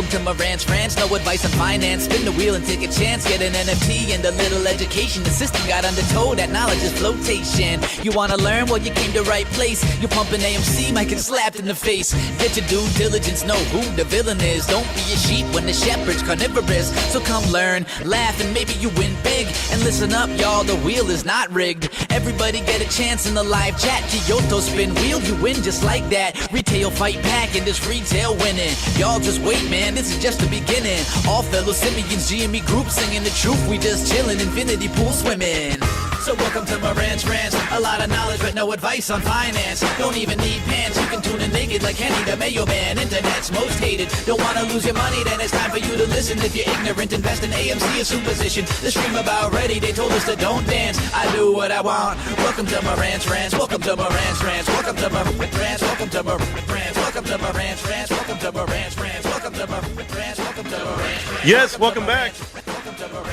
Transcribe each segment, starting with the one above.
Welcome to Marantz Rantz, no advice on finance. Spin the wheel and take a chance. Get an NFT and a little education. The system got undertold, that knowledge is flotation. You wanna learn? Well, you came to right place. You're pumping AMC, might get slapped in the face. Get your due diligence, know who the villain is. Don't be a sheep when the shepherd's carnivorous. So come learn, laugh, and maybe you win big. And listen up, y'all, the wheel is not rigged. Everybody get a chance in the live chat. Kyoto spin wheel, you win just like that. Retail fight back and this retail winning. Y'all just wait, man, this is just the beginning. All fellow simians, GME group singing the truth. We just chillin', infinity pool swimming. So welcome to Marantz Rantz. A lot of knowledge but no advice on finance. Don't even need pants, you can tune in naked like Kenny the Mayo Man. Internet's most hated. Don't wanna lose your money, then it's time for you to listen. If you're ignorant, invest in AMC or Superstition. The stream about ready, they told us to don't dance. I do what I want. Welcome to Marantz Rantz. Welcome to Marantz Rantz. Welcome to Marantz Rantz. Welcome to Marantz Rantz. Welcome to Marantz Rantz. Welcome to Marantz Rantz. Welcome to Marantz Rantz. Welcome to Marantz Rantz. Yes, welcome back.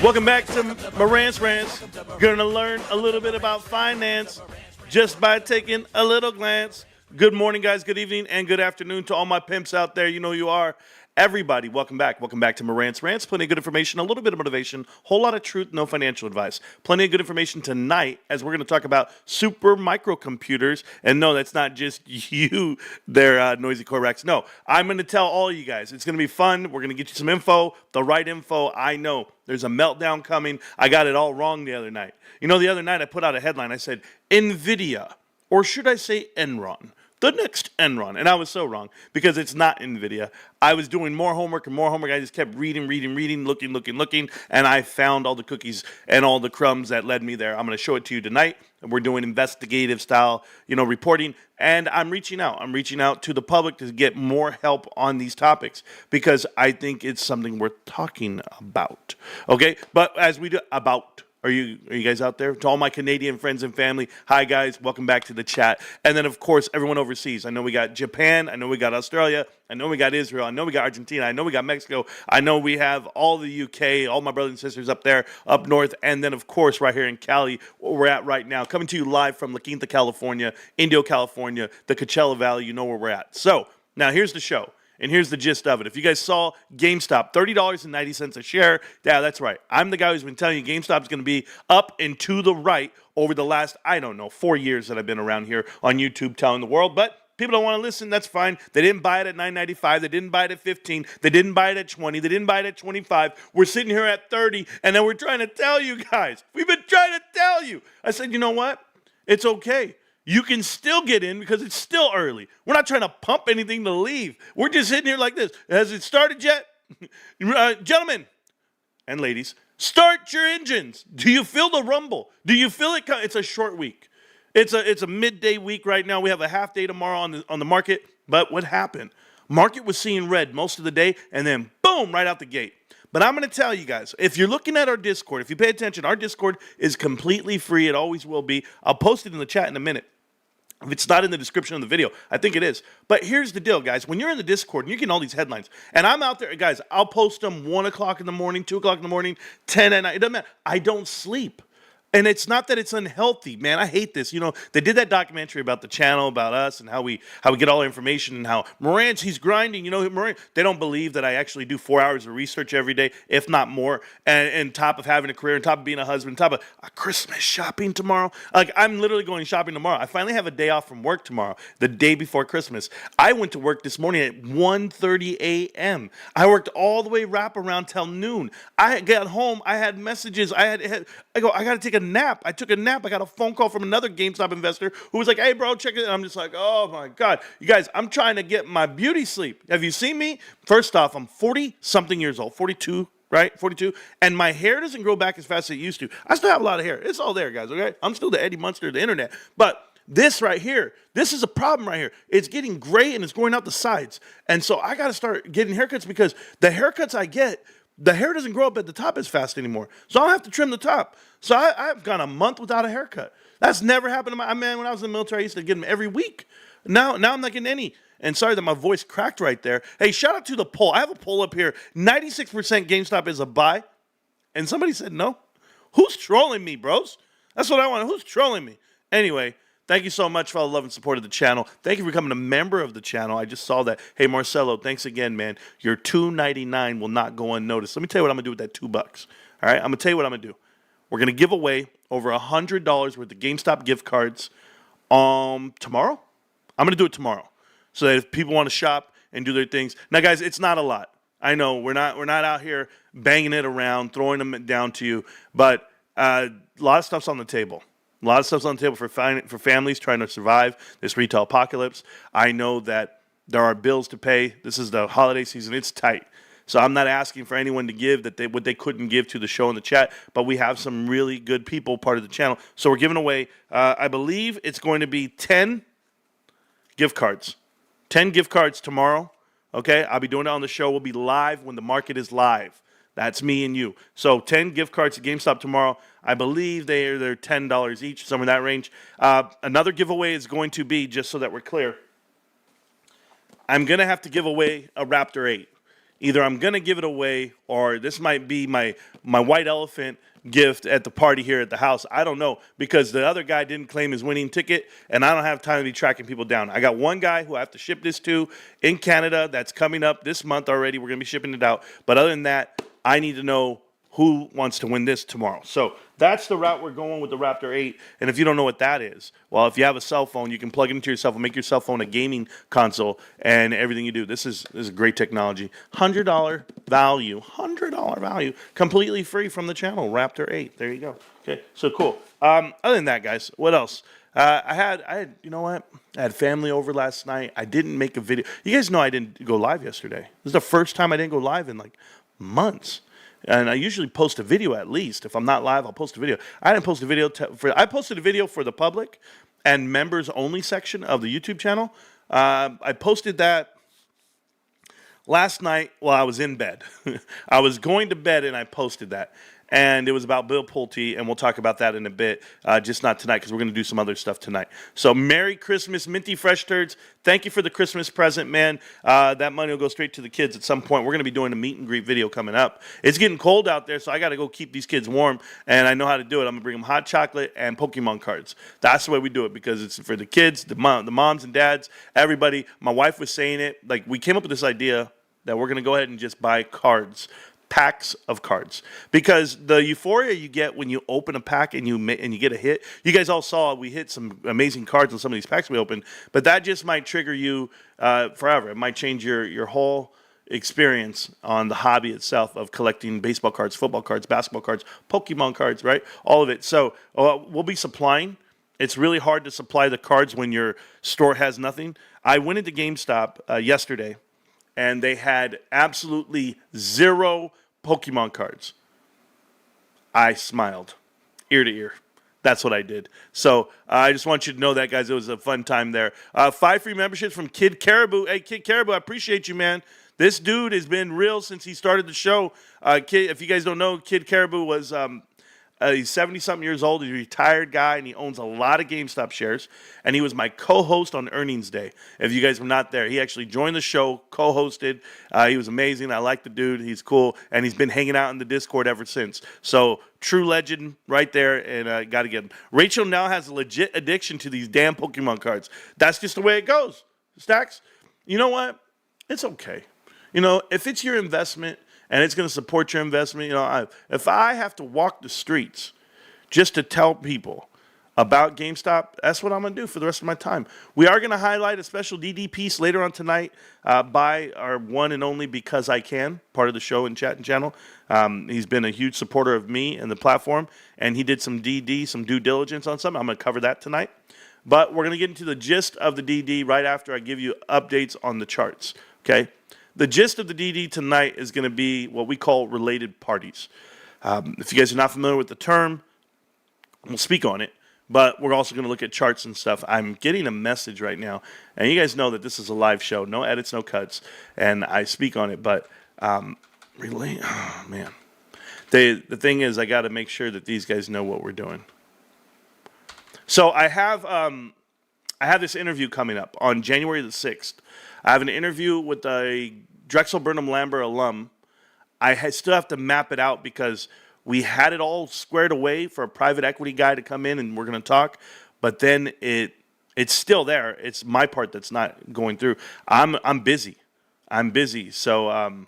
Welcome back to Marantz Rantz. Going to learn a little bit about finance just by taking a little glance. Good morning, guys. Good evening and good afternoon to all my pimps out there. You know who you are. Everybody, welcome back. Welcome back to Marantz Rantz. Plenty of good information, a little bit of motivation, whole lot of truth, no financial advice. Plenty of good information tonight as we're going to talk about super microcomputers. And no, that's not just you, there, noisy Korax. No, I'm going to tell all you guys. It's going to be fun. We're going to get you some info, the right info. I know there's a meltdown coming. I got it all wrong the other night. You know, the other night I put out a headline. I said, Nvidia, or should I say Enron? The next Enron. And I was so wrong because it's not NVIDIA. I was doing more homework and more homework. I just kept reading, looking, and I found all the cookies and all the crumbs that led me there. I'm going to show it to you tonight. And we're doing investigative style, reporting. And I'm reaching out. I'm reaching out to the public to get more help on these topics because I think it's something worth talking about. Okay? But as we do about... Are you guys out there? To all my Canadian friends and family, hi guys, welcome back to the chat. And then of course everyone overseas. I know we got Japan, I know we got Australia, I know we got Israel, I know we got Argentina, I know we got Mexico, I know we have all the UK, all my brothers and sisters up there, up north, and then of course right here in Cali, where we're at right now, coming to you live from La Quinta, California, Indio, California, the Coachella Valley, you know where we're at. So, now here's the show. And here's the gist of it. If you guys saw GameStop, $30.90 a share. Yeah, that's right. I'm the guy who's been telling you GameStop's going to be up and to the right over the last, 4 years that I've been around here on YouTube telling the world. But people don't want to listen. That's fine. They didn't buy it at $9.95. They didn't buy it at $15. They didn't buy it at $20. They didn't buy it at $25. We're sitting here at $30, and then we're trying to tell you guys. We've been trying to tell you. I said, you know what? It's okay. You can still get in because it's still early. We're not trying to pump anything to leave. We're just sitting here like this. Has it started yet? Gentlemen and ladies, start your engines. Do you feel the rumble? Do you feel it? It's a short week. It's a midday week right now. We have a half day tomorrow on the market. But what happened? Market was seeing red most of the day, and then boom, right out the gate. But I'm going to tell you guys, if you're looking at our Discord, if you pay attention, our Discord is completely free. It always will be. I'll post it in the chat in a minute. If it's not in the description of the video, I think it is. But here's the deal, guys. When you're in the Discord and you're getting all these headlines, and I'm out there, guys, I'll post them 1 o'clock in the morning, 2 o'clock in the morning, 10 at night. It doesn't matter. I don't sleep. And it's not that it's unhealthy, man. I hate this. They did that documentary about the channel, about us, and how we get all our information, and how Marantz, he's grinding. Marantz, they don't believe that I actually do 4 hours of research every day, if not more, and top of having a career, on top of being a husband, on top of a Christmas shopping tomorrow. Like, I'm literally going shopping tomorrow. I finally have a day off from work tomorrow, the day before Christmas. I went to work this morning at 1:30 a.m. I worked all the way wraparound till noon. I got home. I had messages. I got to take a nap. I took a nap. I got a phone call from another GameStop investor who was like, hey, bro, check it. And I'm just like, oh, my God. You guys, I'm trying to get my beauty sleep. Have you seen me? First off, I'm 40-something years old, 42, right? 42. And my hair doesn't grow back as fast as it used to. I still have a lot of hair. It's all there, guys, okay? I'm still the Eddie Munster of the internet. But this right here, this is a problem right here. It's getting gray and it's going out the sides. And so I got to start getting haircuts because the haircuts I get, the hair doesn't grow up at the top as fast anymore. So I don't have to trim the top. So I've gone a month without a haircut. That's never happened to my man. When I was in the military, I used to get them every week. Now I'm not getting any. And sorry that my voice cracked right there. Hey, shout out to the poll. I have a poll up here. 96% GameStop is a buy. And somebody said no. Who's trolling me, bros? That's what I want. Who's trolling me? Anyway, Thank you so much for all the love and support of the channel. Thank you for becoming a member of the channel. I just saw that. Hey, Marcelo, thanks again, man. Your $2.99 will not go unnoticed. Let me tell you what I'm going to do with that $2. All right, I'm going to tell you what I'm going to do. We're going to give away over $100 worth of GameStop gift cards tomorrow. I'm going to do it tomorrow so that if people want to shop and do their things. Now, guys, it's not a lot. I know we're not out here banging it around, throwing them down to you, but a lot of stuff's on the table. A lot of stuff's on the table for families trying to survive this retail apocalypse. I know that there are bills to pay. This is the holiday season. It's tight. So I'm not asking for anyone to give what they couldn't give to the show in the chat, but we have some really good people part of the channel. So we're giving away, I believe it's going to be 10 gift cards. 10 gift cards tomorrow. Okay, I'll be doing it on the show. We'll be live when the market is live. That's me and you. So 10 gift cards at GameStop tomorrow. I believe they're $10 each, somewhere in that range. Another giveaway is going to be, just so that we're clear, I'm going to have to give away a Raptor 8. Either I'm going to give it away, or this might be my white elephant gift at the party here at the house. I don't know, because the other guy didn't claim his winning ticket, and I don't have time to be tracking people down. I got one guy who I have to ship this to in Canada that's coming up this month already. We're going to be shipping it out. But other than that, I need to know who wants to win this tomorrow. So that's the route we're going with the Raptor 8. And if you don't know what that is, well, if you have a cell phone, you can plug it into your cell phone, make your cell phone a gaming console, and everything you do. This is great technology. $100 value, completely free from the channel, Raptor 8. There you go. Okay, so cool. Other than that, guys, what else? I had, you know what? I had family over last night. I didn't make a video. You guys know I didn't go live yesterday. This is the first time I didn't go live in like months. And I usually post a video at least. If I'm not live, I'll post a video. I didn't post a video. I posted a video for the public and members only section of the YouTube channel. I posted that last night while I was in bed. I was going to bed and I posted that. And it was about Bill Pulte, and we'll talk about that in a bit, just not tonight, because we're going to do some other stuff tonight. So Merry Christmas, Minty Fresh Turds. Thank you for the Christmas present, man. That money will go straight to the kids at some point. We're going to be doing a meet and greet video coming up. It's getting cold out there, so I got to go keep these kids warm, and I know how to do it. I'm going to bring them hot chocolate and Pokemon cards. That's the way we do it, because it's for the kids, the moms and dads, everybody. My wife was saying it. Like, we came up with this idea that we're going to go ahead and just buy cards. Packs of cards, because the euphoria you get when you open a pack and you get a hit. You guys all saw we hit some amazing cards on some of these packs we opened, but that just might trigger you forever. It might change your whole experience on the hobby itself of collecting baseball cards, football cards, basketball cards, Pokemon cards, right? All of it. So we'll be supplying. It's really hard to supply the cards when your store has nothing. I went into GameStop yesterday, and they had absolutely zero Pokemon cards. I smiled ear to ear. That's what I did. So I just want you to know that, guys. It was a fun time there. 5 free memberships from Kid Caribou. Hey, Kid Caribou, I appreciate you, man. This dude has been real since he started the show. Kid, if you guys don't know, Kid Caribou was he's 70-something years old. He's a retired guy, and he owns a lot of GameStop shares. And he was my co-host on Earnings Day. If you guys were not there, he actually joined the show, co-hosted. He was amazing. I like the dude. He's cool. And he's been hanging out in the Discord ever since. So, true legend right there, and got to get him. Rachel now has a legit addiction to these damn Pokemon cards. That's just the way it goes. Stacks, you know what? It's okay. You know, if it's your investment, and it's going to support your investment. You know, if I have to walk the streets just to tell people about GameStop, that's what I'm going to do for the rest of my time. We are going to highlight a special DD piece later on tonight by our one and only Because I Can, part of the show and chat and channel. He's been a huge supporter of me and the platform, and he did some DD, some due diligence on something. I'm going to cover that tonight. But we're going to get into the gist of the DD right after I give you updates on the charts, okay? The gist of the DD tonight is going to be what we call related parties. If you guys are not familiar with the term, we'll speak on it, but we're also going to look at charts and stuff. I'm getting a message right now, and you guys know that this is a live show, no edits, no cuts, and I speak on it, but oh, man. The thing is, I got to make sure that these guys know what we're doing. So I have this interview coming up on January the 6th. I have an interview with a Drexel Burnham Lambert alum. I still have to map it out because we had it all squared away for a private equity guy to come in and we're going to talk. but then it's still there. It's my part that's not going through. I'm busy. So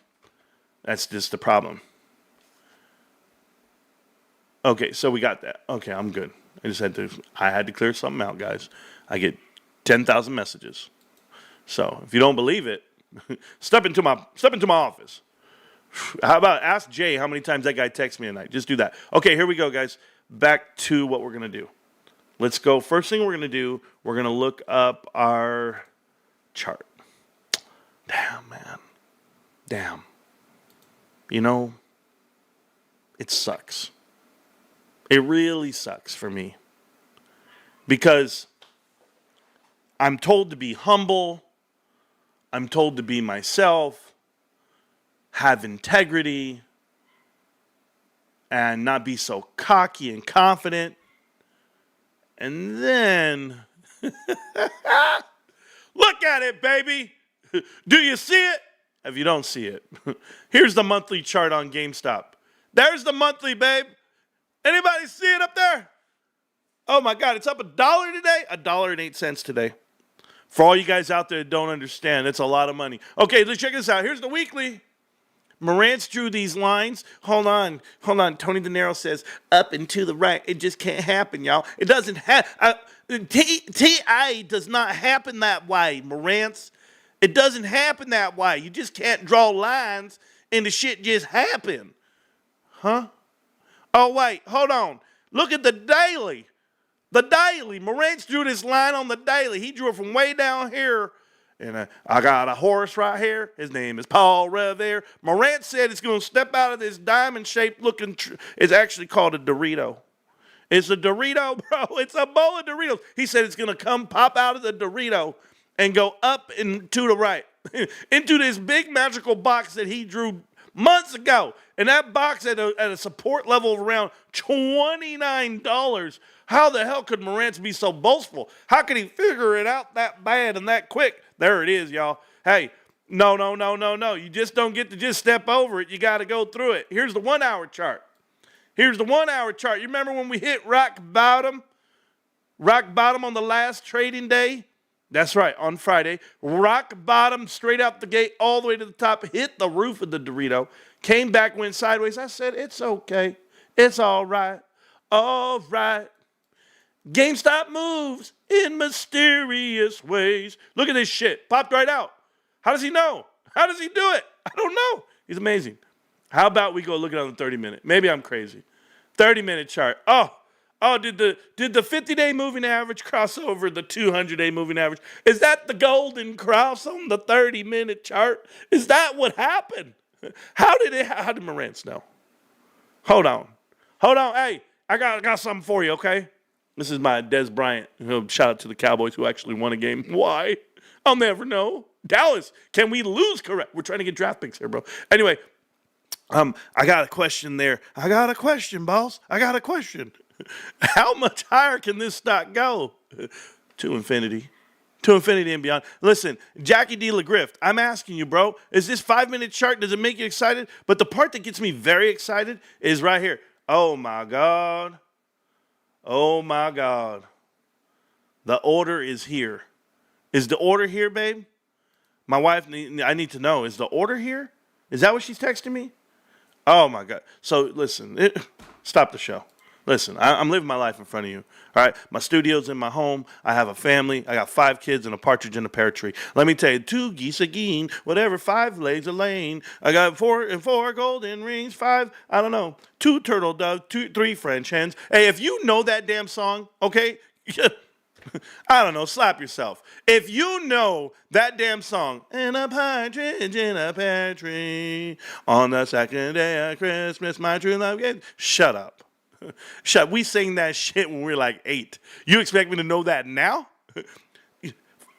that's just the problem. Okay, so we got that. Okay, I'm good. I had to clear something out, guys. I get 10,000 messages. So if you don't believe it, step into my office. How about ask Jay how many times that guy texts me tonight? Just do that. Okay, here we go, guys. Back to what we're gonna do. Let's go. First thing we're gonna do, we're gonna look up our chart. Damn, man. Damn. You know, it sucks. It really sucks for me. Because I'm told to be humble. I'm told to be myself, have integrity, and not be so cocky and confident. And then, look at it, baby. Do you see it? If you don't see it, here's the monthly chart on GameStop. There's the monthly, babe. Anybody see it up there? Oh my God, it's up $1 today? $1.08 today. For all you guys out there that don't understand, it's a lot of money. Okay, let's check this out. Here's the weekly. Marantz drew these lines. Hold on. Tony De Niro says, up and to the right. It just can't happen, y'all. It doesn't happen. TI does not happen that way, Marantz. It doesn't happen that way. You just can't draw lines and the shit just happen. Huh? Oh, wait. Hold on. Look at the daily. The daily. Marantz drew this line on the daily. He drew it from way down here. And I got a horse right here. His name is Paul Revere. Marantz said it's going to step out of this diamond-shaped looking... It's actually called a Dorito. It's a Dorito, bro. It's a bowl of Doritos. He said it's going to come pop out of the Dorito and go up and to the right. Into this big magical box that he drew months ago. And that box at a support level of around $29. How the hell could Marantz be so boastful? How could he figure it out that bad and that quick? There it is, y'all. Hey, no. You just don't get to just step over it. You got to go through it. Here's the 1 hour chart. You remember when we hit rock bottom? Rock bottom on the last trading day? That's right, on Friday. Rock bottom, straight out the gate, all the way to the top, hit the roof of the Dorito, came back, went sideways. I said, it's okay. It's all right. All right. GameStop moves in mysterious ways. Look at this shit. Popped right out. How does he know? How does he do it? I don't know. He's amazing. How about we go look at it on the 30-minute? Maybe I'm crazy. 30-minute chart. Oh, did the 50-day moving average cross over the 200-day moving average? Is that the golden cross on the 30-minute chart? Is that what happened? How did Marantz know? Hold on. Hey, I got something for you, okay? This is my Des Bryant. Shout out to the Cowboys who actually won a game. Why? I'll never know. Dallas, can we lose? Correct. We're trying to get draft picks here, bro. Anyway, I got a question there. I got a question, boss. I got a question. How much higher can this stock go? To infinity. To infinity and beyond. Listen, Jackie D. LaGrift, I'm asking you, bro, is this 5-minute chart, does it make you excited? But the part that gets me very excited is right here. Oh, my God. Oh, my God. The order is here. Is the order here, babe? My wife, I need to know, is the order here? Is that what she's texting me? Oh, my God. So, listen, stop the show. Listen, I'm living my life in front of you, all right? My studio's in my home. I have a family. I got 5 kids and a partridge in a pear tree. Let me tell you, 2 geese a geen, whatever, 5 legs a lane. I got 4 golden rings, 5, I don't know, 2 turtle doves, 3 French hens. Hey, if you know that damn song, okay, I don't know, slap yourself. If you know that damn song, and a partridge in a pear tree, on the second day of Christmas, my true love gave, shut up. We sang that shit when we were like 8. You expect me to know that now?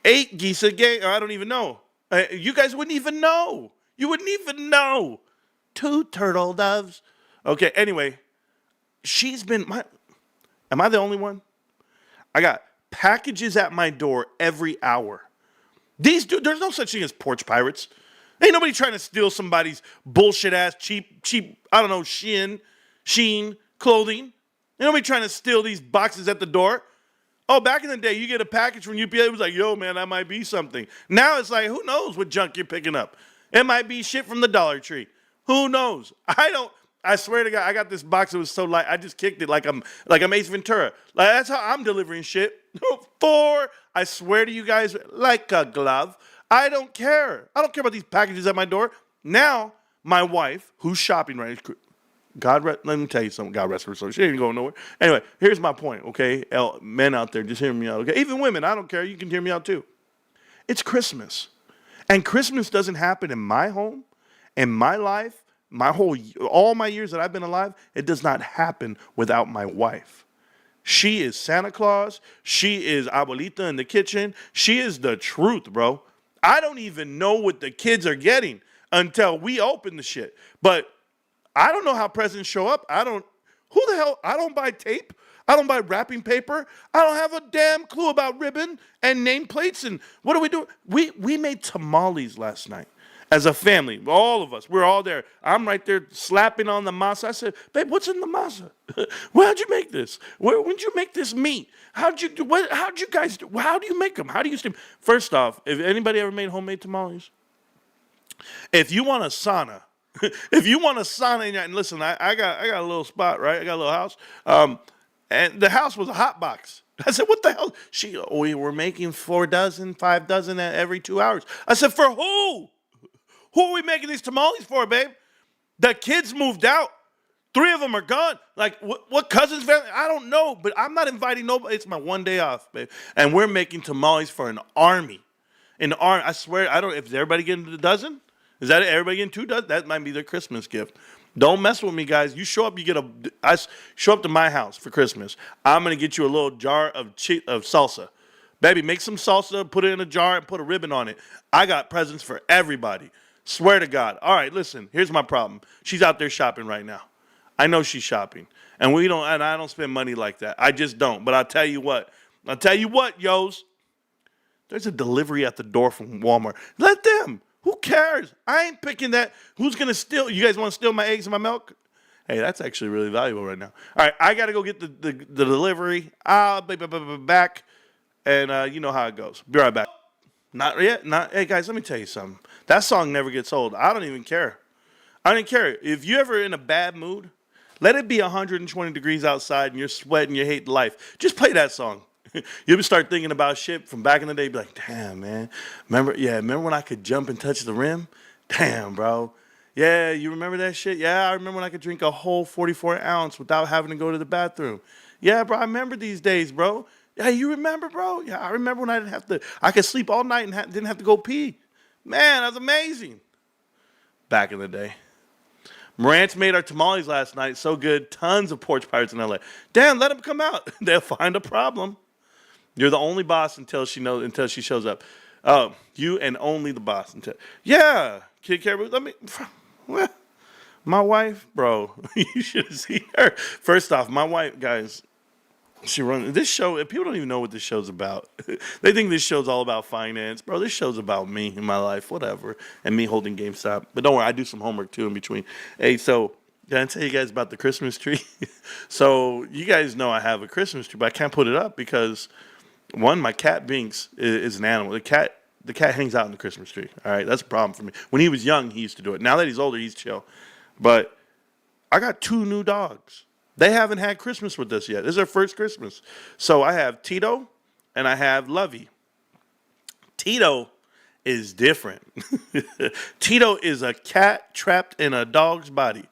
8 geese a game. I don't even know. You guys wouldn't even know. You wouldn't even know. 2 turtle doves. Okay, anyway. Am I the only one? I got packages at my door every hour. There's no such thing as porch pirates. Ain't nobody trying to steal somebody's bullshit ass cheap, I don't know, Sheen clothing. Ain't nobody trying to steal these boxes at the door. Oh, back in the day, you get a package from UPS. It was like, yo, man, that might be something. Now it's like, who knows what junk you're picking up? It might be shit from the Dollar Tree. Who knows? I swear to God, I got this box that was so light. I just kicked it like I'm Ace Ventura. Like that's how I'm delivering shit. I swear to you guys, like a glove. I don't care. I don't care about these packages at my door. Now, my wife, who's shopping right now, let me tell you something. God rest her soul. She ain't going nowhere. Anyway, here's my point, okay? Men out there, just hear me out, okay? Even women, I don't care. You can hear me out too. It's Christmas. And Christmas doesn't happen in my home, in my life, all my years that I've been alive. It does not happen without my wife. She is Santa Claus. She is Abuelita in the kitchen. She is the truth, bro. I don't even know what the kids are getting until we open the shit. But I don't know how presents show up. I don't buy tape. I don't buy wrapping paper. I don't have a damn clue about ribbon and nameplates. And what do we do? We made tamales last night as a family. All of us. We're all there. I'm right there slapping on the masa. I said, babe, what's in the masa? How'd you make this? When'd you make this meat? How'd you guys do? How do you make them? How do you steam? First off, if anybody ever made homemade tamales, if you want a sauna, and listen, I got a little spot, right? I got a little house. And the house was a hot box. I said, what the hell? We were making 4 dozen, 5 dozen every 2 hours. I said, for who? Who are we making these tamales for, babe? The kids moved out. 3 of them are gone. Like, what cousins, family? I don't know, but I'm not inviting nobody. It's my 1 day off, babe. And we're making tamales for an army. I swear, is everybody getting a dozen? Is that it? Everybody getting 2 dozen? That might be their Christmas gift. Don't mess with me, guys. You show up, show up to my house for Christmas. I'm going to get you a little jar of salsa. Baby, make some salsa, put it in a jar, and put a ribbon on it. I got presents for everybody. Swear to God. All right, listen, here's my problem. She's out there shopping right now. I know she's shopping. And I don't spend money like that. I just don't. But I'll tell you what, yos. There's a delivery at the door from Walmart. Let them. Who cares? I ain't picking that. Who's going to steal? You guys want to steal my eggs and my milk? Hey, that's actually really valuable right now. All right, I got to go get the delivery. I'll be back. And you know how it goes. Be right back. Not yet. Hey, guys, let me tell you something. That song never gets old. I don't even care. I don't care. If you're ever in a bad mood, let it be 120 degrees outside and you're sweating, you hate life. Just play that song. You'll start thinking about shit from back in the day. Be like, damn, man. Remember when I could jump and touch the rim? Damn, bro. Yeah, you remember that shit? Yeah, I remember when I could drink a whole 44 ounce without having to go to the bathroom. Yeah, bro, I remember these days, bro. Yeah, you remember, bro? Yeah, I remember when I could sleep all night and didn't have to go pee. Man, that was amazing. Back in the day. Marantz made our tamales last night. So good. Tons of porch pirates in LA. Damn, let them come out. They'll find a problem. You're the only boss until she shows up. Oh, you and only the boss yeah, Kid Caribou. My wife, bro. You should have seen her. First off, my wife, guys. She runs this show. People don't even know what this show's about. They think this show's all about finance, bro. This show's about me and my life, whatever, and me holding GameStop. But don't worry, I do some homework too in between. Hey, so can I tell you guys about the Christmas tree? So you guys know I have a Christmas tree, but I can't put it up because. One, my cat Binks is an animal. The cat hangs out in the Christmas tree. All right, that's a problem for me. When he was young, he used to do it. Now that he's older, he's chill. But I got 2 new dogs. They haven't had Christmas with us yet. This is their first Christmas. So I have Tito and I have Lovey. Tito is different. Tito is a cat trapped in a dog's body.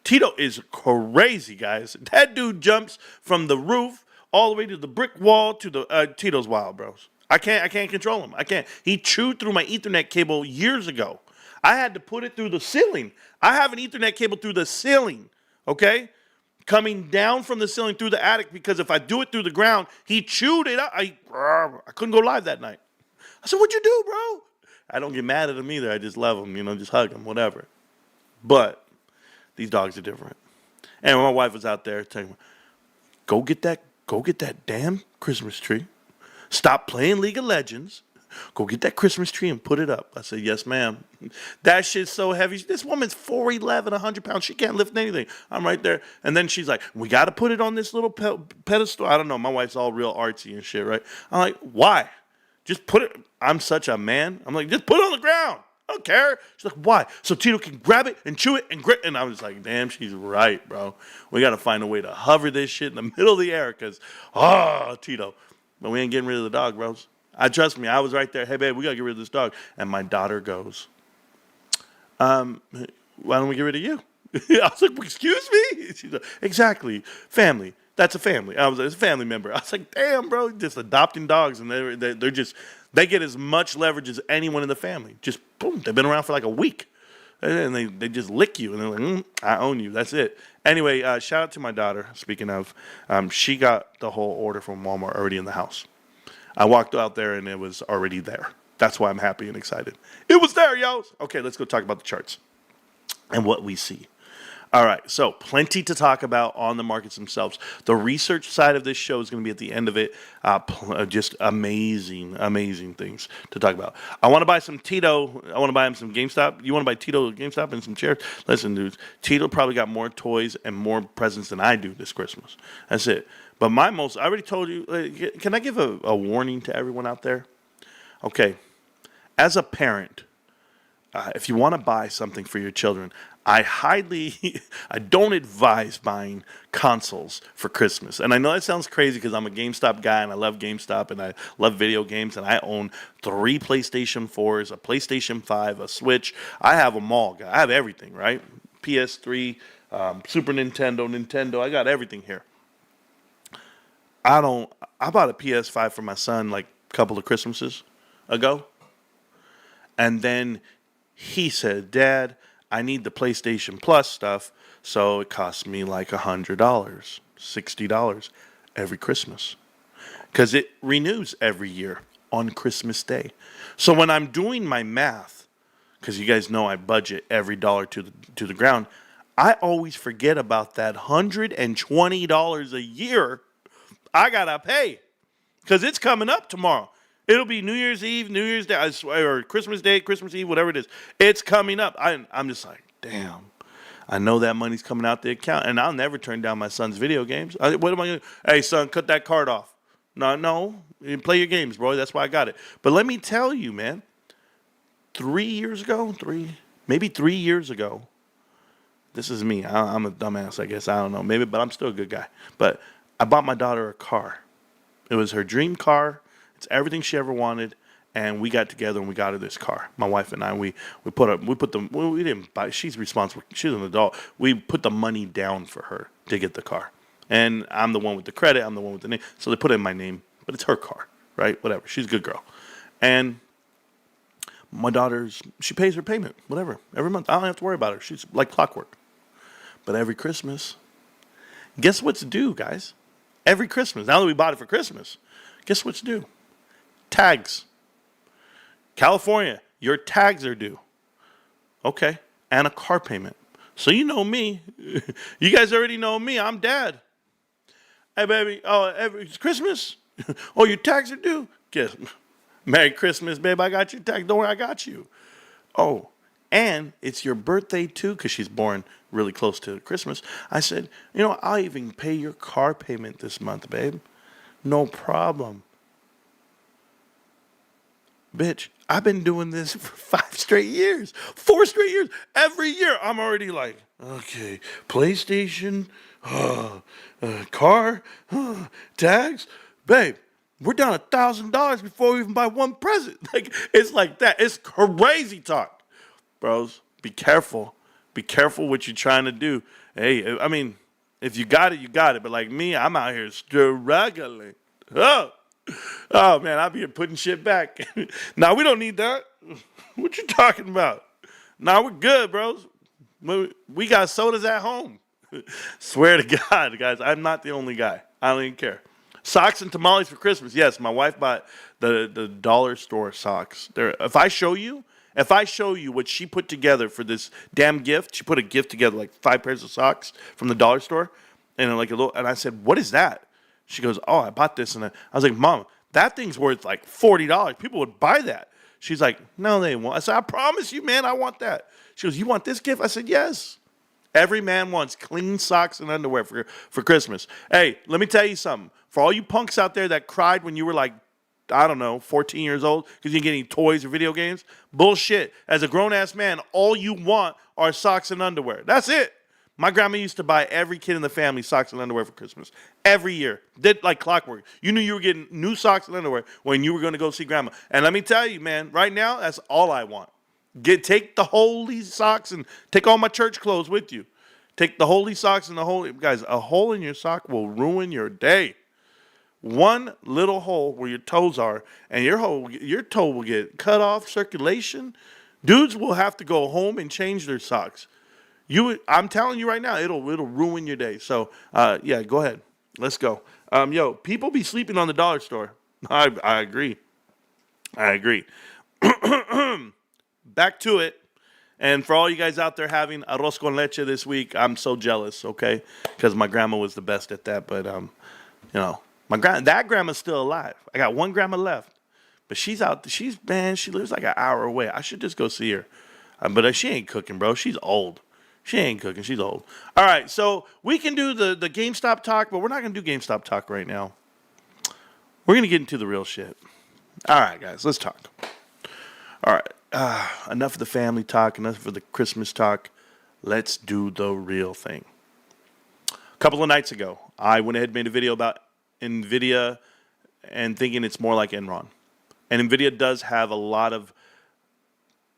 Tito is crazy, guys. That dude jumps from the roof all the way to the brick wall to the Tito's wild, bros. I can't control him. I can't. He chewed through my Ethernet cable years ago. I had to put it through the ceiling. I have an Ethernet cable through the ceiling, okay? Coming down from the ceiling through the attic because if I do it through the ground, he chewed it up. I couldn't go live that night. I said, what'd you do, bro? I don't get mad at him either. I just love him, just hug him, whatever. But these dogs are different. And my wife was out there telling me, go get that damn Christmas tree. Stop playing League of Legends. Go get that Christmas tree and put it up. I said, yes, ma'am. That shit's so heavy. This woman's 4'11", 100 pounds. She can't lift anything. I'm right there. And then she's like, we got to put it on this little pedestal. I don't know. My wife's all real artsy and shit, right? I'm like, why? Just put it. I'm such a man. I'm like, just put it on the ground. I don't care. She's like, why? So Tito can grab it and chew it and grit. And I was like, damn, she's right, bro. We got to find a way to hover this shit in the middle of the air because, Tito. But we ain't getting rid of the dog, bros. Trust me, I was right there. Hey, babe, we got to get rid of this dog. And my daughter goes, why don't we get rid of you? I was like, excuse me? She's like, exactly. Family. That's a family. I was like, it's a family member. I was like, damn, bro, just adopting dogs. And they're just, they get as much leverage as anyone in the family. Just, boom, they've been around for like a week. And they just lick you. And they're like, I own you. That's it. Anyway, shout out to my daughter. Speaking of, she got the whole order from Walmart already in the house. I walked out there and it was already there. That's why I'm happy and excited. It was there, yo. Okay, let's go talk about the charts and what we see. All right, so plenty to talk about on the markets themselves. The research side of this show is going to be at the end of it. Just amazing things to talk about. I want to buy some Tito. I want to buy him some GameStop. You want to buy Tito GameStop and some chairs? Listen, dudes, Tito probably got more toys and more presents than I do this Christmas. That's it. But I already told you, can I give a warning to everyone out there? Okay, as a parent, if you want to buy something for your children, I don't advise buying consoles for Christmas. And I know that sounds crazy because I'm a GameStop guy and I love GameStop and I love video games and I own 3 PlayStation 4s, a PlayStation 5, a Switch. I have them all. I have everything, right? PS3, Super Nintendo. I got everything here. I bought a PS5 for my son like a couple of Christmases ago. And then he said, Dad, I need the PlayStation Plus stuff, so it costs me like $100, $60 every Christmas. Because it renews every year on Christmas Day. So when I'm doing my math, because you guys know I budget every dollar to the ground, I always forget about that $120 a year I got to pay. Because it's coming up tomorrow. It'll be New Year's Eve, New Year's Day, I swear, or Christmas Day, Christmas Eve, whatever it is. It's coming up. I'm just like, damn. I know that money's coming out the account, and I'll never turn down my son's video games. What am I going to do? Hey, son, cut that card off. No. You play your games, bro. That's why I got it. But let me tell you, man, 3 years ago, maybe 3 years ago, this is me. I'm a dumbass, I guess. I don't know. Maybe, but I'm still a good guy. But I bought my daughter a car. It was her dream car. It's everything she ever wanted, and we got together and we got her this car. My wife and I, we didn't buy. She's responsible. She's an adult. We put the money down for her to get the car, and I'm the one with the credit. I'm the one with the name. So they put it in my name, but it's her car, right? Whatever. She's a good girl, and my she pays her payment, whatever, every month. I don't have to worry about her. She's like clockwork. But every Christmas, guess what's due, guys? Every Christmas. Now that we bought it for Christmas, guess what's due? Tags. California, your tags are due. Okay. And a car payment. So you know me. You guys already know me. I'm Dad. Hey, baby. Oh, it's Christmas? Oh, your tags are due? Guess. Merry Christmas, babe. I got your tags. Don't worry, I got you. Oh, and it's your birthday, too, because she's born really close to Christmas. I said, I'll even pay your car payment this month, babe. No problem. Bitch, I've been doing this for 4 straight years. Every year, I'm already like, okay, PlayStation, car, tags. Babe, we're down $1,000 before we even buy one present. Like, it's like that. It's crazy talk. Bros, be careful. Be careful what you're trying to do. Hey, I mean, if you got it, you got it. But like me, I'm out here struggling. Oh man, I'll be here putting shit back. Nah, we don't need that. What you talking about? Nah, we're good, bros. We got sodas at home. Swear to God, guys, I'm not the only guy. I don't even care. Socks and tamales for Christmas. Yes, my wife bought the dollar store socks. If I show you what she put together for this damn gift, she put a gift together, like 5 pairs of socks from the dollar store, and like and I said, "What is that?" She goes, "Oh, I bought this," and I was like, "Mom, That thing's worth like $40. People would buy that. She's like, no, they won't. I said, I promise you, man, I want that. She goes, you want this gift? I said, yes. Every man wants clean socks and underwear for Christmas. Hey, let me tell you something. For all you punks out there that cried when you were like, I don't know, 14 years old because you didn't get any toys or video games, bullshit. As a grown-ass man, all you want are socks and underwear. That's it. My grandma used to buy every kid in the family socks and underwear for Christmas. Every year. Did like clockwork. You knew you were getting new socks and underwear when you were going to go see grandma. And let me tell you, man, right now, that's all I want. Take the holy socks and take all my church clothes with you. Take the holy socks and the holy... Guys, a hole in your sock will ruin your day. One little hole where your toes are, and your toe will get cut off, circulation. Dudes will have to go home and change their socks. I'm telling you right now, it'll ruin your day. So, yeah, go ahead. Let's go. People be sleeping on the dollar store. I agree. Back to it. And for all you guys out there having arroz con leche this week, I'm so jealous, okay? Because my grandma was the best at that. But, that grandma's still alive. I got one grandma left. But she's out. She lives like an hour away. I should just go see her. But she ain't cooking, bro. She's old. She ain't cooking. She's old. All right, so we can do the GameStop talk, but we're not going to do GameStop talk right now. We're going to get into the real shit. All right, guys, let's talk. All right. Enough of the family talk, enough of the Christmas talk. Let's do the real thing. A couple of nights ago, I went ahead and made a video about Nvidia and thinking it's more like Enron. And Nvidia does have a lot of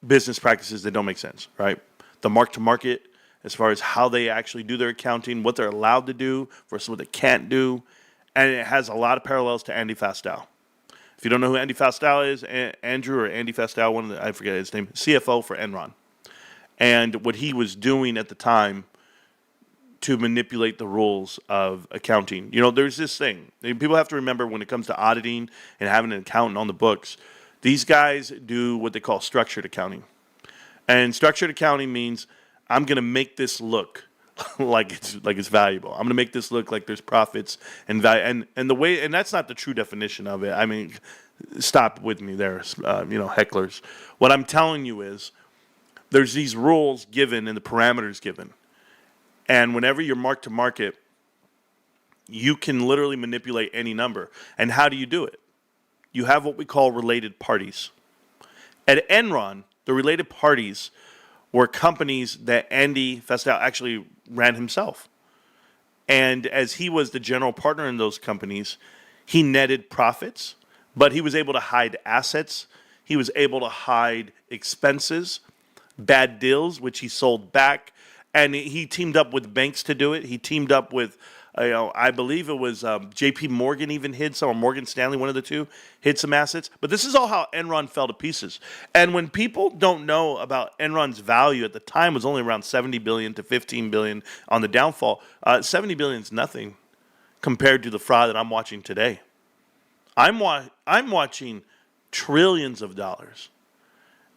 business practices that don't make sense, right? The mark-to-market, as far as how they actually do their accounting, what they're allowed to do versus what they can't do. And it has a lot of parallels to Andy Fastow. If you don't know who Andy Fastow is, Andrew or Andy Fastow, I forget his name, CFO for Enron. And what he was doing at the time to manipulate the rules of accounting. There's this thing. People have to remember when it comes to auditing and having an accountant on the books, these guys do what they call structured accounting. And structured accounting means I'm going to make this look like it's valuable. I'm going to make this look like there's profits and value. And the way, and that's not the true definition of it. I mean, stop with me there, hecklers. What I'm telling you is there's these rules given and the parameters given. And whenever you're mark to market, you can literally manipulate any number. And how do you do it? You have what we call related parties. At Enron, the related parties were companies that Andy Fastow actually ran himself. And as he was the general partner in those companies, he netted profits, but he was able to hide assets. He was able to hide expenses, bad deals, which he sold back. And he teamed up with banks to do it. He teamed up with, I believe it was J.P. Morgan even hid some, or Morgan Stanley, one of the two, hid some assets. But this is all how Enron fell to pieces. And when people don't know about Enron's value at the time was only around $70 billion to $15 billion on the downfall, $70 billion is nothing compared to the fraud that I'm watching today. I'm watching trillions of dollars.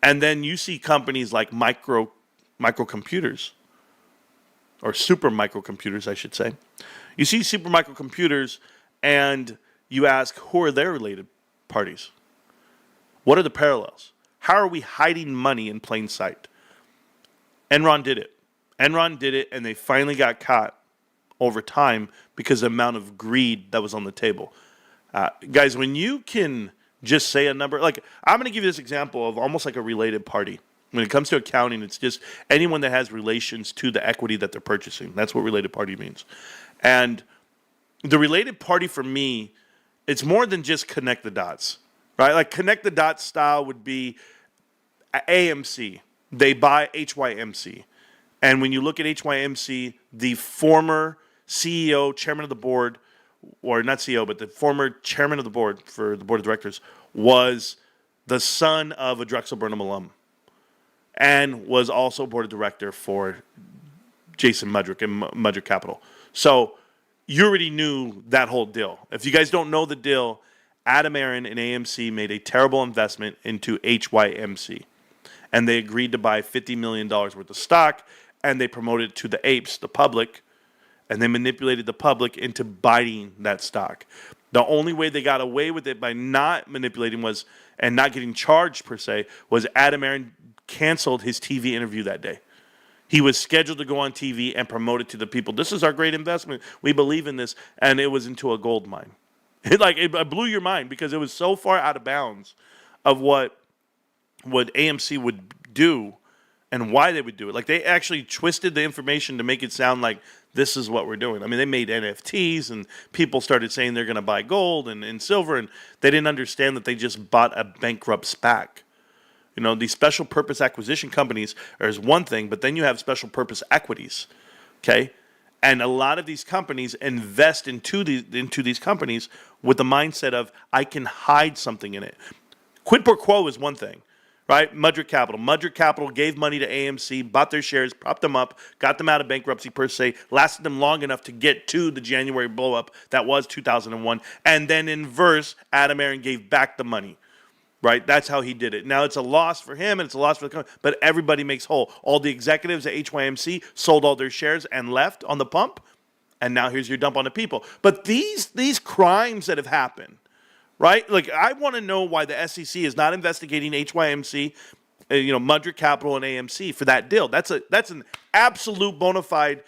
And then you see companies like microcomputers, or super microcomputers, I should say. You see super microcomputers, and you ask, who are their related parties? What are the parallels? How are we hiding money in plain sight? Enron did it. Enron did it, and they finally got caught over time because of the amount of greed that was on the table. Guys, when you can just say a number, like I'm going to give you this example of almost like a related party. When it comes to accounting, it's just anyone that has relations to the equity that they're purchasing. That's what related party means. And the related party for me, it's more than just connect the dots, right? Like connect the dots style would be AMC. They buy HYMC. And when you look at HYMC, the former CEO, chairman of the board, or not CEO, but the former chairman of the board for the board of directors was the son of a Drexel Burnham alum, and was also board of director for Jason Mudrick and Mudrick Capital. So you already knew that whole deal. If you guys don't know the deal, Adam Aaron and AMC made a terrible investment into HYMC. And they agreed to buy $50 million worth of stock, and they promoted it to the apes, the public, and they manipulated the public into buying that stock. The only way they got away with it by not manipulating was, and not getting charged per se, was Adam Aaron canceled his TV interview that day. He was scheduled to go on TV and promote it to the people. This is our great investment. We believe in this. And it was into a gold mine. It blew your mind because it was so far out of bounds of what AMC would do and why they would do it. Like, they actually twisted the information to make it sound like this is what we're doing. I mean, they made NFTs, and people started saying they're going to buy gold and silver, and they didn't understand that they just bought a bankrupt SPAC. You know, these special purpose acquisition companies is one thing, but then you have special purpose equities, okay? And a lot of these companies invest into these companies with the mindset of, I can hide something in it. Quid pro quo is one thing. Right? Mudrick Capital. Mudrick Capital gave money to AMC, bought their shares, propped them up, got them out of bankruptcy per se, lasted them long enough to get to the January blow-up that was 2001. And then in verse, Adam Aaron gave back the money. Right? That's how he did it. Now, it's a loss for him and it's a loss for the company, but everybody makes whole. All the executives at HYMC sold all their shares and left on the pump, and now here's your dump on the people. But these crimes that have happened, right? Like, I want to know why the SEC is not investigating HYMC, Mudrick Capital and AMC for that deal. That's an absolute bona fide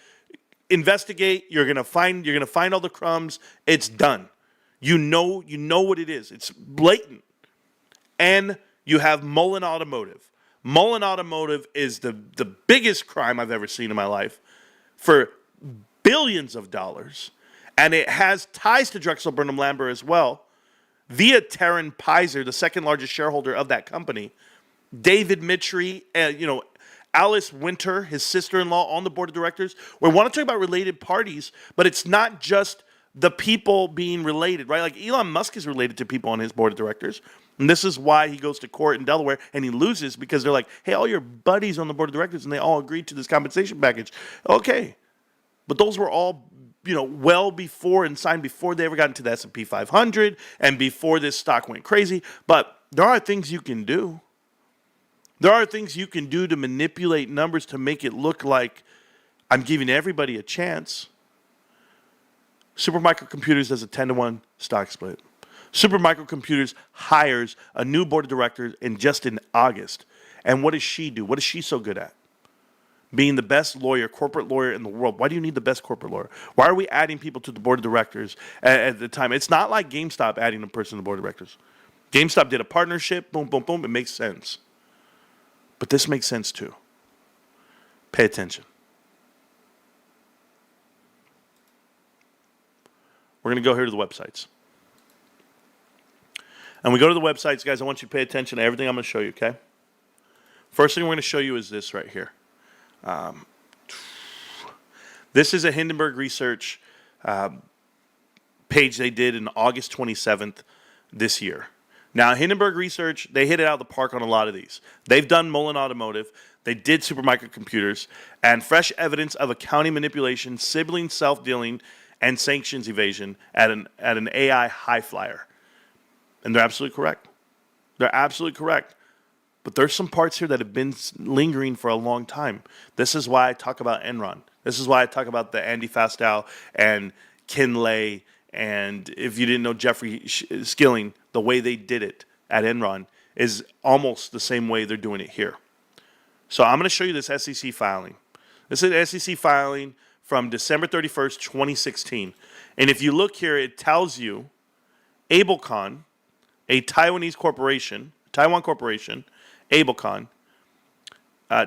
investigate. You're gonna find all the crumbs. It's done. You know what it is. It's blatant. And you have Mullen Automotive. Mullen Automotive is the biggest crime I've ever seen in my life for billions of dollars, and it has ties to Drexel Burnham Lambert as well, via Taryn Pizer, the second largest shareholder of that company, David Mitri, Alice Winter, his sister-in-law, on the board of directors. We want to talk about related parties, but it's not just the people being related, right? Like, Elon Musk is related to people on his board of directors, and this is why he goes to court in Delaware and he loses, because they're like, hey, all your buddies on the board of directors, and they all agreed to this compensation package. Okay, but those were all well before and signed before they ever got into the S&P 500 and before this stock went crazy. But there are things you can do. There are things you can do to manipulate numbers to make it look like I'm giving everybody a chance. Supermicro Computers does a 10-to-1 stock split. Supermicro Computers hires a new board of directors in August. And what does she do? What is she so good at? Being the best corporate lawyer in the world. Why do you need the best corporate lawyer? Why are we adding people to the board of directors at the time? It's not like GameStop adding a person to the board of directors. GameStop did a partnership, boom, boom, boom, it makes sense. But this makes sense too. Pay attention. We're going to go here to the websites. And we go to the websites, guys, I want you to pay attention to everything I'm going to show you, okay? First thing we're going to show you is this right here. This is a Hindenburg Research page they did in August 27th this year. Now, Hindenburg Research, they hit it out of the park on a lot of these. They've done Mullen Automotive. They did Supermicro Computers. And fresh evidence of accounting manipulation, sibling self-dealing, and sanctions evasion at an AI high flyer. And they're absolutely correct. They're absolutely correct. But there's some parts here that have been lingering for a long time. This is why I talk about Enron. This is why I talk about the Andy Fastow and Ken Lay, and if you didn't know Jeffrey Skilling, the way they did it at Enron is almost the same way they're doing it here. So I'm going to show you this SEC filing. This is an SEC filing from December 31st, 2016. And if you look here, it tells you Abelcon, a Taiwan corporation, Abelcon,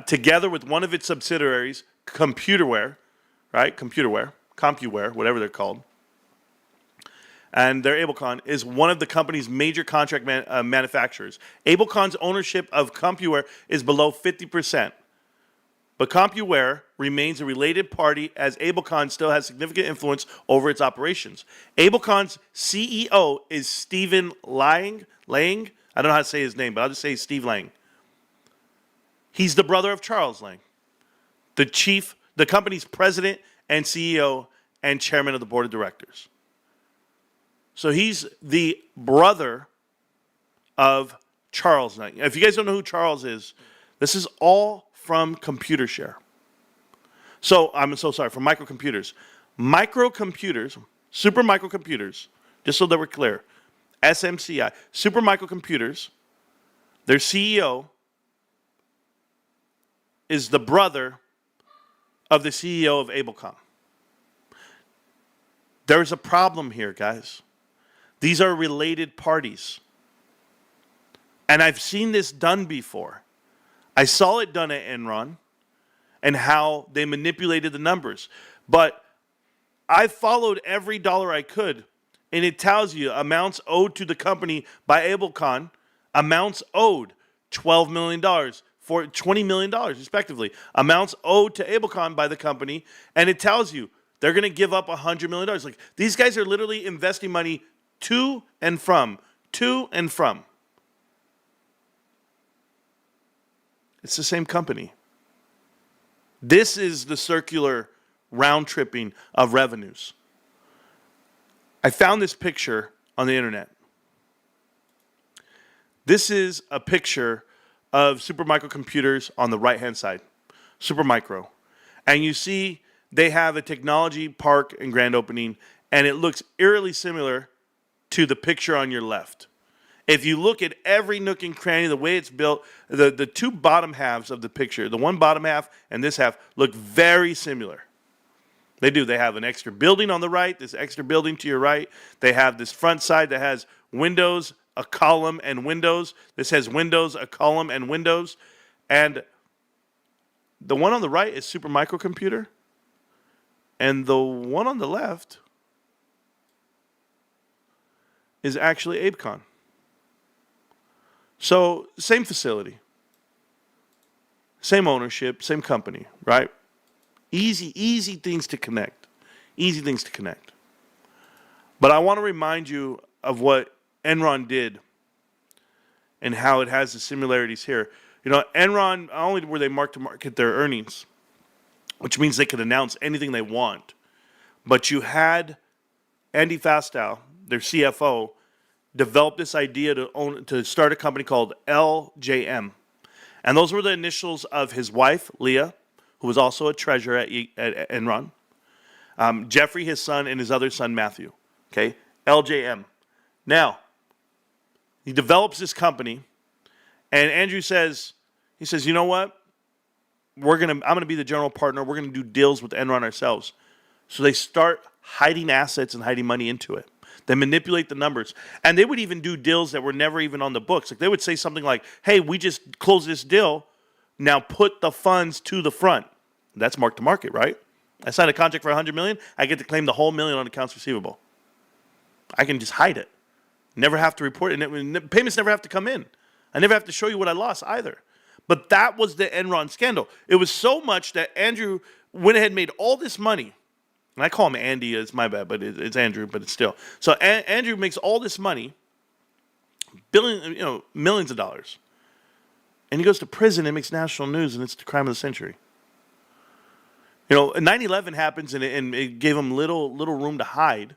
together with one of its subsidiaries, Computerware, whatever they're called, and their Abelcon is one of the company's major contract manufacturers. Abelcon's ownership of Compuware is below 50%, but Compuware remains a related party as Abelcon still has significant influence over its operations. Abelcon's CEO is Stephen Lang. I don't know how to say his name, but I'll just say Steve Lang. He's the brother of Charles Lang, the company's president and CEO and chairman of the board of directors. So he's the brother of Charles Lang. If you guys don't know who Charles is, this is all from ComputerShare. So I'm so sorry, from Microcomputers. Supermicrocomputers, just so that we're clear. SMCI, Supermicro Computers, their CEO is the brother of the CEO of Abelcom. There's a problem here, guys. These are related parties. And I've seen this done before. I saw it done at Enron and how they manipulated the numbers. But I followed every dollar I could, and it tells you amounts owed to the company by Abelcom, amounts owed $12 million, for $20 million, respectively. Amounts owed to Abelcom by the company, and it tells you they're going to give up $100 million. Like, these guys are literally investing money to and from. It's the same company. This is the circular round tripping of revenues. I found this picture on the internet. This is a picture of Supermicro Computers on the right-hand side. Supermicro. And you see they have a technology park and grand opening, and it looks eerily similar to the picture on your left. If you look at every nook and cranny, the way it's built, the two bottom halves of the picture, the one bottom half and this half, look very similar. They do. They have an extra building on the right, this extra building to your right. They have this front side that has windows, a column, and windows. This has windows, a column, and windows. And the one on the right is Supermicro Computer. And the one on the left is actually Abecon. So, same facility, same ownership, same company, right? Easy things to connect. Easy things to connect. But I want to remind you of what Enron did and how it has the similarities here. You know, Enron, not only were they mark to market their earnings, which means they could announce anything they want, but you had Andy Fastow, their CFO, develop this idea to start a company called LJM. And those were the initials of his wife, Leah, who was also a treasurer at Enron, Jeffrey, his son, and his other son, Matthew. Okay, LJM. Now, he develops this company, and Andrew says, you know what? I'm gonna be the general partner. We're gonna do deals with Enron ourselves. So they start hiding assets and hiding money into it. They manipulate the numbers. And they would even do deals that were never even on the books. Like, they would say something like, hey, we just closed this deal. Now put the funds to the front. That's mark to market, right? I signed a contract for $100 million. I get to claim the whole million on accounts receivable. I can just hide it. Never have to report it. And payments never have to come in. I never have to show you what I lost either. But that was the Enron scandal. It was so much that Andrew went ahead and made all this money. And I call him Andy. It's my bad, but it's Andrew, but it's still. So Andrew makes all this money, millions of dollars. And he goes to prison and makes national news, and it's the crime of the century. 9/11 happens, and it gave him little room to hide.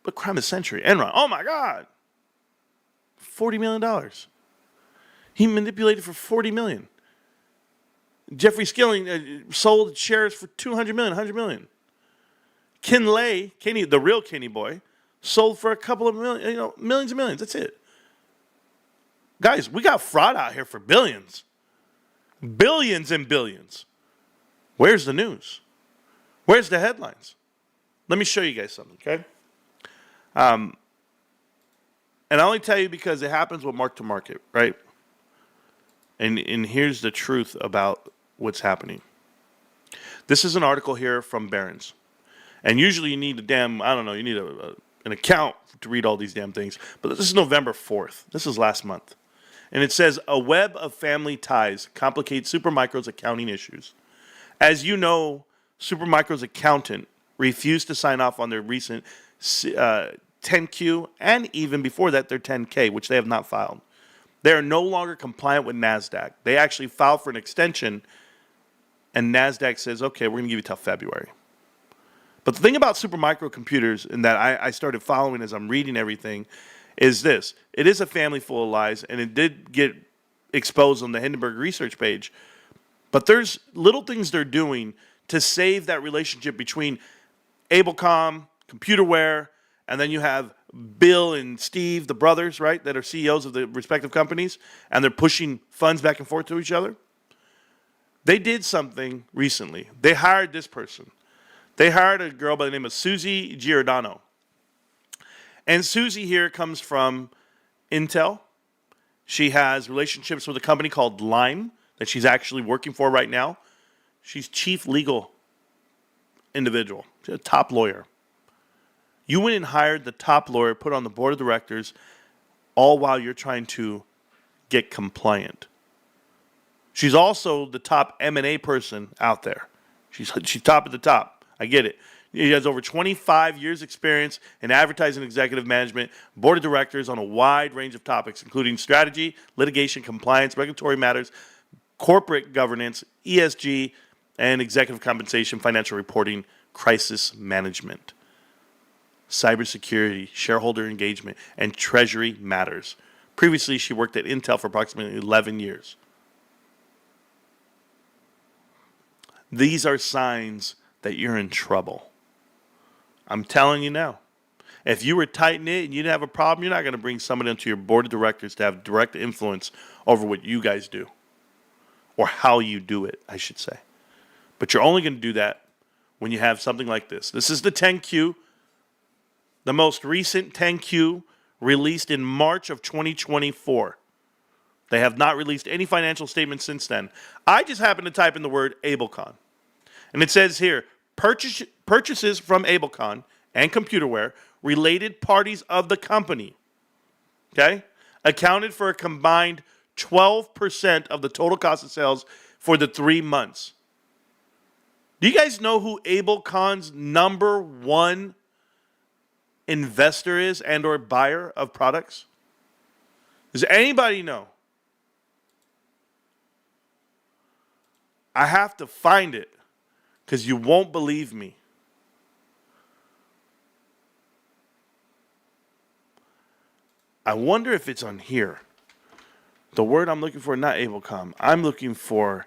But crime of the century. Enron, oh my God. $40 million. He manipulated for $40 million. Jeffrey Skilling sold shares for $200 million, $100 million. Ken Lay, Kenny, the real Kenny boy, sold for a couple of million, millions and millions. That's it. Guys, we got fraud out here for billions. Billions and billions. Where's the news? Where's the headlines? Let me show you guys something, okay? And I only tell you because it happens with mark to market, right? And here's the truth about what's happening. This is an article here from Barron's. And usually you need you need an account to read all these damn things. But this is November 4th. This is last month. And it says, a web of family ties complicates Supermicro's accounting issues. As you know, Supermicro's accountant refused to sign off on their recent 10Q and even before that their 10K, which they have not filed. They are no longer compliant with NASDAQ. They actually filed for an extension, and NASDAQ says, okay, we're going to give you till February. But the thing about Supermicro Computers, and that I started following as I'm reading everything, is this. It is a family full of lies, and it did get exposed on the Hindenburg research page. But there's little things they're doing to save that relationship between Abelcom, Computerware, and then you have Bill and Steve, the brothers, right, that are CEOs of the respective companies, and they're pushing funds back and forth to each other. They did something recently. They hired this person. They hired a girl by the name of Susie Giordano. And Susie here comes from Intel. She has relationships with a company called Lime that she's actually working for right now. She's chief legal individual. She's a top lawyer. You went and hired the top lawyer, put on the board of directors, all while you're trying to get compliant. She's also the top M&A person out there. She's top at the top. I get it. He has over 25 years experience in advertising executive management, board of directors on a wide range of topics, including strategy, litigation, compliance, regulatory matters, corporate governance, ESG, and executive compensation, financial reporting, crisis management, cybersecurity, shareholder engagement, and treasury matters. Previously, she worked at Intel for approximately 11 years. These are signs that you're in trouble. I'm telling you now. If you were tight-knit and you didn't have a problem, you're not going to bring somebody onto your board of directors to have direct influence over what you guys do. Or how you do it, I should say. But you're only going to do that when you have something like this. This is the 10Q, the most recent 10Q released in March of 2024. They have not released any financial statements since then. I just happened to type in the word Abelcon. And it says here, purchases from Abelcon and Computerware, related parties of the company, okay, accounted for a combined 12% of the total cost of sales for the 3 months. Do you guys know who Abelcon's number one investor is and or buyer of products? Does anybody know? I have to find it because you won't believe me. I wonder if it's on here. The word I'm looking for, not Abelcom. I'm looking for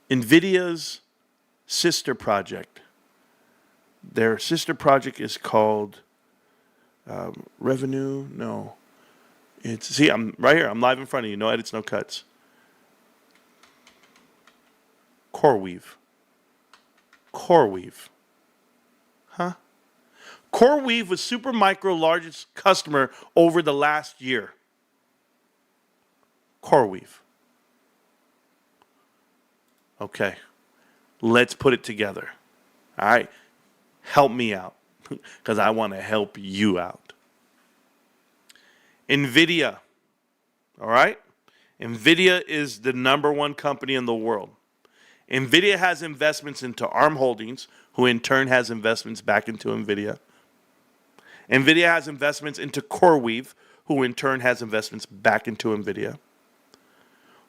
NVIDIA's sister project. Their sister project is called Revenue. No. See, I'm right here. I'm live in front of you. No edits, no cuts. CoreWeave. Huh? CoreWeave was Supermicro's largest customer over the last year. CoreWeave. Okay. Let's put it together. All right. Help me out because I want to help you out. Nvidia. All right. Nvidia is the number one company in the world. Nvidia has investments into ARM Holdings, who in turn has investments back into Nvidia. Nvidia has investments into CoreWeave, who in turn has investments back into Nvidia.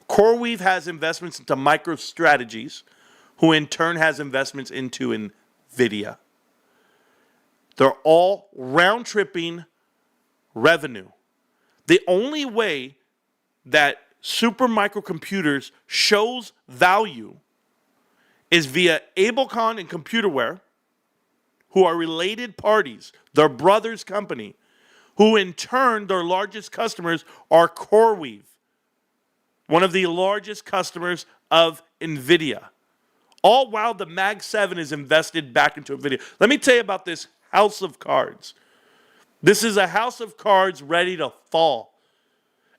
CoreWeave has investments into MicroStrategies, who in turn has investments into Nvidia. They're all round-tripping revenue. The only way that Supermicro Computers shows value is via Abelcon and Computerware, who are related parties, their brother's company, who in turn, their largest customers are CoreWeave, one of the largest customers of NVIDIA. All while the Mag 7 is invested back into NVIDIA. Let me tell you about this house of cards. This is a house of cards ready to fall.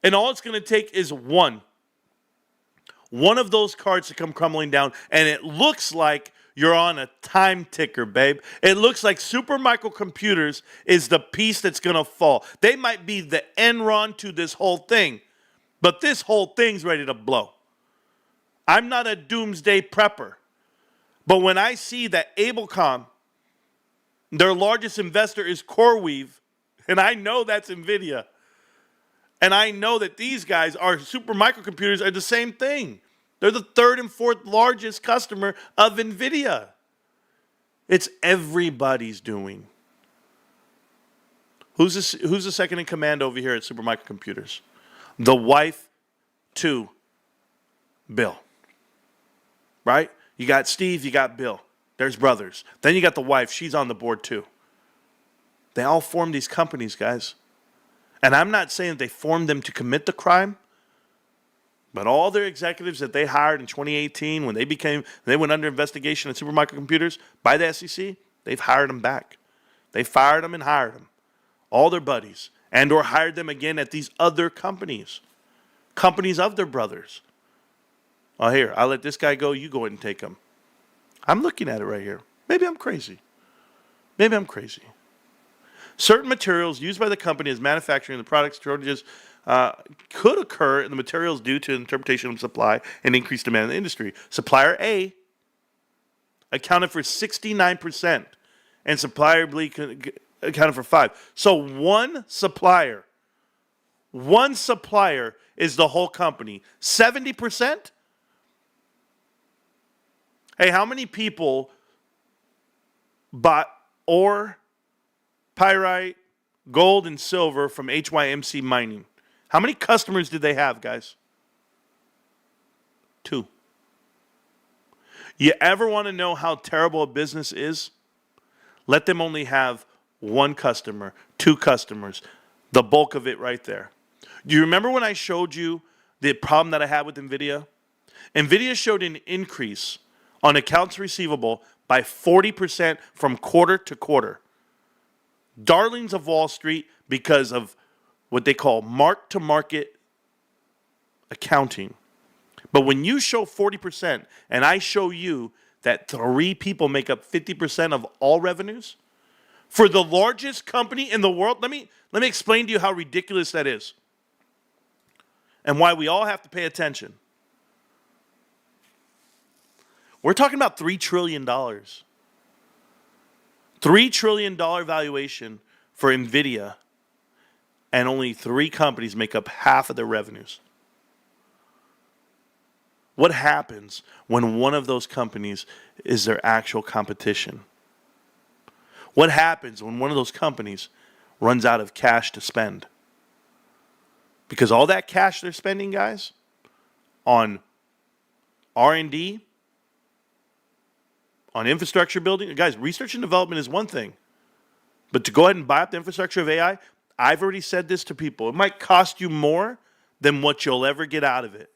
And all it's going to take is one of those cards to come crumbling down, and it looks like you're on a time ticker, babe. It looks like Supermicro Computers is the piece that's going to fall. They might be the Enron to this whole thing, but this whole thing's ready to blow. I'm not a doomsday prepper, but when I see that Abelcom, their largest investor is CoreWeave, and I know that's NVIDIA, and I know that these guys are Supermicro Computers are the same thing. They're the third and fourth largest customer of NVIDIA. It's everybody's doing. Who's the second in command over here at Supermicro Computers? The wife to Bill. Right? You got Steve, you got Bill. There's brothers. Then you got the wife. She's on the board too. They all formed these companies, guys. And I'm not saying that they formed them to commit the crime, but all their executives that they hired in 2018 when they went under investigation at Supermicro Computers by the SEC, they've hired them back. They fired them and hired them. All their buddies. And or hired them again at these other companies. Companies of their brothers. Oh, here, I'll let this guy go. You go ahead and take him. I'm looking at it right here. Maybe I'm crazy. Certain materials used by the company as manufacturing the products shortages could occur in the materials due to interpretation of supply and increased demand in the industry. Supplier A accounted for 69%, and supplier B accounted for 5%. So one supplier is the whole company. 70%? Hey, how many people bought ore, pyrite, gold, and silver from HYMC Mining? How many customers did they have, guys? 2. You ever want to know how terrible a business is? Let them only have 1 customer, 2 customers, the bulk of it right there. Do you remember when I showed you the problem that I had with Nvidia? Nvidia showed an increase on accounts receivable by 40% from quarter to quarter. Darlings of Wall Street because of what they call mark-to-market accounting. But when you show 40% and I show you that 3 people make up 50% of all revenues, for the largest company in the world, let me explain to you how ridiculous that is and why we all have to pay attention. We're talking about $3 trillion. $3 trillion valuation for Nvidia, and only 3 companies make up half of their revenues. What happens when one of those companies is their actual competition? What happens when one of those companies runs out of cash to spend? Because all that cash they're spending, guys, on R&D, on infrastructure building, guys, research and development is one thing. But to go ahead and buy up the infrastructure of AI, I've already said this to people. It might cost you more than what you'll ever get out of it.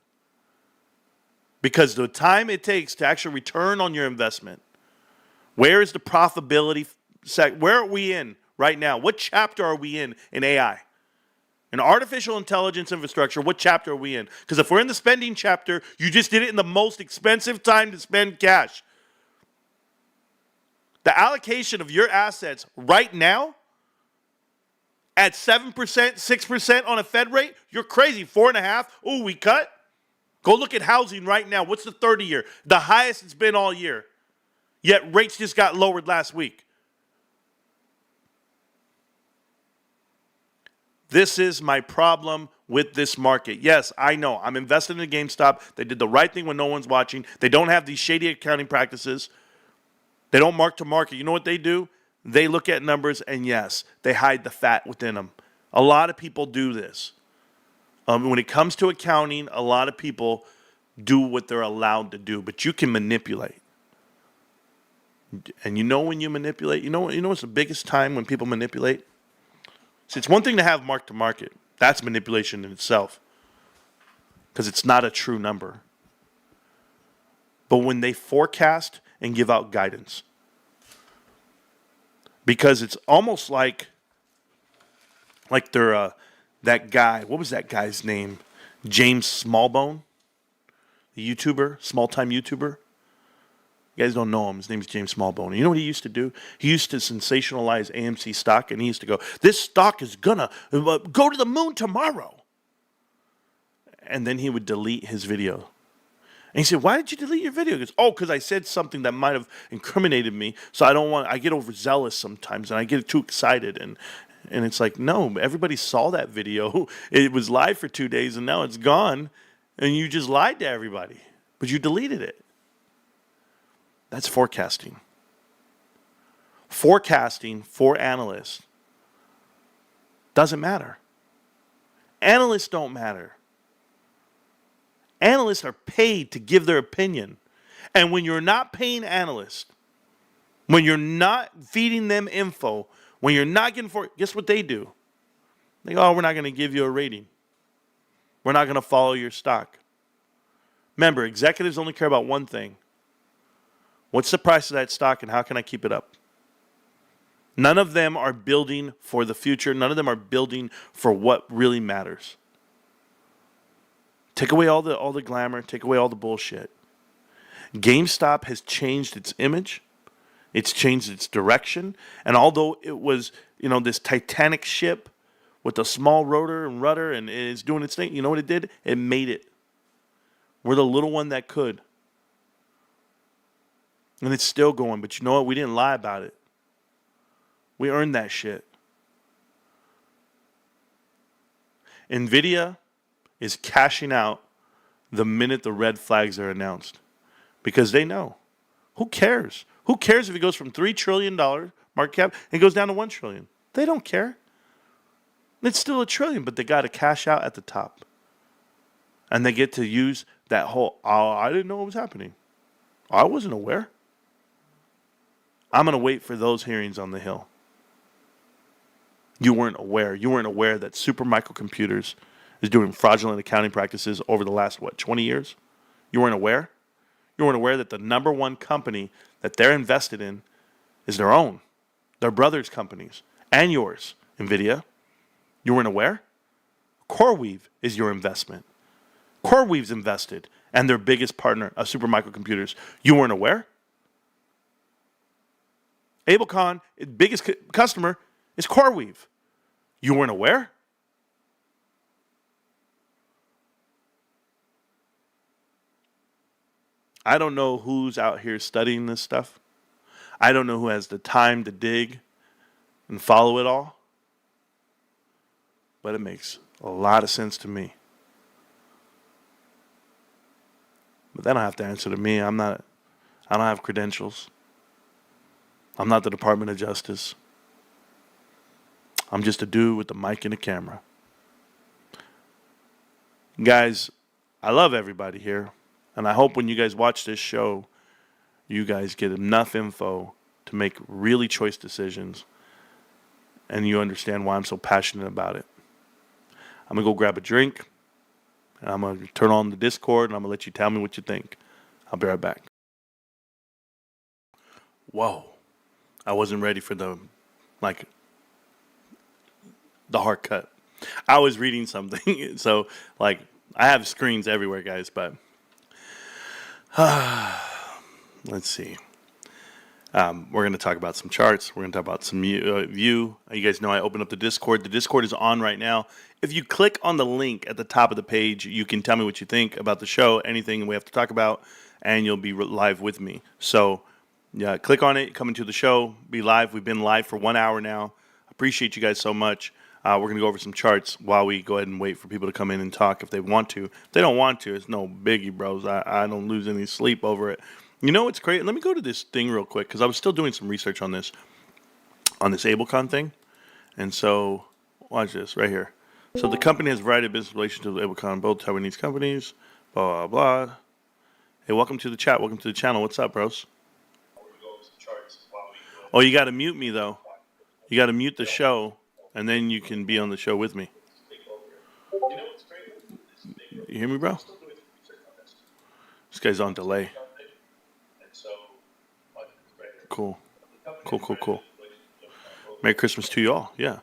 Because the time it takes to actually return on your investment, where is the profitability? Where are we in right now? What chapter are we in AI? In artificial intelligence infrastructure, what chapter are we in? Because if we're in the spending chapter, you just did it in the most expensive time to spend cash. The allocation of your assets right now at 7%, 6% on a Fed rate, you're crazy. 4.5%, ooh, we cut. Go look at housing right now. What's the 30-year? The highest it's been all year. Yet rates just got lowered last week. This is my problem with this market. Yes, I know. I'm invested in GameStop. They did the right thing when no one's watching. They don't have these shady accounting practices. They don't mark to market. You know what they do? They look at numbers, and yes, they hide the fat within them. A lot of people do this. When it comes to accounting, a lot of people do what they're allowed to do, but you can manipulate. And you know when you manipulate, you know what's the biggest time when people manipulate? See, it's one thing to have mark to market. That's manipulation in itself, because it's not a true number. But when they forecast and give out guidance, because it's almost like they're that guy. What was that guy's name? James Smallbone, the YouTuber, small-time YouTuber. You guys don't know him. His name's James Smallbone. You know what he used to do? He used to sensationalize AMC stock, and he used to go, "This stock is gonna go to the moon tomorrow." And then he would delete his video. And he said, "Why did you delete your video?" He goes, "Oh, because I said something that might have incriminated me. So I get overzealous sometimes, and I get too excited." And it's like, no, everybody saw that video. It was live for 2 days, and now it's gone. And you just lied to everybody. But you deleted it. That's forecasting. Forecasting for analysts doesn't matter. Analysts don't matter. Analysts are paid to give their opinion. And when you're not paying analysts When you're not feeding them info, when you're not getting for it, guess what they do? They go, oh, we're not going to give you a rating. We're not going to follow your stock. Remember, executives only care about one thing. What's the price of that stock and how can I keep it up? None of them are building for the future. None of them are building for what really matters. Take away all the glamour. Take away all the bullshit. GameStop has changed its image. It's changed its direction. And although it was, this Titanic ship with a small rotor and rudder and it's doing its thing, you know what it did? It made it. We're the little one that could. And it's still going. But you know what? We didn't lie about it. We earned that shit. Nvidia is cashing out the minute the red flags are announced. Because they know. Who cares? Who cares if it goes from $3 trillion market cap and goes down to $1 trillion? They don't care. It's still $1 trillion, but they got to cash out at the top. And they get to use that whole, oh, I didn't know what was happening. I wasn't aware. I'm going to wait for those hearings on the Hill. You weren't aware. You weren't aware that Super Microcomputers is doing fraudulent accounting practices over the last, 20 years? You weren't aware? You weren't aware that the number one company that they're invested in is their own, their brother's companies, and yours, Nvidia. You weren't aware? CoreWeave is your investment. CoreWeave's invested, and their biggest partner, Super Microcomputers. You weren't aware? Abelcon, its biggest customer, is CoreWeave. You weren't aware? I don't know who's out here studying this stuff. I don't know who has the time to dig and follow it all. But it makes a lot of sense to me. But they don't have to answer to me. I don't have credentials. I'm not the Department of Justice. I'm just a dude with a mic and a camera. Guys, I love everybody here. And I hope when you guys watch this show, you guys get enough info to make really choice decisions. And you understand why I'm so passionate about it. I'm going to go grab a drink. And I'm going to turn on the Discord. And I'm going to let you tell me what you think. I'll be right back. Whoa. I wasn't ready for the hard cut. I was reading something. So, I have screens everywhere, guys. But let's see. We're going to talk about some charts. We're going to talk about some view. You guys know I opened up the Discord. The Discord is on right now. If you click on the link at the top of the page, you can tell me what you think about the show, anything we have to talk about, and you'll be live with me. So, yeah, click on it, come into the show, be live. We've been live for 1 hour now. Appreciate you guys so much. We're going to go over some charts while we go ahead and wait for people to come in and talk if they want to. If they don't want to, it's no biggie, bros. I don't lose any sleep over it. You know what's great? Let me go to this thing real quick because I was still doing some research on this Abelcon thing. And so, watch this right here. So the company has a variety of business relationships with Abelcon, both Taiwanese companies, blah, blah, blah. Hey, welcome to the chat. Welcome to the channel. What's up, bros? Oh, you got to mute me, though. You got to mute the show, and then you can be on the show with me. You hear me, bro? This guy's on delay. Cool. Merry Christmas to you all. Yeah.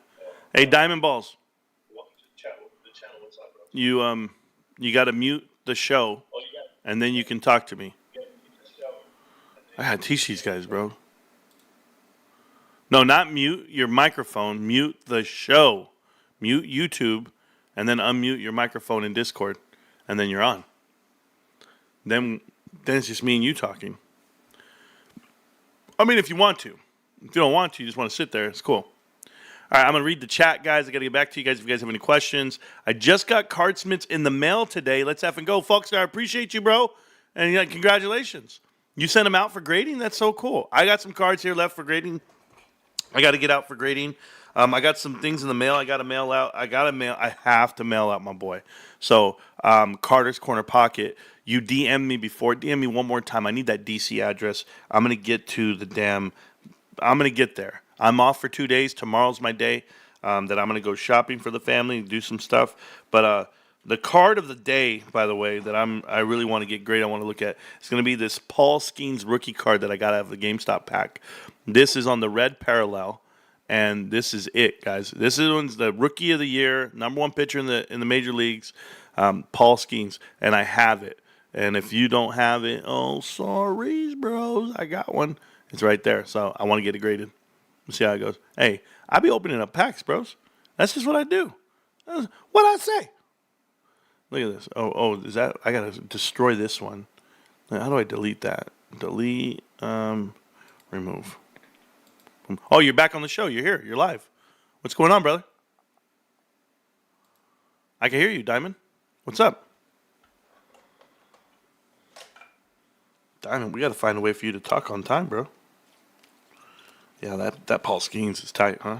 Hey, Diamond Balls. You got to mute the show, and then you can talk to me. I gotta teach these guys, bro. No, not mute your microphone. Mute the show. Mute YouTube, and then unmute your microphone in Discord, and then you're on. Then it's just me and you talking. I mean, if you want to. If you don't want to, you just want to sit there, it's cool. All right, I'm going to read the chat, guys. I got to get back to you guys if you guys have any questions. I just got Cardsmiths in the mail today. Let's effing go, folks. I appreciate you, bro. And congratulations. You sent them out for grading? That's so cool. I got some cards here left for grading. I got to get out for grading. I got some things in the mail. I got to mail out. I have to mail out my boy. So, Carter's Corner Pocket. You DM me before. DM me one more time. I need that DC address. I'm going to get to the damn I'm going to get there. I'm off for 2 days. Tomorrow's my day that I'm going to go shopping for the family and do some stuff. But the card of the day, by the way, that I really want to get great, I want to look at, it's going to be this Paul Skeens rookie card that I got out of the GameStop pack. This is on the red parallel, and this is it, guys. This is the rookie of the year, number one pitcher in the major leagues, Paul Skeens, and I have it. And if you don't have it, oh, sorry, bros, I got one. It's right there, so I want to get it graded. Let's see how it goes. Hey, I be opening up packs, bros. That's just what I do. That's what I say. Look at this. Oh, is that? I gotta destroy this one. How do I delete that? Delete. Remove. Oh, you're back on the show. You're here. You're live. What's going on, brother? I can hear you, Diamond. What's up? Diamond, we got to find a way for you to talk on time, bro. Yeah, that Paul Skeens is tight, huh?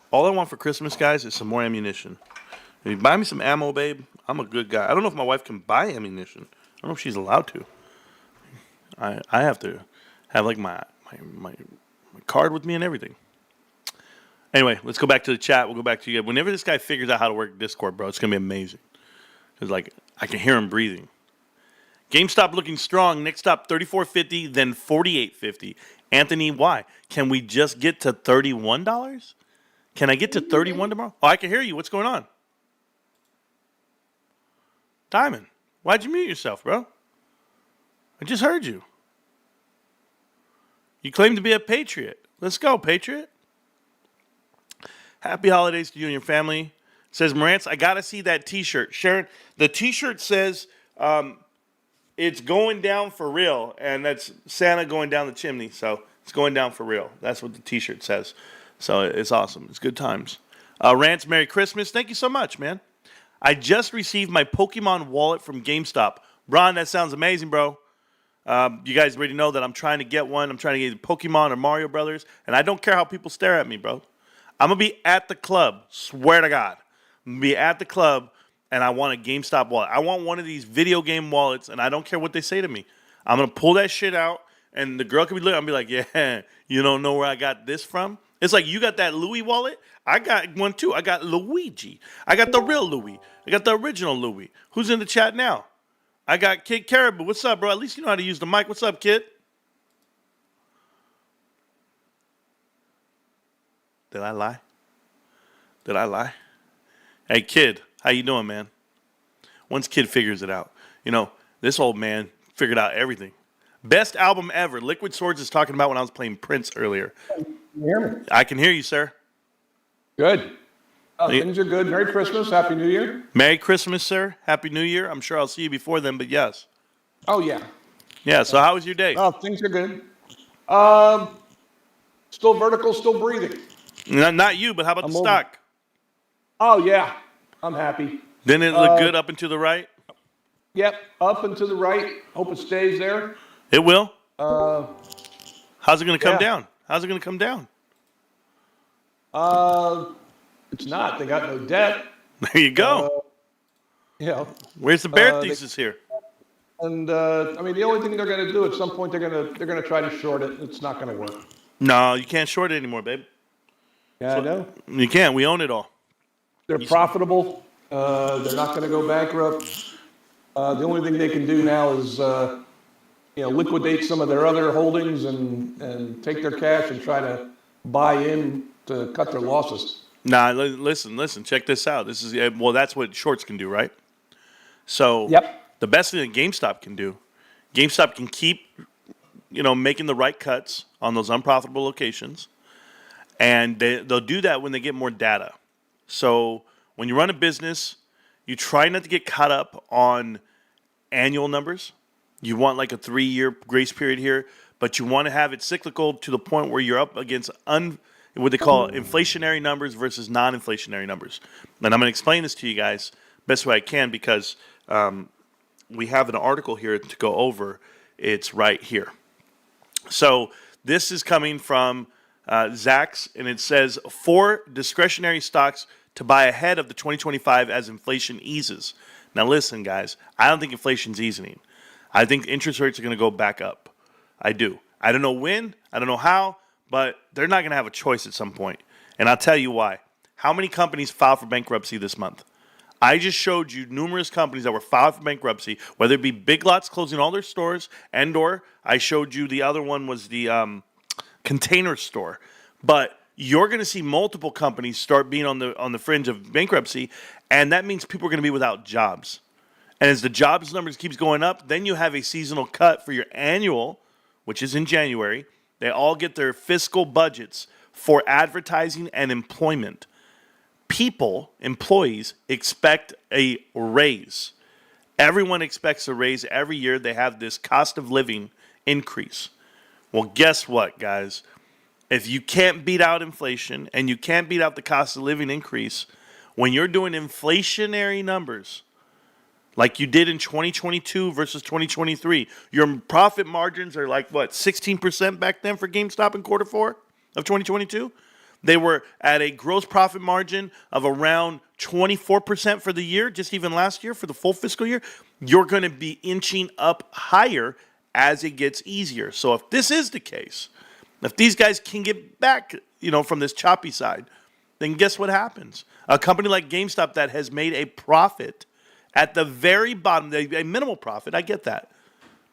All I want for Christmas, guys, is some more ammunition. If you buy me some ammo, babe, I'm a good guy. I don't know if my wife can buy ammunition. I don't know if she's allowed to. I have to have like my card with me and everything. Anyway, let's go back to the chat. We'll go back to you. Whenever this guy figures out how to work Discord, bro, it's going to be amazing. Because, like, I can hear him breathing. GameStop looking strong. Next stop, 34.50, then 48.50. Anthony, why? Can we just get to $31? Can I get to 31 tomorrow? Oh, I can hear you. What's going on? Diamond, why'd you mute yourself, bro? I just heard you. You claim to be a patriot. Let's go, patriot. Happy holidays to you and your family. Says Marantz, I got to see that T-shirt. Sharon, the T-shirt says it's going down for real, and that's Santa going down the chimney, so it's going down for real. That's what the T-shirt says. So it's awesome. It's good times. Rantz, Merry Christmas. Thank you so much, man. I just received my Pokemon wallet from GameStop. Ron, that sounds amazing, bro. You guys already know that I'm trying to get one. I'm trying to get Pokemon or Mario Brothers, and I don't care how people stare at me, bro. I'm going to be at the club. Swear to God. I'm going to be at the club, and I want a GameStop wallet. I want one of these video game wallets, and I don't care what they say to me. I'm going to pull that shit out, and the girl can be looking. I'll be like, yeah, you don't know where I got this from? It's like, you got that Louis wallet? I got one, too. I got Luigi. I got the real Louis. I got the original Louis. Who's in the chat now? I got Kid Caribou. What's up, bro? At least you know how to use the mic. What's up, kid? Did I lie? Did I lie? Hey, kid, how you doing, man? Once kid figures it out. You know, this old man figured out everything. Best album ever. Liquid Swords is talking about when I was playing Prince earlier. Can you hear me? I can hear you, sir. Good. Things are good. Merry Christmas. Happy New Year. Merry Christmas, sir. Happy New Year. I'm sure I'll see you before then, but yes. Oh, yeah. Yeah, so how was your day? Oh, things are good. Still vertical, still breathing. Not you, but how about the stock? Oh, yeah. I'm happy. Didn't it look good up and to the right? Yep. Up and to the right. Hope it stays there. It will? How's it going to come down? How's it going to come down? It's not. They got no debt. There you go. Where's the bear thesis here? And I mean, the only thing they're going to do at some point, they're going to try to short it. It's not going to work. No, you can't short it anymore, babe. Yeah, I know. You can't. We own it all. They're profitable. They're not going to go bankrupt. The only thing they can do now is, liquidate some of their other holdings and take their cash and try to buy in to cut their losses. Nah, listen. Check this out. This is that's what shorts can do, right? So the best thing that GameStop can do, GameStop can keep, making the right cuts on those unprofitable locations, and they'll do that when they get more data. So when you run a business, you try not to get caught up on annual numbers. You want like a 3-year grace period here, but you want to have it cyclical to the point where you're up against what they call inflationary numbers versus non-inflationary numbers. And I'm going to explain this to you guys best way I can because we have an article here to go over. It's right here. So this is coming from Zacks, and it says 4 discretionary stocks to buy ahead of the 2025 as inflation eases. Now listen, guys, I don't think inflation's easing. I think interest rates are going to go back up. I do. I don't know when, I don't know how, but they're not going to have a choice at some point. And I'll tell you why. How many companies filed for bankruptcy this month? I just showed you numerous companies that were filed for bankruptcy, whether it be Big Lots closing all their stores, and/or I showed you the other one was the Container Store. But you're going to see multiple companies start being on the fringe of bankruptcy, and that means people are going to be without jobs. And as the jobs numbers keeps going up, then you have a seasonal cut for your annual, which is in January. They all get their fiscal budgets for advertising and employment. People, employees, expect a raise. Everyone expects a raise every year. They have this cost of living increase. Well, guess what, guys? If you can't beat out inflation and you can't beat out the cost of living increase, when you're doing inflationary numbers, like you did in 2022 versus 2023, your profit margins are like, 16% back then for GameStop in quarter 4 of 2022? They were at a gross profit margin of around 24% for the year, just even last year for the full fiscal year. You're going to be inching up higher as it gets easier. So if this is the case, if these guys can get back, from this choppy side, then guess what happens? A company like GameStop that has made a profit at the very bottom, a minimal profit, I get that.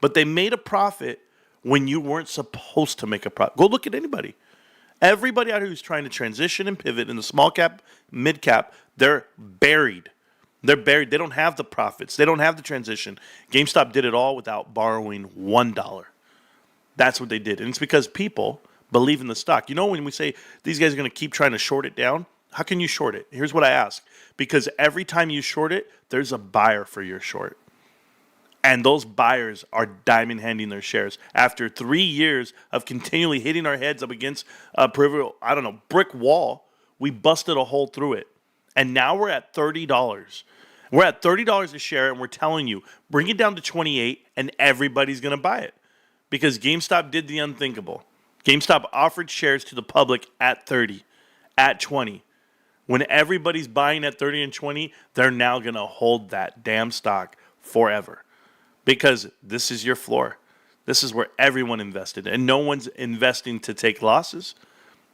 But they made a profit when you weren't supposed to make a profit. Go look at anybody. Everybody out here who's trying to transition and pivot in the small cap, mid cap, they're buried. They're buried. They don't have the profits. They don't have the transition. GameStop did it all without borrowing $1. That's what they did. And it's because people believe in the stock. When we say these guys are going to keep trying to short it down, how can you short it? Here's what I ask. Because every time you short it, there's a buyer for your short. And those buyers are diamond handing their shares. After 3 years of continually hitting our heads up against a brick wall, we busted a hole through it. And now we're at $30. We're at $30 a share, and we're telling you, bring it down to 28, and everybody's going to buy it. Because GameStop did the unthinkable. GameStop offered shares to the public at 30, at 20. When everybody's buying at 30 and 20, they're now going to hold that damn stock forever. Because this is your floor. This is where everyone invested. And no one's investing to take losses.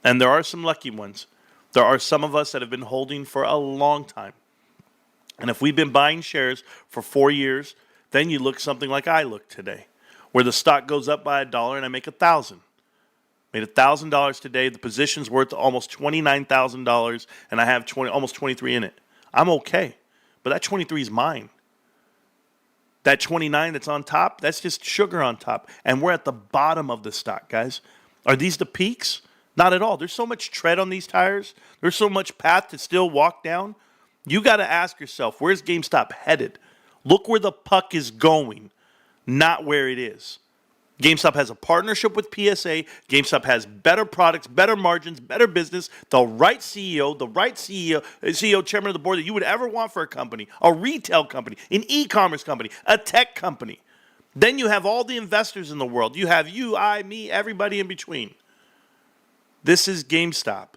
And there are some lucky ones. There are some of us that have been holding for a long time. And if we've been buying shares for 4 years, then you look something like I look today, where the stock goes up by $1 and I make $1,000. Made $1,000 today. The position's worth almost $29,000, and I have almost 23 in it. I'm okay, but that 23 is mine. That 29 that's on top, that's just sugar on top. And we're at the bottom of the stock, guys. Are these the peaks? Not at all. There's so much tread on these tires. There's so much path to still walk down. You got to ask yourself, where's GameStop headed? Look where the puck is going, not where it is. GameStop has a partnership with PSA. GameStop has better products, better margins, better business, the right CEO, chairman of the board that you would ever want for a company, a retail company, an e-commerce company, a tech company. Then you have all the investors in the world. You have you, I, me, everybody in between. This is GameStop,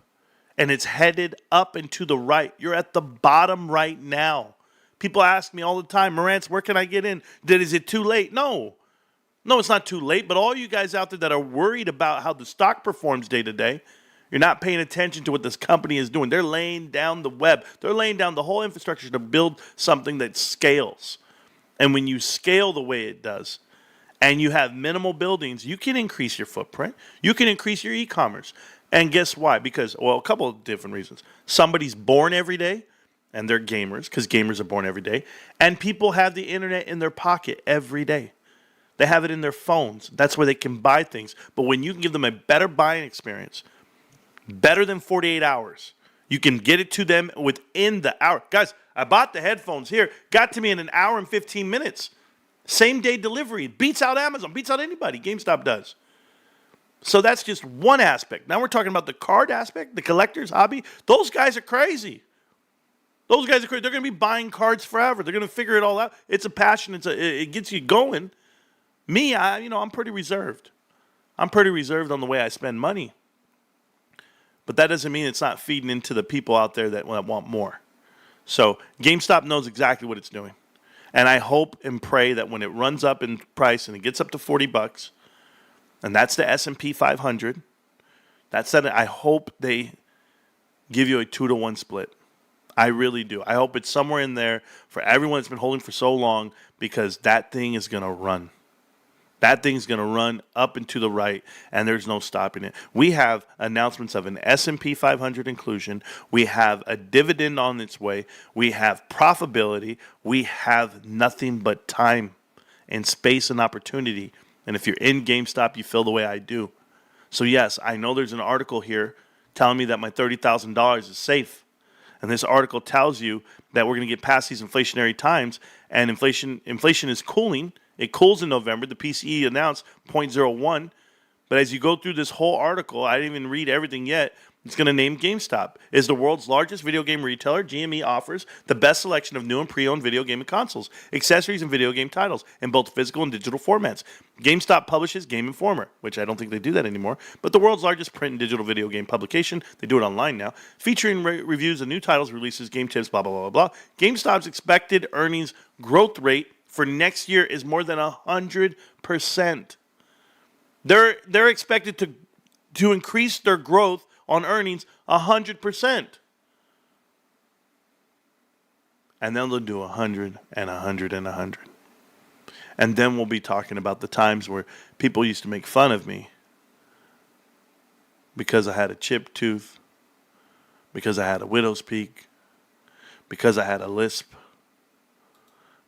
and it's headed up and to the right. You're at the bottom right now. People ask me all the time, Marantz, where can I get in? Is it too late? No, it's not too late, but all you guys out there that are worried about how the stock performs day to day, you're not paying attention to what this company is doing. They're laying down the web. They're laying down the whole infrastructure to build something that scales. And when you scale the way it does, and you have minimal buildings, you can increase your footprint. You can increase your e-commerce. And guess why? Because, a couple of different reasons. Somebody's born every day, and they're gamers, because gamers are born every day. And people have the internet in their pocket every day. They have it in their phones. That's where they can buy things. But when you can give them a better buying experience, better than 48 hours, you can get it to them within the hour. Guys, I bought the headphones here. Got to me in an hour and 15 minutes. Same day delivery. Beats out Amazon. Beats out anybody. GameStop does. So that's just one aspect. Now we're talking about the card aspect, the collector's hobby. Those guys are crazy. Those guys are crazy. They're going to be buying cards forever. They're going to figure it all out. It's a passion. It gets you going. Me, I'm pretty reserved. I'm pretty reserved on the way I spend money. But that doesn't mean it's not feeding into the people out there that want more. So GameStop knows exactly what it's doing. And I hope and pray that when it runs up in price and it gets up to $40, and that's the S&P 500. That's that. I hope they give you a 2-to-1 split. I really do. I hope it's somewhere in there for everyone that's been holding for so long, because that thing is going to run. That thing's going to run up and to the right, and there's no stopping it. We have announcements of an S&P 500 inclusion. We have a dividend on its way. We have profitability. We have nothing but time and space and opportunity. And if you're in GameStop, you feel the way I do. So, yes, I know there's an article here telling me that my $30,000 is safe. And this article tells you that we're going to get past these inflationary times, and inflation is cooling. It cools in November. The PCE announced 0.01. But as you go through this whole article, I didn't even read everything yet. It's going to name GameStop is the world's largest video game retailer. GME offers the best selection of new and pre-owned video game and consoles, accessories, and video game titles in both physical and digital formats. GameStop publishes Game Informer, which I don't think they do that anymore, but the world's largest print and digital video game publication. They do it online now, featuring reviews of new titles, releases, game tips, blah, blah, blah, blah. GameStop's expected earnings growth rate for next year is more than 100%. They're expected to increase their growth on earnings 100%. And then they'll do 100 and 100 and 100. And then we'll be talking about the times where people used to make fun of me because I had a chipped tooth, because I had a widow's peak, because I had a lisp,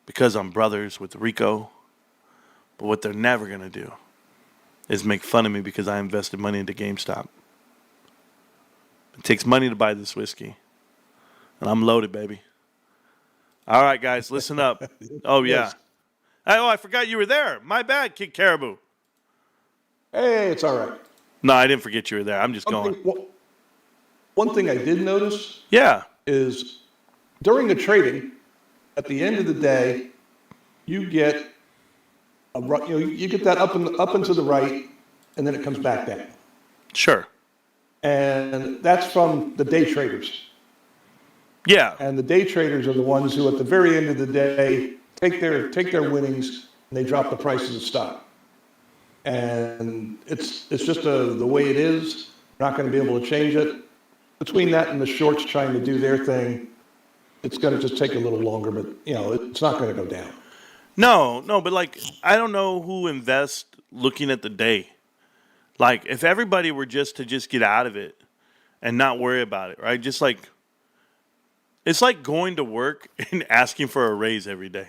because I'm brothers with Rico. But what they're never going to do is make fun of me because I invested money into GameStop. It takes money to buy this whiskey. And I'm loaded, baby. All right, guys, listen up. Oh, yeah. Oh, I forgot you were there. My bad, Kid Caribou. Hey, it's all right. No, I didn't forget you were there. I'm just going. One thing I did notice is during the trading, at the end of the day, you get you get that up and to the right, and then it comes back down. Sure. And that's from the day traders. Yeah. And the day traders are the ones who, at the very end of the day, take their winnings and they drop the price of the stock. And it's just the way it is. We're not going to be able to change it. Between that and the shorts trying to do their thing, it's going to just take a little longer, but it's not going to go down. No, but I don't know who invests looking at the day. If everybody were just get out of it and not worry about it, right? It's like going to work and asking for a raise every day,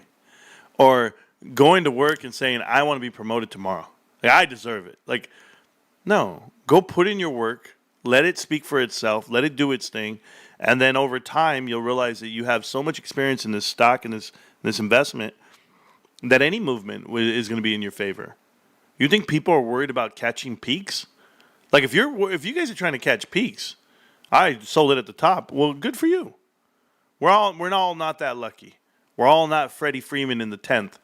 or going to work and saying, I want to be promoted tomorrow. I deserve it. No, go put in your work, let it speak for itself, let it do its thing. And then over time, you'll realize that you have so much experience in this stock and this investment that any movement is going to be in your favor. You think people are worried about catching peaks? If you guys are trying to catch peaks, I sold it at the top. Well, good for you. We're all not that lucky. We're all not Freddie Freeman in the 10th.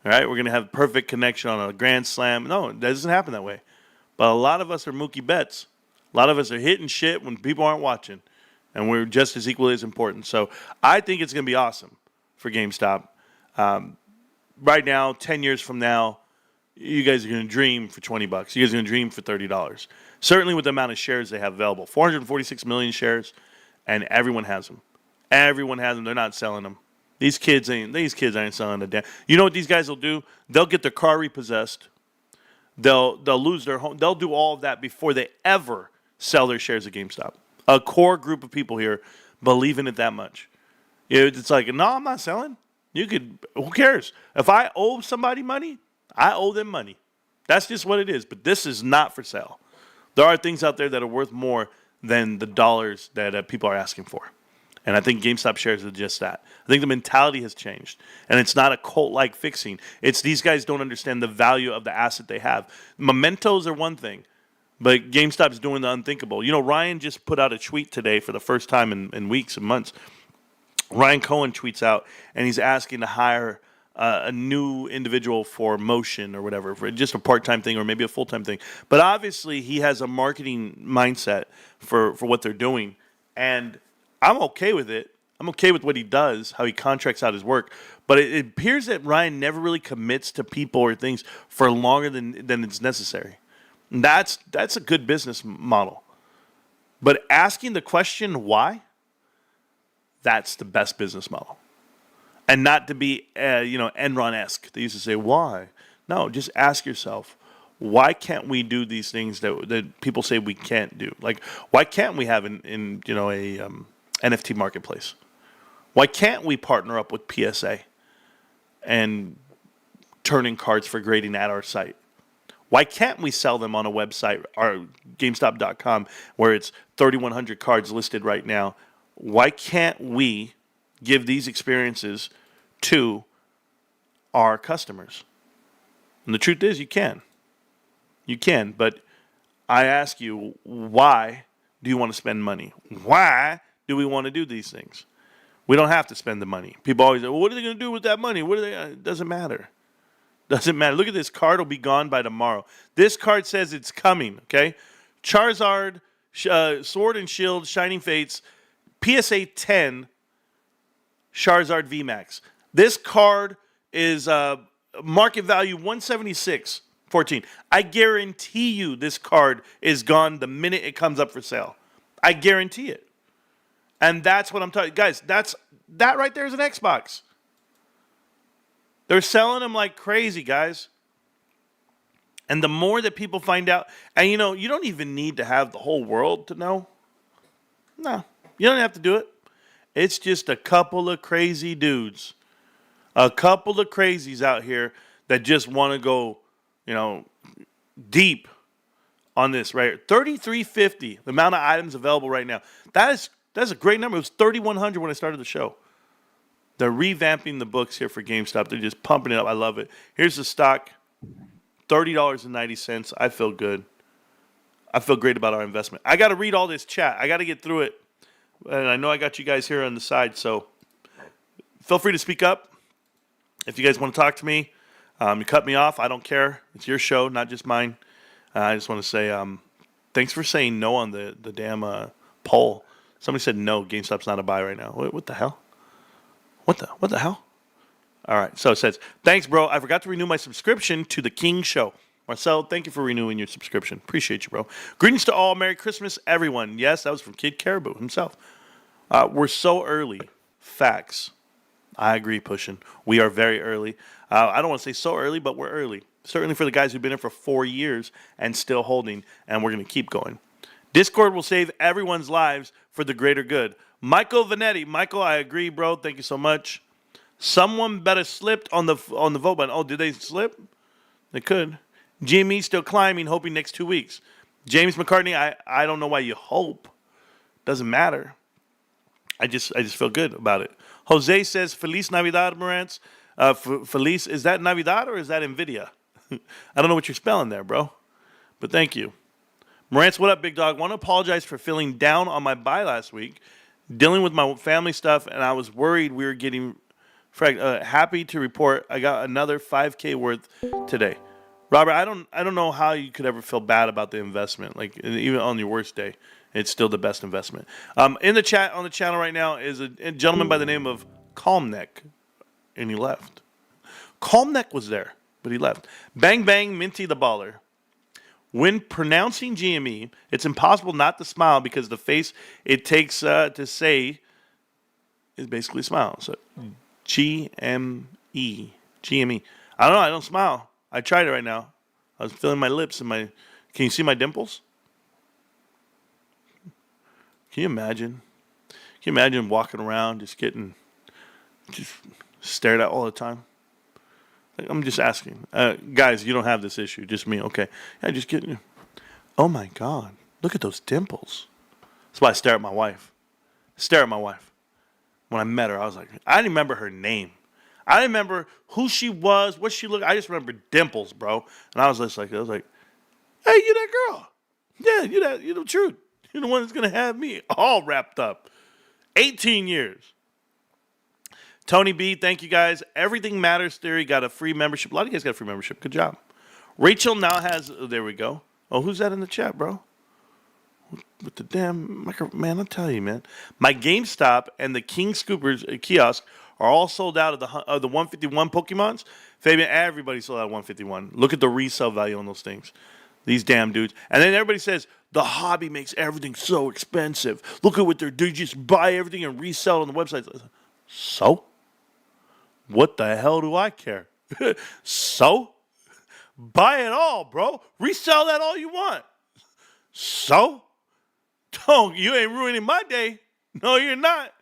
All right, we're gonna have perfect connection on a grand slam. No, it doesn't happen that way. But a lot of us are Mookie Betts. A lot of us are hitting shit when people aren't watching, and we're just as equally as important. So I think it's gonna be awesome for GameStop. Right now, 10 years from now, you guys are going to dream for $20. You guys are going to dream for $30. Certainly with the amount of shares they have available. 446 million shares, and everyone has them. Everyone has them. They're not selling them. These kids ain't selling a damn. You know what these guys will do? They'll get their car repossessed. They'll lose their home. They'll do all of that before they ever sell their shares at GameStop. A core group of people here believe in it that much. It's no, I'm not selling. Who cares? If I owe somebody money, I owe them money. That's just what it is. But this is not for sale. There are things out there that are worth more than the dollars that people are asking for. And I think GameStop shares are just that. I think the mentality has changed. And it's not a cult-like fixing. It's these guys don't understand the value of the asset they have. Mementos are one thing, but GameStop's doing the unthinkable. Ryan just put out a tweet today for the first time in weeks and months. Ryan Cohen tweets out, and he's asking to hire a new individual for motion or whatever, for just a part-time thing or maybe a full-time thing. But obviously, he has a marketing mindset for what they're doing, and I'm okay with it. I'm okay with what he does, how he contracts out his work. But it appears that Ryan never really commits to people or things for longer than it's necessary. That's a good business model. But asking the question why, that's the best business model. And not to be, Enron-esque. They used to say, why? No, just ask yourself, why can't we do these things that people say we can't do? Like, why can't we have a NFT marketplace? Why can't we partner up with PSA and turn in cards for grading at our site? Why can't we sell them on a website, or GameStop.com, where it's 3,100 cards listed right now? Why can't we give these experiences to our customers? And the truth is, you can. You can, but I ask you, why do you want to spend money? Why do we want to do these things? We don't have to spend the money. People always say, well, what are they going to do with that money? It doesn't matter. Doesn't matter. Look at this card. Will be gone by tomorrow. This card says it's coming, okay? Charizard, Sword and Shield, Shining Fates, PSA 10, Charizard VMAX. This card is market value 176.14. I guarantee you this card is gone the minute it comes up for sale. I guarantee it. And that's what I'm talking. Guys, that right there is an Xbox. They're selling them like crazy, guys. And the more that people find out, and you don't even need to have the whole world to know. No, you don't have to do it. It's just a couple of crazy dudes. A couple of crazies out here that just want to go, deep on this, right? 3,350, the amount of items available right now. That's a great number. It was 3,100 when I started the show. They're revamping the books here for GameStop. They're just pumping it up. I love it. Here's the stock, $30.90. I feel good. I feel great about our investment. I got to read all this chat. I got to get through it. And I know I got you guys here on the side, so feel free to speak up. If you guys want to talk to me, you cut me off. I don't care. It's your show, not just mine. I just want to say thanks for saying no on the damn poll. Somebody said no, GameStop's not a buy right now. What the hell? What the hell? All right, so it says, thanks, bro. I forgot to renew my subscription to The King Show. Marcel, thank you for renewing your subscription. Appreciate you, bro. Greetings to all. Merry Christmas, everyone. Yes, that was from Kid Caribou himself. We're so early. Facts. I agree, Pushin'. We are very early. I don't want to say so early, but we're early. Certainly for the guys who've been here for 4 years and still holding, and we're going to keep going. Discord will save everyone's lives for the greater good. Michael Vanetti. Michael, I agree, bro. Thank you so much. Someone better slipped on the vote button. Oh, did they slip? They could. GME still climbing, hoping next 2 weeks. James McCartney, I don't know why you hope. Doesn't matter. I just feel good about it. Jose says, Feliz Navidad, Marantz. Feliz, is that Navidad or is that Nvidia? I don't know what you're spelling there, bro. But thank you. Marantz, what up, big dog? Want to apologize for feeling down on my buy last week, dealing with my family stuff, and I was worried we were getting happy to report I got another 5K worth today. Robert, I don't know how you could ever feel bad about the investment. Like, even on your worst day, it's still the best investment. In the chat on the channel right now is a gentleman by the name of Calmneck, and he left. Calmneck was there, but he left. Bang Bang Minty the Baller. When pronouncing GME, it's impossible not to smile because the face it takes to say is basically a smile. So GME. GME. I don't know. I don't smile. I tried it right now. I was feeling my lips and my... Can you see my dimples? Can you imagine? Can you imagine walking around just stared at all the time? Like, I'm just asking. Guys, you don't have this issue. Just me. Okay. Yeah, just kidding. Oh, my God. Look at those dimples. That's why I stare at my wife. When I met her, I was like, I didn't remember her name. I didn't remember who she was, what she looked. I just remember dimples, bro. And I was like, hey, you that girl. Yeah, you the truth. You're the one that's going to have me all wrapped up. 18 years. Tony B, thank you guys. Everything Matters Theory got a free membership. A lot of you guys got a free membership. Good job. Rachel now has, there we go. Oh, who's that in the chat, bro? With the damn man, I'll tell you, man. My GameStop and the King Scoopers kiosk are all sold out of the 151 Pokemons. Fabian, everybody sold out of 151. Look at the resale value on those things. These damn dudes. And then everybody says, the hobby makes everything so expensive. Look at what they're doing. Just buy everything and resell it on the websites. So? What the hell do I care? So? Buy it all, bro. Resell that all you want. So? Don't. You ain't ruining my day. No, you're not.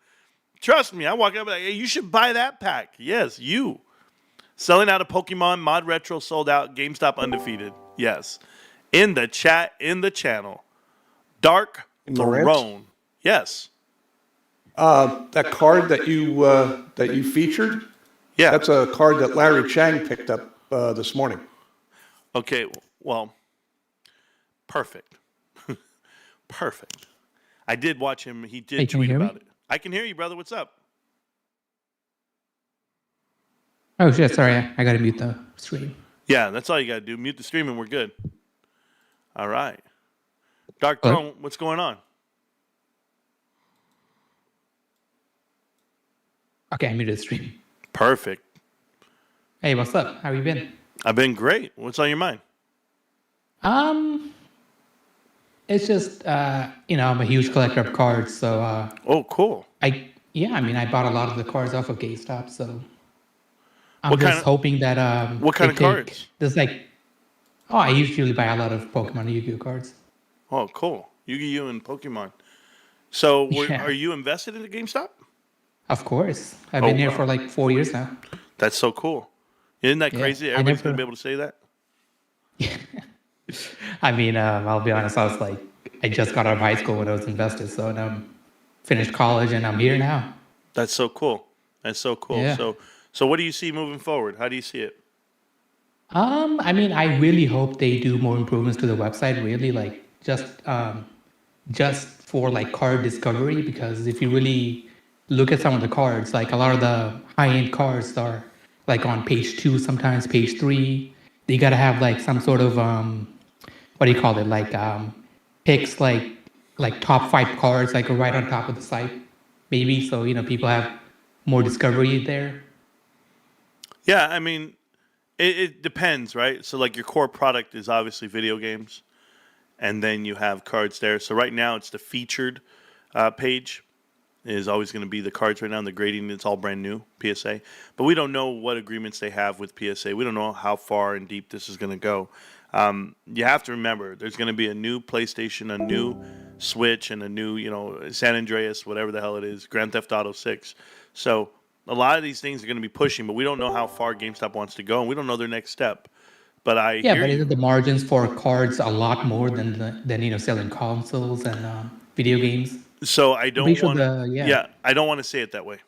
Trust me. I walk up like, hey, you should buy that pack. Yes, you. Selling out of Pokemon, Mod Retro sold out, GameStop undefeated. Yes. In the chat, in the channel. Dark Throne. Yes. That card that you featured, Yeah. that's a card that Larry Chang picked up this morning. Okay, well, perfect. Perfect. I did watch him. He did tweet about it. I can hear you, brother. What's up? Oh, shit. Sorry. I got to mute the stream. Yeah, that's all you got to do. Mute the stream and we're good. All right. Dark Throne, what's going on? Okay, I muted the stream. Perfect. Hey, what's up? How you been? I've been great. What's on your mind? It's just, I'm a huge collector of cards, so... oh, cool. I bought a lot of the cards off of GameStop, so... I'm hoping that... what kind of cards? There's I usually buy a lot of Pokemon and Yu-Gi-Oh cards. Oh, cool. Yu-Gi-Oh and Pokemon. So, are you invested in the GameStop? Of course. I've been here for 4 years now. That's so cool. Isn't that crazy? Everybody's going to be able to say that? I'll be honest. I just got out of high school when I was invested. So now I'm finished college and I'm here now. That's so cool. That's so cool. Yeah. So what do you see moving forward? How do you see it? I really hope they do more improvements to the website. Really, just for card discovery. Because if you really look at some of the cards, a lot of the high-end cards are on page 2, sometimes page 3. You gotta have some sort of what do you call it? Picks like top 5 cards right on top of the site, maybe. So people have more discovery there. Yeah, it depends, right? So your core product is obviously video games, and then you have cards there. So right now it's the featured page is always going to be the cards right now, and the grading, it's all brand new, PSA. But we don't know what agreements they have with PSA. We don't know how far and deep this is going to go. You have to remember, there's going to be a new PlayStation, a new Switch, and a new, San Andreas, whatever the hell it is, Grand Theft Auto 6. So a lot of these things are going to be pushing, but we don't know how far GameStop wants to go, and we don't know their next step. But isn't the margins for cards a lot more than selling consoles and video games? So I don't want I don't want to say it that way,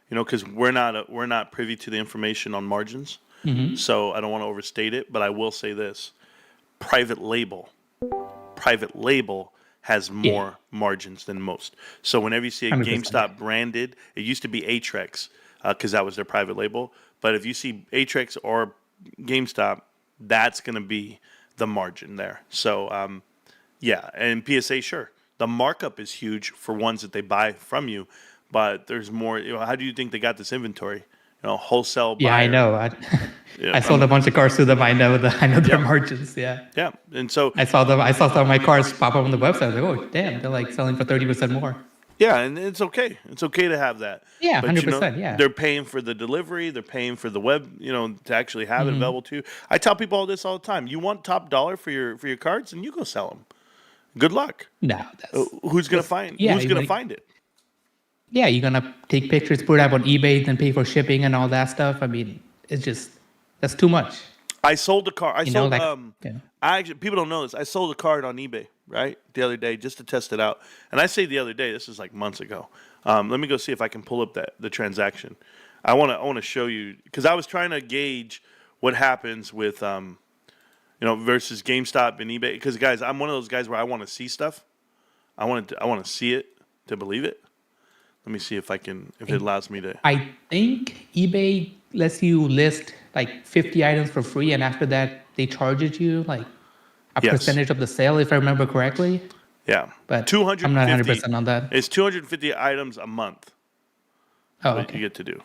because we're not privy to the information on margins. Mm-hmm. So I don't want to overstate it, but I will say this: private label has more margins than most. So whenever you see a 100%. GameStop branded, it used to be Atrex because that was their private label. But if you see Atrex or GameStop, that's going to be the margin there. So and PSA, sure. The markup is huge for ones that they buy from you, but there's more. How do you think they got this inventory? Wholesale. Yeah, buyer. I know. I sold a bunch of cars to them. I know their margins. Yeah. Yeah, and so I saw some of my cars pop up on the website. I was like, oh damn, they're selling for 30% more. Yeah, and it's okay. It's okay to have that. Yeah, 100%. Yeah. They're paying for the delivery. They're paying for the web. To actually have it available to you. I tell people all this all the time. You want top dollar for your cards, and you go sell them. Good luck. No, who's gonna find? Yeah, who's gonna find it? Yeah, you're gonna take pictures, put it up on eBay, then pay for shipping and all that stuff. It's just that's too much. I sold a car. People don't know this. I sold a card on eBay the other day just to test it out. And I say the other day, this is months ago. Let me go see if I can pull up the transaction. I want to show you because I was trying to gauge what happens with versus GameStop and eBay. Because guys, I'm one of those guys where I want to see stuff. I want to see it to believe it. Let me see if it allows me to. I think eBay lets you list 50 items for free, and after that they charge you a percentage of the sale, if I remember correctly. Yeah, but 250, I'm not 100% on that. It's 250 items a month. Oh, that you get to do.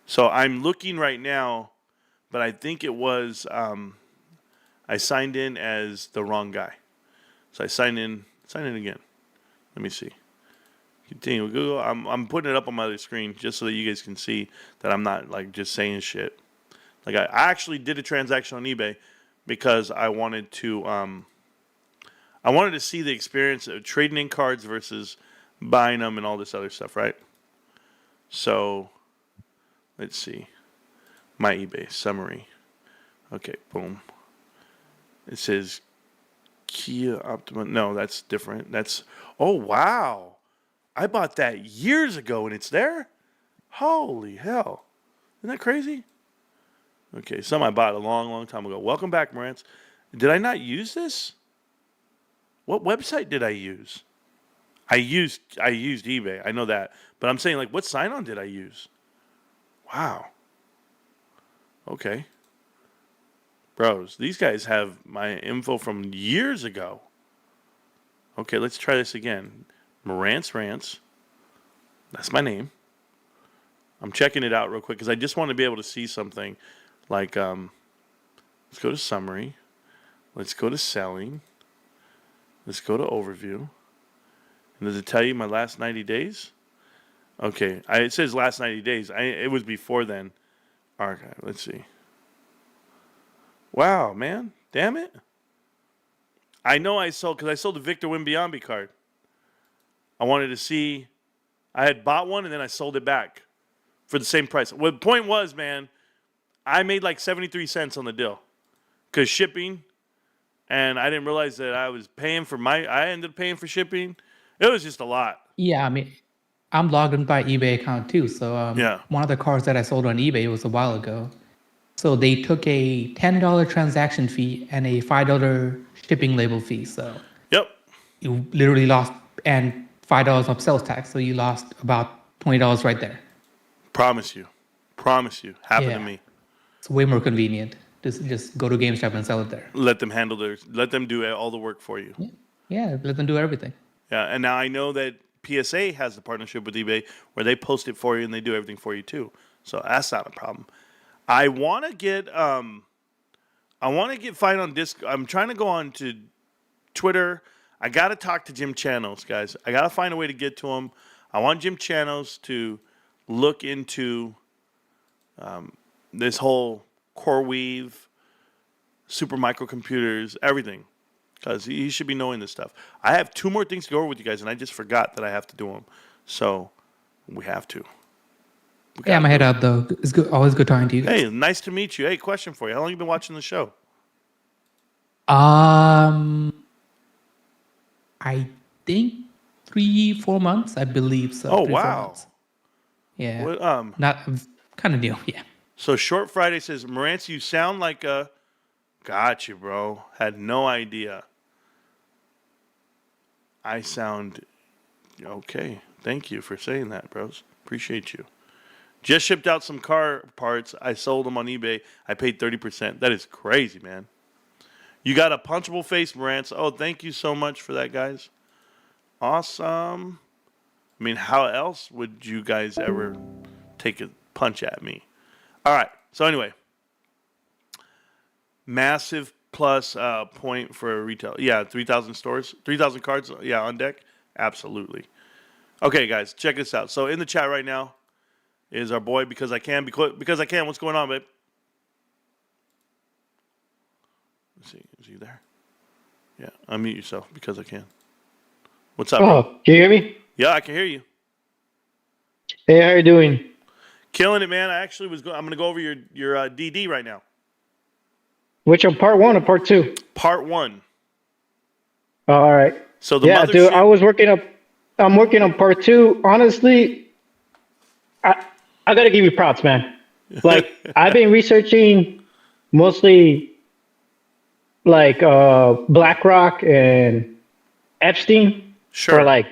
So I'm looking right now, but I think it was. I signed in as the wrong guy. So I sign in again. Let me see. Continue Google. I'm putting it up on my other screen just so that you guys can see that I'm not like just saying shit. Like I actually did a transaction on eBay because I wanted to see the experience of trading in cards versus buying them and all this other stuff, right? So let's see. My eBay summary. Okay, boom. It says Kia Optima. No, that's different. Oh wow. I bought that years ago and it's there? Holy hell. Isn't that crazy? Okay, some I bought a long, long time ago. Welcome back, Marantz. Did I not use this? What website did I use? I used eBay. I know that. But I'm saying, like, what sign-on did I use? Wow. Okay. Bros, these guys have my info from years ago. Okay, let's try this again. Marantz Rantz. That's my name. I'm checking it out real quick because I just want to be able to see something. Like, let's go to summary. Let's go to selling. Let's go to overview. And does it tell you my last 90 days? Okay, it says last 90 days. It was before then. Archive. Let's see. Wow, man. Damn it. I know I sold the Victor Wembanyama card. I wanted to see. I had bought one and then I sold it back for the same price. Well, the point was, man, I made like 73 cents on the deal because shipping, and I didn't realize that I was paying for I ended up paying for shipping. It was just a lot. Yeah, I mean, I'm logged in by eBay account too. So one of the cars that I sold on eBay was a while ago. So they took a $10 transaction fee and a $5 shipping label fee. So yep, you literally lost, and $5 of sales tax. So you lost about $20 right there. Promise you. Happened to me. It's way more convenient to just go to GameStop and sell it there. Let them do all the work for you. Yeah, let them do everything. Yeah, and now I know that PSA has the partnership with eBay where they post it for you and they do everything for you too. So that's not a problem. I want to get Fight on Disc. I'm trying to go on to Twitter. I got to talk to Jim Chanos, guys. I got to find a way to get to him. I want Jim Chanos to look into this whole CoreWeave, super microcomputers, everything, because he should be knowing this stuff. I have 2 more things to go over with you guys, and I just forgot that I have to do them. So we have to. I'm head out though. It's good. Always good talking to you guys. Hey, nice to meet you. Hey, question for you. How long have you been watching the show? I think 3-4 months, I believe so. Oh, 3-4 wow. months. Yeah. What, Not kind of new. Yeah. So Short Friday says, Marantz, you sound like a... Got you, bro. Had no idea. I sound... Okay. Thank you for saying that, bros. Appreciate you. Just shipped out some car parts. I sold them on eBay. I paid 30%. That is crazy, man. You got a punchable face, Marantz. Oh, thank you so much for that, guys. Awesome. I mean, how else would you guys ever take a punch at me? All right. So anyway, massive plus point for retail. Yeah, 3,000 stores, 3,000 cards. Yeah, on deck. Absolutely. Okay, guys, check this out. So in the chat right now is our boy because I can. What's going on, babe? Let's see. Is he there? Yeah. Unmute yourself because I can. What's up? Oh, bro? can you hear me? Yeah, I can hear you. Hey, how you doing? Killing it, man. I actually I'm going to go over your DD right now. Which one, part 1 or part 2? Part 1. Oh, all right. So the yeah, dude, I'm working on part 2. Honestly, I got to give you props, man. Like, I've been researching mostly like BlackRock and Epstein for like,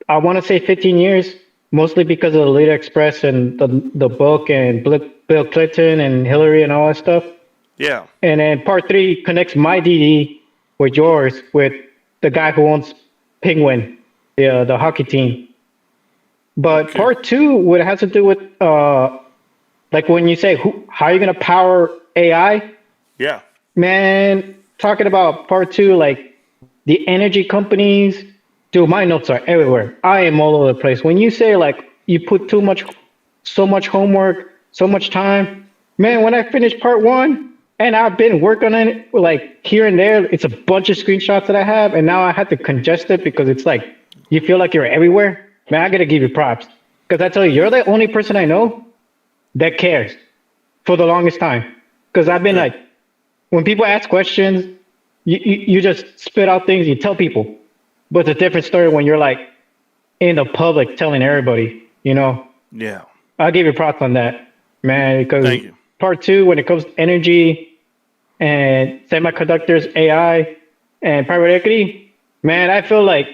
I want to say 15 years, mostly because of the Lolita Express and the book and Bill Clinton and Hillary and all that stuff. Yeah. And then part 3 connects my DD with yours with the guy who owns Penguin, the hockey team. But part 2 would have to do with like when you say how are you going to power AI? Yeah. Man, talking about part two, like the energy companies, dude, my notes are everywhere. I am all over the place. When you say like you put so much homework, so much time, man, when I finished part one and I've been working on it like here and there, it's a bunch of screenshots that I have, and now I had to congest it because it's like you feel like you're everywhere. Man, I gotta give you props. Because I tell you, you're the only person I know that cares for the longest time. Because I've been Yeah. like, when people ask questions, you just spit out things, you tell people. But it's a different story when you're like in the public telling everybody, you know. Yeah. I'll give you props on that, man, because Thank you. part two, when it comes to energy and semiconductors, AI, and private equity, man, I feel like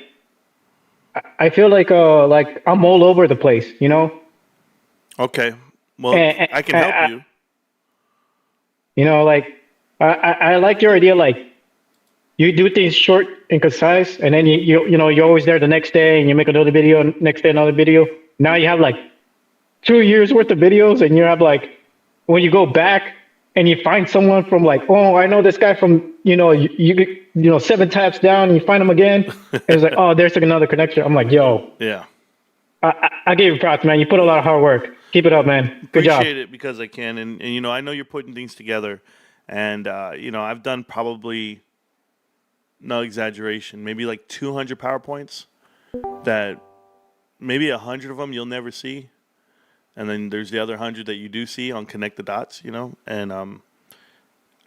I'm all over the place, you know. Okay. Well, And, I can help you. you know, like I like your idea, like you do things short and concise, and then you're always there the next day, and you make another video, next day another video. Now you have like 2 years worth of videos, and you have like when you go back and you find someone from like, oh, I know this guy from seven taps down, and you find him again, and it's like, oh, there's like another connection. I'm like, yo, Yeah. I give you props, man. You put a lot of hard work. Keep it up, man. Good job. Appreciate it because I can, and I know you're putting things together, and I've done probably, no exaggeration, maybe like 200 PowerPoints that maybe 100 of them you'll never see, and then there's the other 100 that you do see on Connect the Dots, and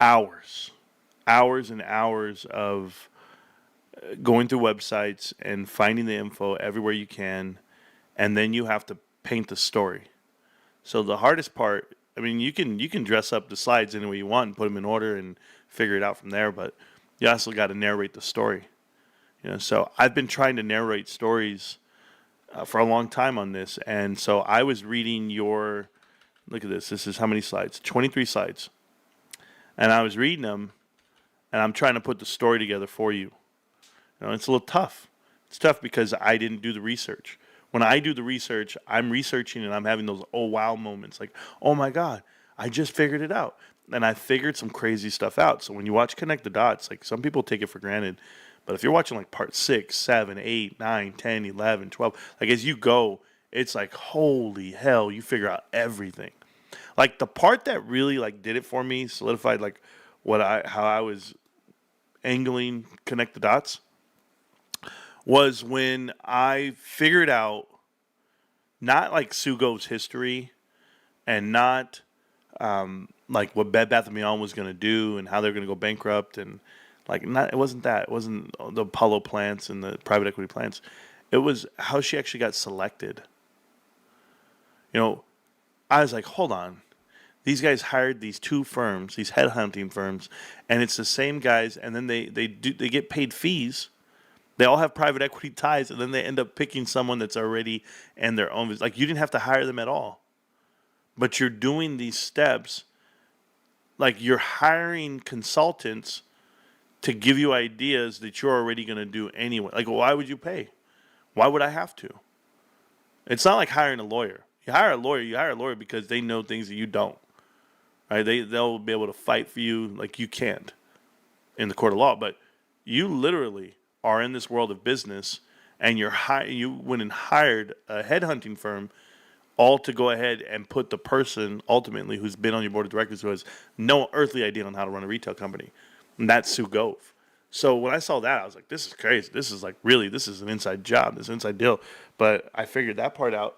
hours and hours of going through websites and finding the info everywhere you can, and then you have to paint the story. So the hardest part, I mean, you can dress up the slides any way you want and put them in order and figure it out from there, but you also got to narrate the story. So I've been trying to narrate stories for a long time on this, and so I was reading look at this. This is how many slides? 23 slides, and I was reading them, and I'm trying to put the story together for you. It's a little tough. It's tough because I didn't do the research. When I do the research, I'm researching and I'm having those oh wow moments, like, oh my God, I just figured it out. And I figured some crazy stuff out. So when you watch Connect the Dots, like some people take it for granted. But if you're watching like part 6, 7, 8, 9, 10, 11, 12, like as you go, it's like, holy hell, you figure out everything. Like the part that really like did it for me, solidified like how I was angling Connect the Dots, was when I figured out not like Sugo's history and not like what Bed Bath & Beyond was going to do and how they're going to go bankrupt, and like it wasn't that. It wasn't the Apollo plants and the private equity plants. It was how she actually got selected. I was like, hold on. These guys hired these two firms, these headhunting firms, and it's the same guys, and then they get paid fees. They all have private equity ties, and then they end up picking someone that's already in their own. Like, you didn't have to hire them at all. But you're doing these steps. Like, you're hiring consultants to give you ideas that you're already going to do anyway. Like, why would you pay? Why would I have to? It's not like hiring a lawyer. You hire a lawyer because they know things that you don't. Right? They'll be able to fight for you like you can't in the court of law. But you literally are in this world of business, and you went and hired a headhunting firm all to go ahead and put the person ultimately who's been on your board of directors who has no earthly idea on how to run a retail company. And that's Sue Gove. So when I saw that, I was like, this is crazy. This is this is an inside job, this is an inside deal. But I figured that part out.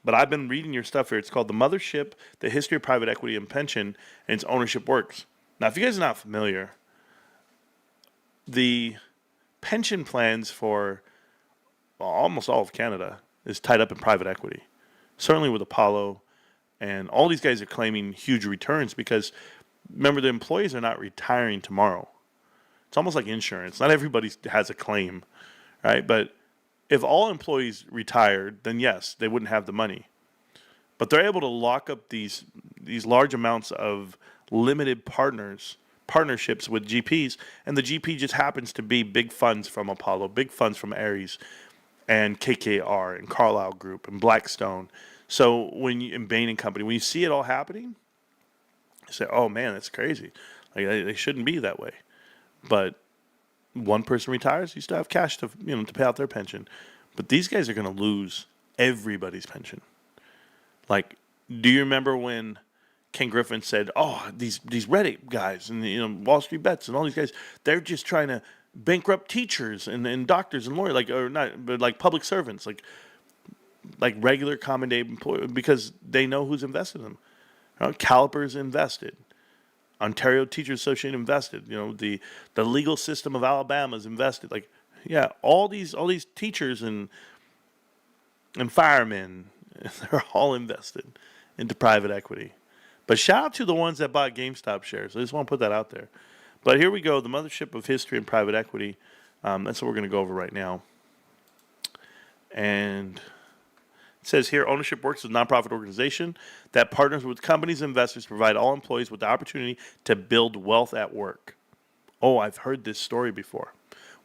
But I've been reading your stuff here. It's called The Mothership, The History of Private Equity and Pension, and Its Ownership Works. Now, if you guys are not familiar, the pension plans for almost all of Canada is tied up in private equity. Certainly with Apollo, and all these guys are claiming huge returns because, remember, the employees are not retiring tomorrow. It's almost like insurance. Not everybody has a claim, right? But if all employees retired, then yes, they wouldn't have the money. But they're able to lock up these large amounts of limited partnerships with GPs, and the GP just happens to be big funds from Apollo, big funds from Ares, and KKR, and Carlyle Group, and Blackstone. So and Bain and Company, when you see it all happening, you say, oh man, that's crazy. Like they shouldn't be that way. But one person retires, you still have cash to to pay out their pension. But these guys are going to lose everybody's pension. Like, do you remember when Ken Griffin said, "Oh, these Reddit guys and Wall Street Bets and all these guys, they're just trying to bankrupt teachers and doctors and lawyers, or not, but like public servants, like regular common day employees, because they know who's invested in them. Caliper's invested. Ontario Teachers Association invested. The legal system of Alabama is invested. Like, yeah, all these teachers and firemen, they're all invested into private equity. But shout out to the ones that bought GameStop shares. I just want to put that out there. But here we go, the mothership of history and private equity. That's what we're going to go over right now. And it says here, Ownership Works is a nonprofit organization that partners with companies and investors to provide all employees with the opportunity to build wealth at work. Oh, I've heard this story before.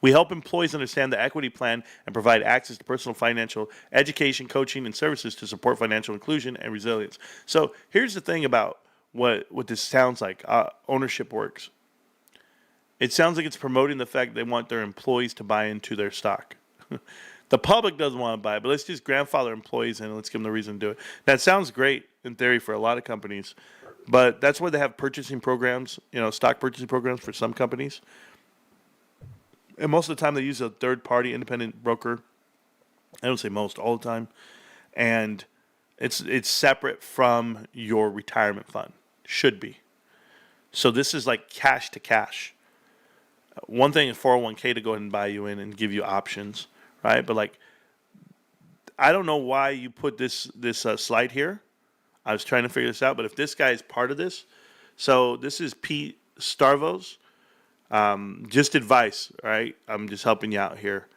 We help employees understand the equity plan and provide access to personal financial education, coaching, and services to support financial inclusion and resilience. So here's the thing about what this sounds like, Ownership Works. It sounds like it's promoting the fact they want their employees to buy into their stock. The public doesn't want to buy it, but let's just grandfather employees in and let's give them the reason to do it. That sounds great in theory for a lot of companies, but that's why they have purchasing programs, stock purchasing programs for some companies. And most of the time they use a third-party independent broker. I don't say most, all the time. And it's separate from your retirement fund. Should be. So this is like cash to cash. One thing is 401k to go ahead and buy you in and give you options, right? But like, I don't know why you put this slide here. I was trying to figure this out, but if this guy is part of this, so this is Pete Starvos. Just advice, right? I'm just helping you out here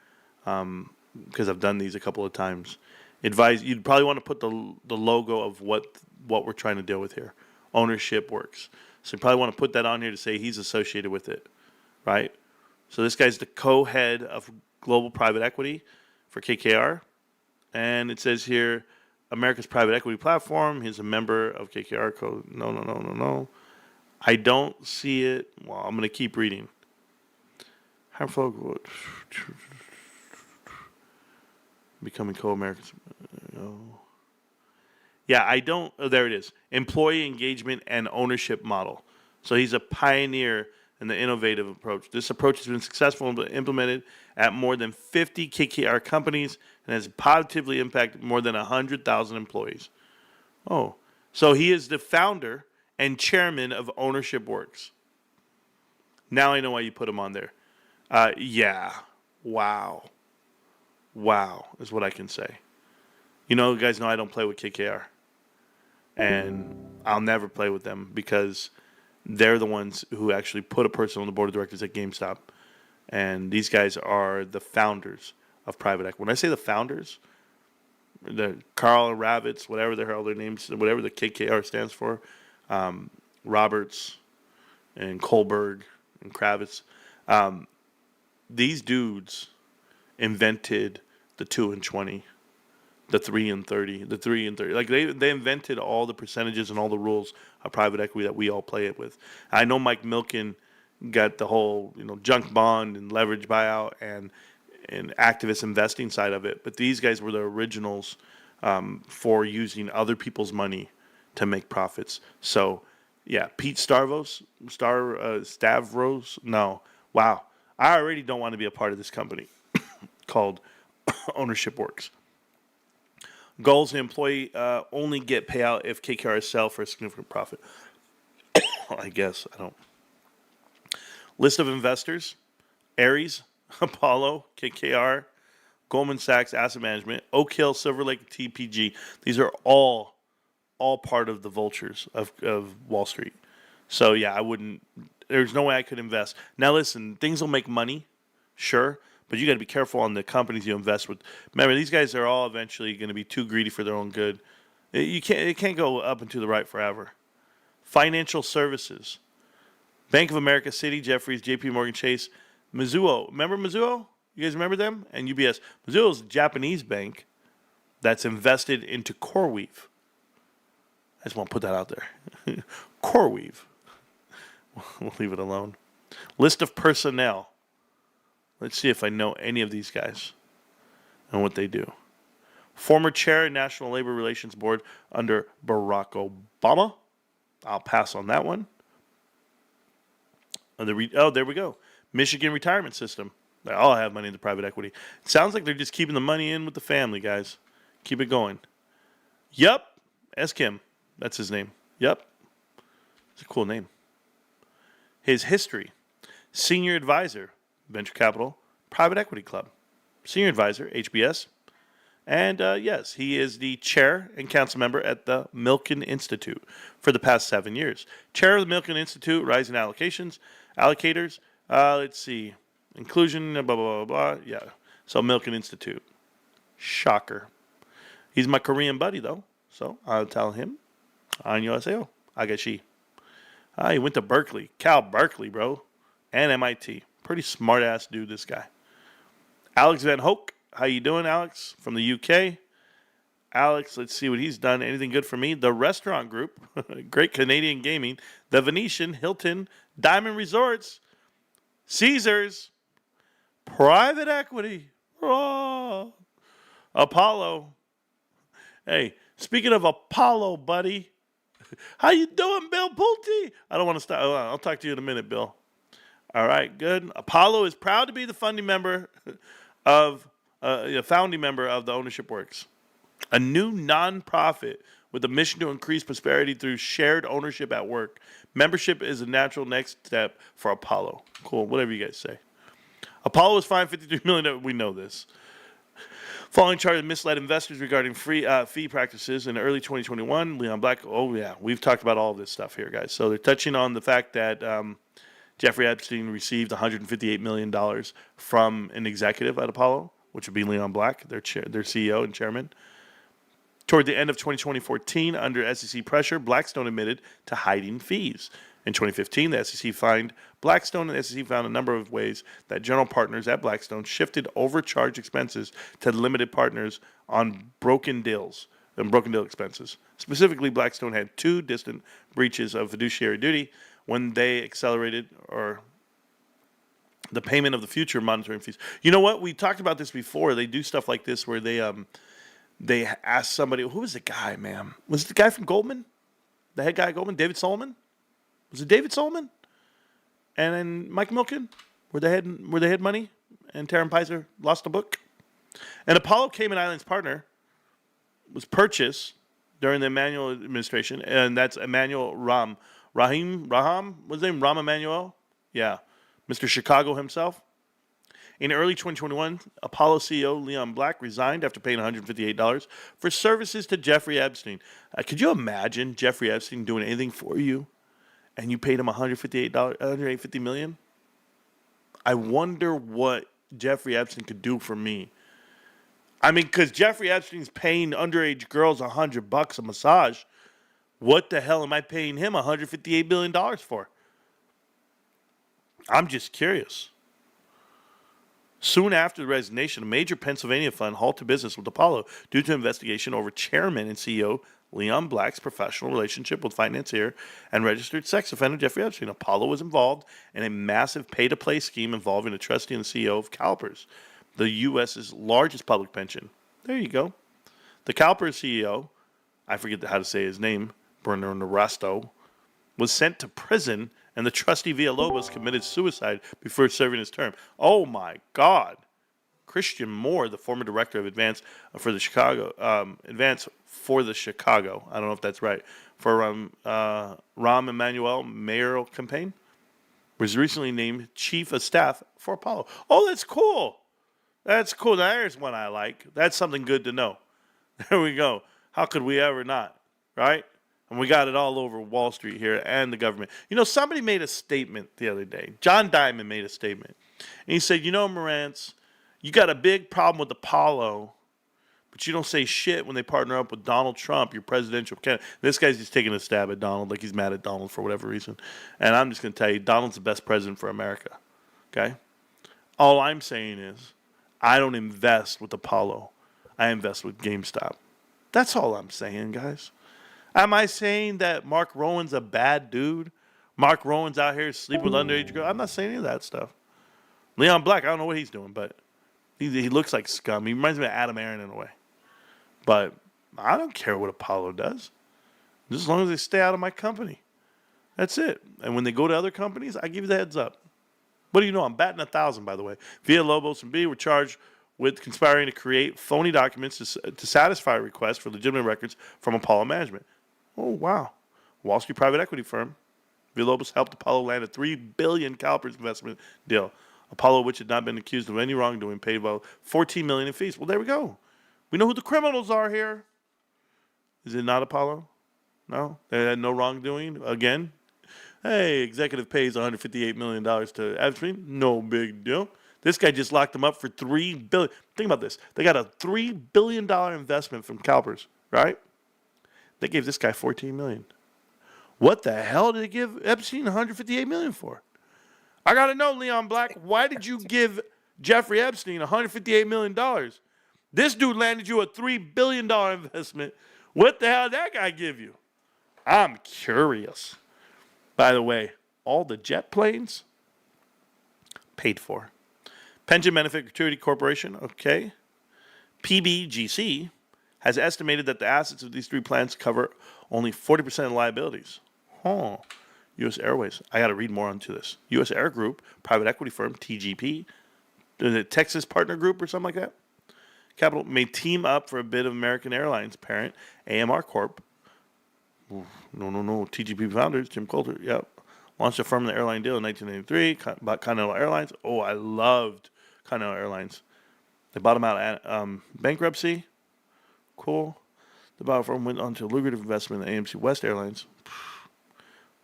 because I've done these a couple of times. Advise, you'd probably want to put the logo of what we're trying to deal with here. Ownership Works. So you probably want to put that on here to say he's associated with it, right? So this guy's the co-head of global private equity for KKR. And it says here, America's private equity platform. He's a member of KKR. No. I don't see it. Well, I'm going to keep reading. Becoming co-Americans. Yeah, I don't. Oh, there it is. Employee engagement and ownership model. So he's a pioneer in the innovative approach. This approach has been successful and implemented at more than 50 KKR companies and has positively impacted more than 100,000 employees. Oh, so he is the founder and chairman of Ownership Works. Now I know why you put him on there. Yeah. Wow is what I can say. You guys know I don't play with KKR. And I'll never play with them because they're the ones who actually put a person on the board of directors at GameStop. And these guys are the founders of private equity. When I say the founders, the Carl Ravitz, whatever the hell their names, whatever the KKR stands for, Roberts and Kohlberg and Kravitz, these dudes invented the 2 and 20, the 3 and 30, the 3 and 30. Like they invented all the percentages and all the rules of private equity that we all play it with. I know Mike Milken got the whole junk bond and leverage buyout and activist investing side of it, but these guys were the originals for using other people's money to make profits. So yeah, Pete Stavros. No, wow. I already don't want to be a part of this company called Ownership Works. Goals: the employee only get payout if KKR sell for a significant profit. I guess I don't. List of investors: Ares, Apollo, KKR, Goldman Sachs Asset Management, Oak Hill, Silver Lake, TPG. These are all part of the vultures of Wall Street. So yeah, I wouldn't. There's no way I could invest. Now listen, things will make money, sure, but you got to be careful on the companies you invest with. Remember, these guys are all eventually going to be too greedy for their own good. It can't go up and to the right forever. Financial services: Bank of America, Citi, Jefferies, J.P. Morgan Chase, Mizuho. Remember Mizuho? You guys remember them? And UBS. Mizuho is a Japanese bank that's invested into CoreWeave. I just want to put that out there. CoreWeave. We'll leave it alone. List of personnel. Let's see if I know any of these guys and what they do. Former chair of National Labor Relations Board under Barack Obama. I'll pass on that one. There we go. Michigan retirement system. They all have money in the private equity. It sounds like they're just keeping the money in with the family, guys. Keep it going. Yup. S. Kim. That's his name. Yup. It's a cool name. His history. Senior advisor, venture capital, private equity club. Senior advisor, HBS. And yes, he is the chair and council member at the Milken Institute for the past 7 years. Chair of the Milken Institute, rising allocators. Let's see. Inclusion, blah, blah, blah, blah. Yeah. So Milken Institute. Shocker. He's my Korean buddy, though. So I'll tell him. 안녕하세요. 아가씨. He went to Berkeley. Cal Berkeley, bro. And MIT. Pretty smart-ass dude, this guy. Alex Van Hoek. How you doing, Alex? From the UK. Alex, let's see what he's done. Anything good for me? The Restaurant Group. Great Canadian Gaming. The Venetian, Hilton, Diamond Resorts, Caesars, Private Equity. Oh, Apollo. Hey, speaking of Apollo, buddy. How you doing, Bill Pulte? I don't want to stop. I'll talk to you in a minute, Bill. All right, good. Apollo is proud to be the founding member of the Ownership Works, a new nonprofit with a mission to increase prosperity through shared ownership at work. Membership is a natural next step for Apollo. Cool, whatever you guys say. Apollo was fined $53 million. We know this. Following charge of misled investors regarding fee practices in early 2021, Leon Black. Oh yeah, we've talked about all of this stuff here, guys. So they're touching on the fact that Jeffrey Epstein received $158 million from an executive at Apollo, which would be Leon Black, their CEO and chairman. Toward the end of 2014, under SEC pressure, Blackstone admitted to hiding fees. In 2015, the SEC fined Blackstone, and the SEC found a number of ways that general partners at Blackstone shifted overcharged expenses to limited partners on broken deal expenses. Specifically, Blackstone had 2 distant breaches of fiduciary duty when they accelerated the payment of the future monitoring fees. You know what? We talked about this before. They do stuff like this where they ask somebody, who was the guy, man? Was it the guy from Goldman? The head guy at Goldman? David Solomon? Was it David Solomon? And then Mike Milken? Were they had money? And Taryn Pizer lost a book? And Apollo Cayman Islands partner was purchased during the Emmanuel administration, and that's Emmanuel Raham. What's his name? Rahm Emanuel? Yeah. Mr. Chicago himself. In early 2021, Apollo CEO Leon Black resigned after paying $158 for services to Jeffrey Epstein. Could you imagine Jeffrey Epstein doing anything for you and you paid him $150 million? I wonder what Jeffrey Epstein could do for me. I mean, because Jeffrey Epstein's paying underage girls $100 a massage. What the hell am I paying him $158 million for? I'm just curious. Soon after the resignation, a major Pennsylvania fund halted business with Apollo due to investigation over chairman and CEO Leon Black's professional relationship with financier and registered sex offender Jeffrey Epstein. Apollo was involved in a massive pay-to-play scheme involving a trustee and the CEO of CalPERS, the U.S.'s largest public pension. There you go. The CalPERS CEO, I forget how to say his name, Bruno Narasto, was sent to prison, and the trustee Villalobos committed suicide before serving his term. Oh my God! Christian Moore, the former director of Advance for the Chicago, I don't know if that's right, for Rahm Emanuel mayoral campaign, was recently named chief of staff for Apollo. Oh, that's cool. That's cool. There's one I like. That's something good to know. There we go. How could we ever not, right? And we got it all over Wall Street here and the government. You know, somebody made a statement the other day. John Diamond made a statement. And he said, you know, Marantz, you got a big problem with Apollo, but you don't say shit when they partner up with Donald Trump, your presidential candidate. This guy's just taking a stab at Donald, like he's mad at Donald for whatever reason. And I'm just going to tell you, Donald's the best president for America. Okay? All I'm saying is, I don't invest with Apollo. I invest with GameStop. That's all I'm saying, guys. Am I saying that Mark Rowan's a bad dude Mark Rowan's out here sleeping with underage girls. I'm not saying any of that stuff. Leon Black, I don't know what he's doing, but he looks like scum. He reminds me of Adam Aaron in a way. But I don't care what Apollo does. Just as long as they stay out of my company. That's it. And when they go to other companies, I give you the heads up. What do you know? I'm batting 1,000, by the way. Villalobos and B were charged with conspiring to create phony documents to satisfy requests for legitimate records from Apollo Management. Oh, wow. Wall Street private equity firm. Villalobos helped Apollo land a $3 billion CalPERS investment deal. Apollo, which had not been accused of any wrongdoing, paid about $14 million in fees. Well, there we go. We know who the criminals are here. Is it not Apollo? No? They had no wrongdoing? Again? Hey, executive pays $158 million to Epstein. No big deal. This guy just locked him up for $3 billion. Think about this. They got a $3 billion investment from CalPERS, right? They gave this guy $14 million. What the hell did they give Epstein $158 million for? I got to know, Leon Black, why did you give Jeffrey Epstein $158 million? This dude landed you a $3 billion investment. What the hell did that guy give you? I'm curious. By the way, all the jet planes paid for. Pension Benefit Gratuity Corporation, okay. PBGC has estimated that the assets of these three plants cover only 40% of liabilities. Oh, U.S. Airways. I got to read more onto this. U.S. Air Group, private equity firm, TGP, the Texas Partner Group or something like that. Capital may team up for a bid of American Airlines parent, AMR Corp. Ooh, no. TGP founders, Jim Coulter, yep. Launched a firm in the airline deal in 1983, bought Continental Airlines. Oh, I loved Continental Airlines. They bought them out at bankruptcy. Cool. The bought firm went on to a lucrative investment in AMC West Airlines.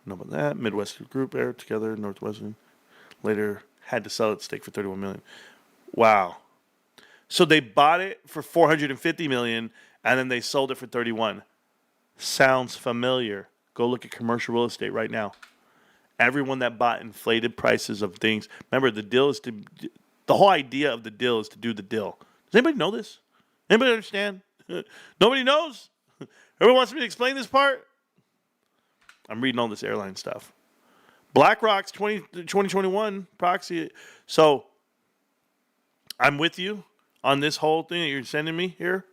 Know about that. Midwestern Group Air together, Northwestern. Later had to sell its stake for $31 million. Wow. So they bought it for $450 million, and then they sold it for $31. Sounds familiar. Go look at commercial real estate right now. Everyone that bought inflated prices of things. Remember, the whole idea of the deal is to do the deal. Does anybody know this? Anybody understand? Nobody knows? Everyone wants me to explain this part? I'm reading all this airline stuff. BlackRock's 2021 proxy. So I'm with you on this whole thing that you're sending me here.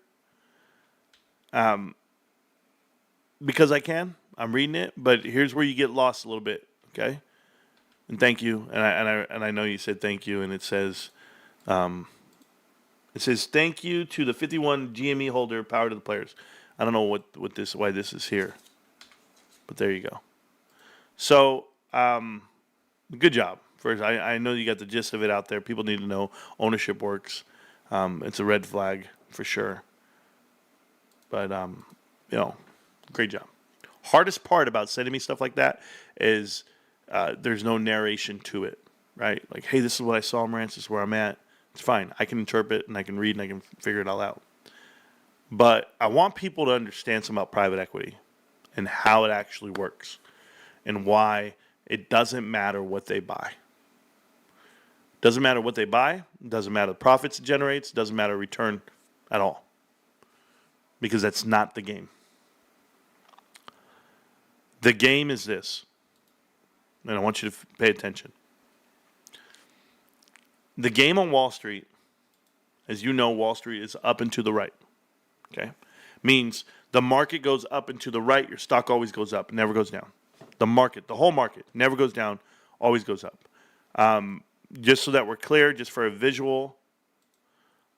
Because I can. I'm reading it, but here's where you get lost a little bit, okay? And thank you. And I know you said thank you, and it says thank you to the 51 GME holder, power to the players. I don't know why this is here. But there you go. So, good job. First, I know you got the gist of it out there. People need to know ownership works. It's a red flag for sure. But, great job. Hardest part about sending me stuff like that is there's no narration to it, right? Like, hey, this is what I saw, Marantz. This is where I'm at. It's fine. I can interpret and I can read and I can figure it all out. But I want people to understand something about private equity and how it actually works and why it doesn't matter what they buy. Doesn't matter what they buy. Doesn't matter the profits it generates. Doesn't matter return at all. Because that's not the game. The game is this. And I want you to pay attention. The game on Wall Street, as you know, Wall Street is up and to the right. Okay? Means the market goes up and to the right, your stock always goes up, never goes down. The market, the whole market, never goes down, always goes up. Just so that we're clear, just for a visual,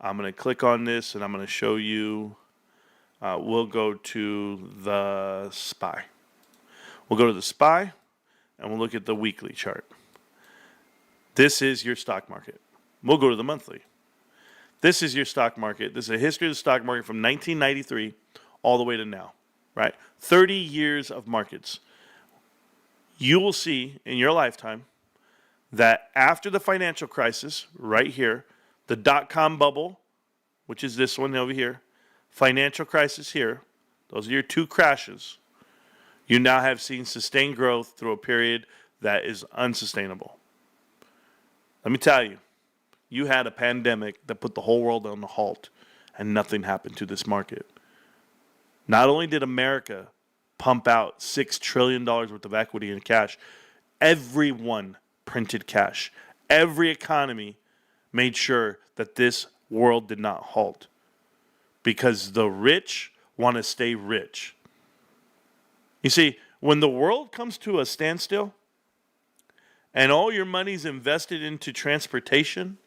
I'm going to click on this and I'm going to show you. We'll go to the SPY. We'll go to the SPY and we'll look at the weekly chart. This is your stock market. We'll go to the monthly. This is your stock market. This is a history of the stock market from 1993 all the way to now, right? 30 years of markets. You will see in your lifetime that after the financial crisis, right here, the dot-com bubble, which is this one over here, financial crisis here, those are your two crashes, you now have seen sustained growth through a period that is unsustainable. Let me tell you, you had a pandemic that put the whole world on a halt, and nothing happened to this market. Not only did America pump out $6 trillion worth of equity and cash, Everyone printed cash. Every economy made sure that this world did not halt because the rich want to stay rich. You see, when the world comes to a standstill and all your money's invested into transportation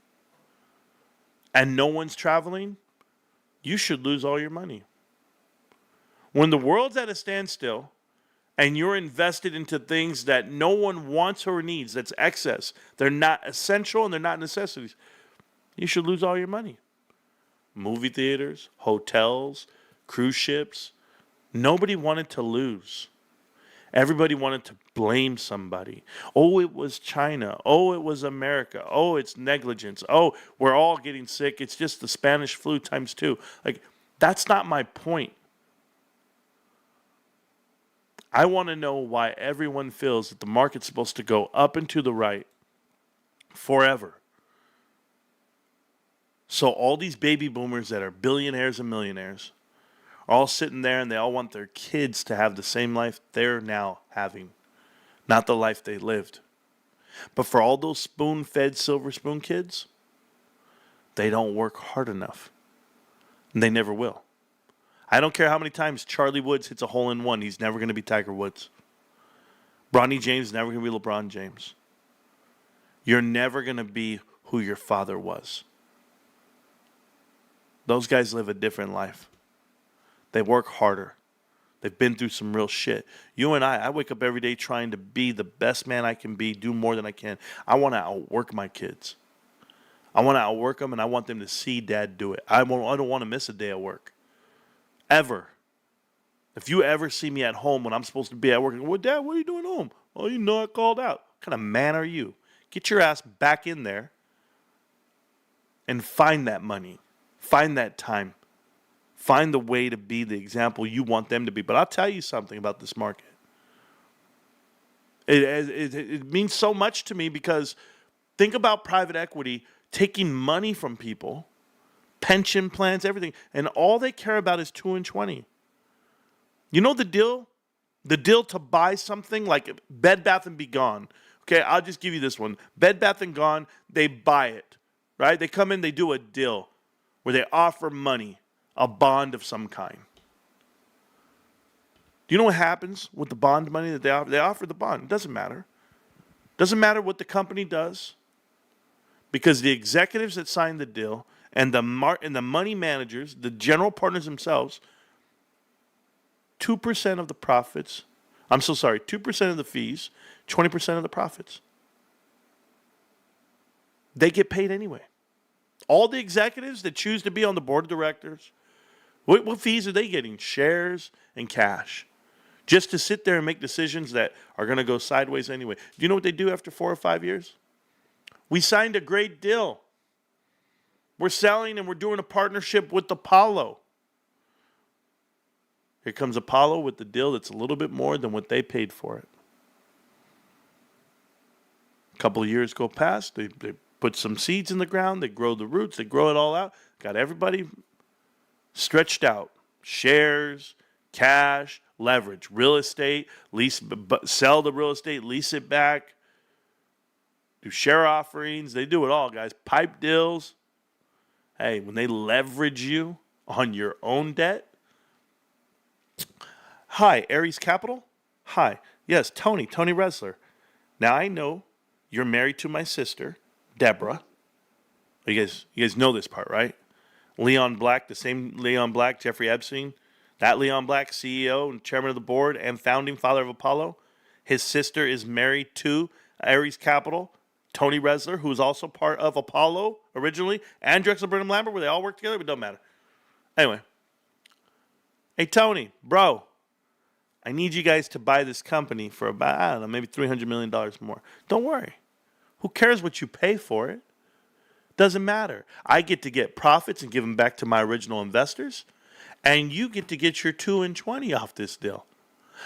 and no one's traveling, you should lose all your money. When the world's at a standstill and you're invested into things that no one wants or needs, that's excess, they're not essential and they're not necessities, you should lose all your money. Movie theaters, hotels, cruise ships, nobody wanted to lose. Everybody wanted to blame somebody. Oh, it was China. Oh, it was America. Oh, it's negligence. Oh, we're all getting sick. It's just the Spanish flu times 2. Like, that's not my point. I want to know why everyone feels that the market's supposed to go up and to the right forever. So all these baby boomers that are billionaires and millionaires are all sitting there and they all want their kids to have the same life they're now having, not the life they lived. But for all those spoon-fed silver spoon kids, they don't work hard enough. And they never will. I don't care how many times Charlie Woods hits a hole-in-one. He's never going to be Tiger Woods. Bronny James is never going to be LeBron James. You're never going to be who your father was. Those guys live a different life. They work harder. They've been through some real shit. You and I wake up every day trying to be the best man I can be, do more than I can. I want to outwork my kids. I want to outwork them, and I want them to see Dad do it. I don't want to miss a day of work. Ever. If you ever see me at home when I'm supposed to be at work, well, Dad, what are you doing home? Oh, you know I called out. What kind of man are you? Get your ass back in there and find that money. Find that time. Find the way to be the example you want them to be. But I'll tell you something about this market. It means so much to me because think about private equity taking money from people, pension plans, everything, and all they care about is 2 and 20. You know the deal? The deal to buy something like Bed Bath & Beyond. Okay, I'll just give you this one. Bed Bath & Beyond, they buy it, right? They come in, they do a deal where they offer money, a bond of some kind. Do you know what happens with the bond money that they offer? They offer the bond. It doesn't matter. Doesn't matter what the company does because the executives that signed the deal and the money managers, the general partners themselves, 2% of the profits, 2% of the fees, 20% of the profits. They get paid anyway. All the executives that choose to be on the board of directors, what fees are they getting? Shares and cash. Just to sit there and make decisions that are going to go sideways anyway. Do you know what they do after 4 or 5 years? We signed a great deal. We're selling and we're doing a partnership with Apollo. Here comes Apollo with the deal that's a little bit more than what they paid for it. A couple of years go past. They put some seeds in the ground. They grow the roots. They grow it all out. Got everybody stretched out. Shares, cash, leverage, real estate, sell the real estate, lease it back, do share offerings. They do it all, guys. Pipe deals. Hey, when they leverage you on your own debt. Hi, Aries Capital. Hi. Yes, Tony Resler. Now I know you're married to my sister, Deborah. You guys know this part, right? Leon Black, the same Leon Black, Jeffrey Epstein, that Leon Black, CEO and chairman of the board and founding father of Apollo. His sister is married to Aries Capital, Tony Resler, who is also part of Apollo originally, and Drexel Burnham Lambert, where they all work together, but it don't matter. Anyway. Hey, Tony, bro, I need you guys to buy this company for about, I don't know, maybe $300 million more. Don't worry. Who cares what you pay for it? Doesn't matter. I get to get profits and give them back to my original investors, and you get to get your 2 and 20 off this deal.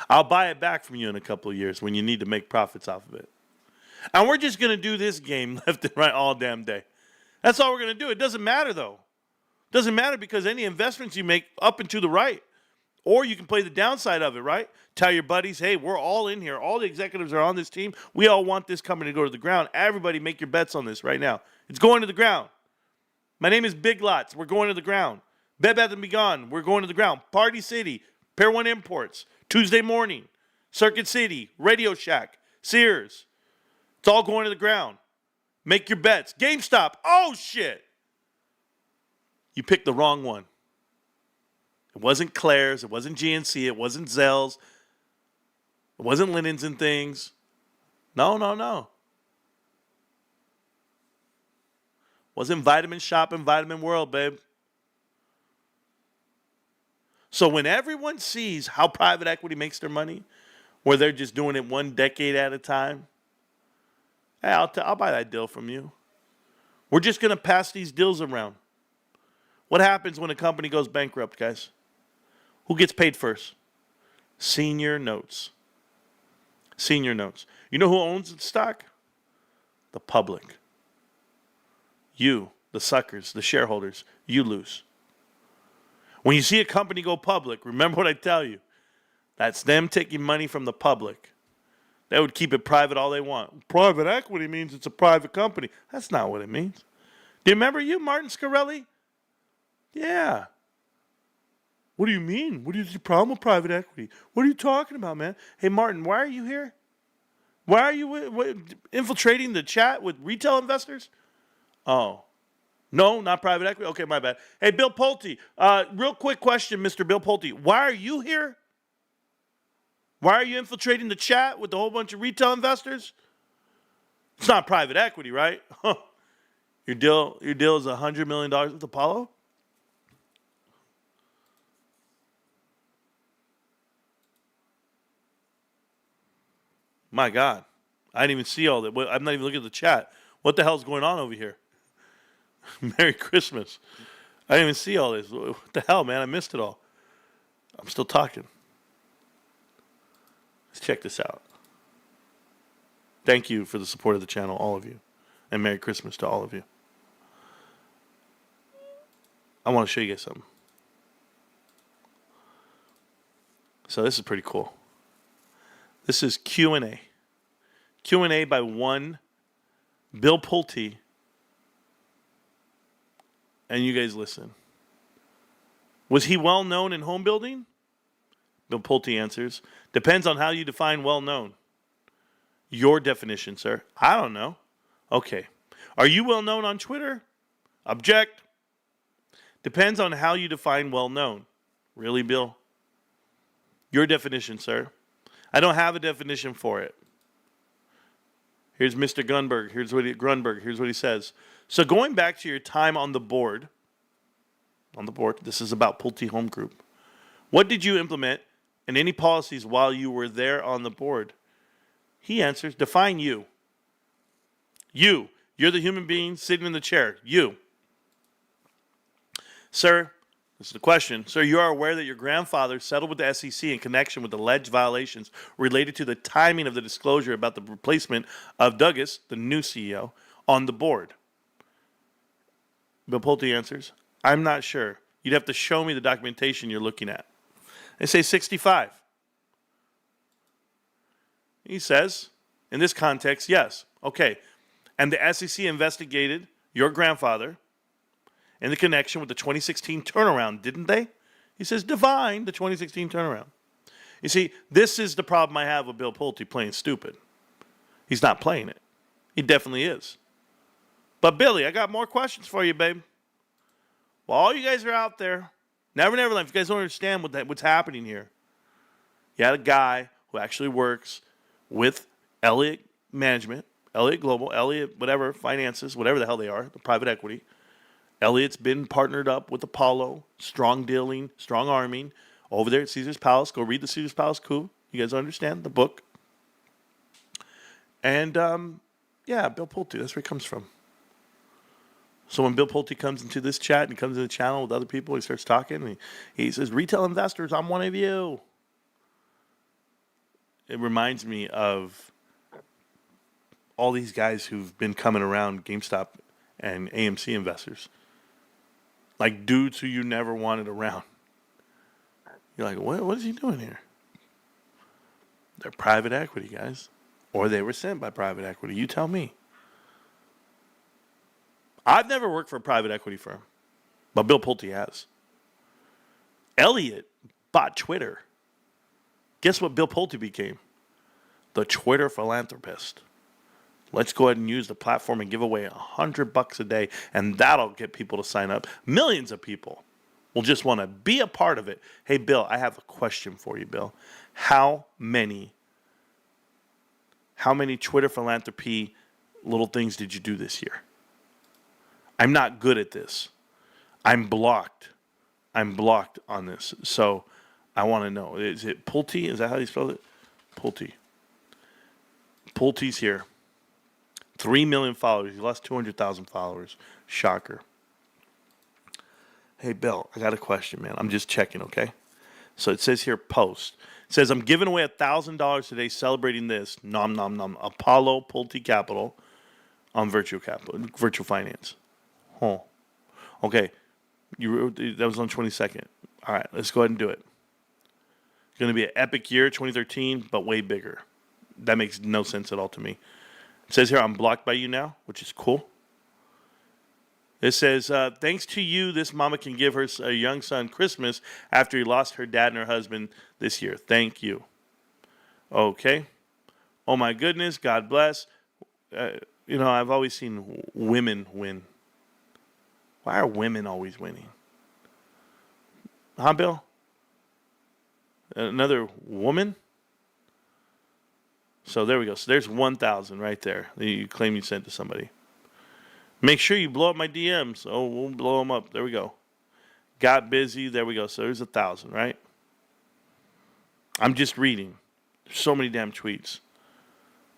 I'll buy it back from you in a couple of years when you need to make profits off of it. And we're just going to do this game left and right all damn day. That's all we're going to do. It doesn't matter, though. It doesn't matter because any investments you make up and to the right, Or you can play the downside of it, right? Tell your buddies, hey, we're all in here. All the executives are on this team. We all want this company to go to the ground. Everybody make your bets on this right now. It's going to the ground. My name is Big Lots. We're going to the ground. Bed Bath & Beyond. We're going to the ground. Party City. Pier 1 Imports. Tuesday Morning. Circuit City. Radio Shack. Sears. It's all going to the ground. Make your bets. GameStop. Oh, shit. You picked the wrong one. It wasn't Claire's. It wasn't GNC. It wasn't Zell's. It wasn't Linens and Things. No. Wasn't Vitamin Shop and Vitamin World, babe. So when everyone sees how private equity makes their money, where they're just doing it one decade at a time, hey, I'll buy that deal from you. We're just going to pass these deals around. What happens when a company goes bankrupt, guys? Who gets paid first? Senior notes. Senior notes. You know who owns the stock? The public. You, the suckers, the shareholders, you lose. When you see a company go public, remember what I tell you. That's them taking money from the public. They would keep it private all they want. Private equity means it's a private company. That's not what it means. Do you remember you, Martin Scarelli? Yeah. What do you mean? What is the problem with private equity? What are you talking about, man? Hey, Martin, why are you here? Why are you infiltrating the chat with retail investors? Oh. No, not private equity? Okay, my bad. Hey, Bill Pulte, real quick question, Mr. Bill Pulte. Why are you here? Why are you infiltrating the chat with a whole bunch of retail investors? It's not private equity, right? Your deal is $100 million with Apollo? My God. I didn't even see all that. I'm not even looking at the chat. What the hell's going on over here? Merry Christmas. I didn't even see all this. What the hell, man? I missed it all. I'm still talking. Let's check this out. Thank you for the support of the channel, all of you. And Merry Christmas to all of you. I want to show you guys something. So this is pretty cool. This is Q&A. Q&A by one Bill Pulte. And you guys listen. Was he well known in home building? Bill Pulte answers. Depends on how you define well known. Your definition, sir. I don't know. Okay. Are you well known on Twitter? Object. Depends on how you define well known. Really, Bill? Your definition, sir. I don't have a definition for it. Here's Mr. Grunberg. Here's what he says. So going back to your time on the board, this is about Pulte Home Group. What did you implement and any policies while you were there on the board? He answers, define you. You. You're the human being sitting in the chair. You. Sir, this is the question. Sir, you are aware that your grandfather settled with the SEC in connection with alleged violations related to the timing of the disclosure about the replacement of Douglas, the new CEO, on the board. Bill Pulte answers, I'm not sure. You'd have to show me the documentation you're looking at. They say 65. He says, in this context, yes. Okay. And the SEC investigated your grandfather in the connection with the 2016 turnaround, didn't they? He says, define the 2016 turnaround. You see, this is the problem I have with Bill Pulte playing stupid. He's not playing it. He definitely is. But Billy, I got more questions for you, babe. While all you guys are out there, Never Neverland, if you guys don't understand what's happening here, you had a guy who actually works with Elliott Management, Elliott Global, Elliott whatever, finances, whatever the hell they are, the private equity. Elliott's been partnered up with Apollo, strong dealing, strong arming, over there at Caesar's Palace. Go read the Caesar's Palace coup. You guys understand the book. And, Bill Pulte, that's where he comes from. So when Bill Pulte comes into this chat and he comes into the channel with other people, he starts talking, and he says, retail investors, I'm one of you. It reminds me of all these guys who've been coming around GameStop and AMC investors. Like dudes who you never wanted around. You're like, what is he doing here? They're private equity, guys. Or they were sent by private equity. You tell me. I've never worked for a private equity firm, but Bill Pulte has. Elliott bought Twitter. Guess what Bill Pulte became? The Twitter philanthropist. Let's go ahead and use the platform and give away $100 a day, and that'll get people to sign up. Millions of people will just want to be a part of it. Hey, Bill, I have a question for you, Bill. How many Twitter philanthropy little things did you do this year? I'm not good at this. I'm blocked on this. So I want to know. Is it Pulte? Is that how you spell it? Pulte. Pulte's here. 3 million followers. He lost 200,000 followers. Shocker. Hey, Bill, I got a question, man. I'm just checking, okay? So it says here, post. It says, I'm giving away $1,000 today celebrating this. Nom, nom, nom. Apollo Pulte Capital on Virtual Finance. Oh. Okay. That was on 22nd. All right, let's go ahead and do it. It's going to be an epic year, 2013, but way bigger. That makes no sense at all to me. It says here, I'm blocked by you now, which is cool. It says, thanks to you, this mama can give her a young son Christmas after he lost her dad and her husband this year. Thank you. Okay. Oh, my goodness. God bless. I've always seen women win. Why are women always winning? Huh, Bill? Another woman? So there we go. So there's 1,000 right there that you claim you sent to somebody. Make sure you blow up my DMs. Oh, we'll blow them up. There we go. Got busy. There we go. So there's 1,000, right? I'm just reading. There's so many damn tweets.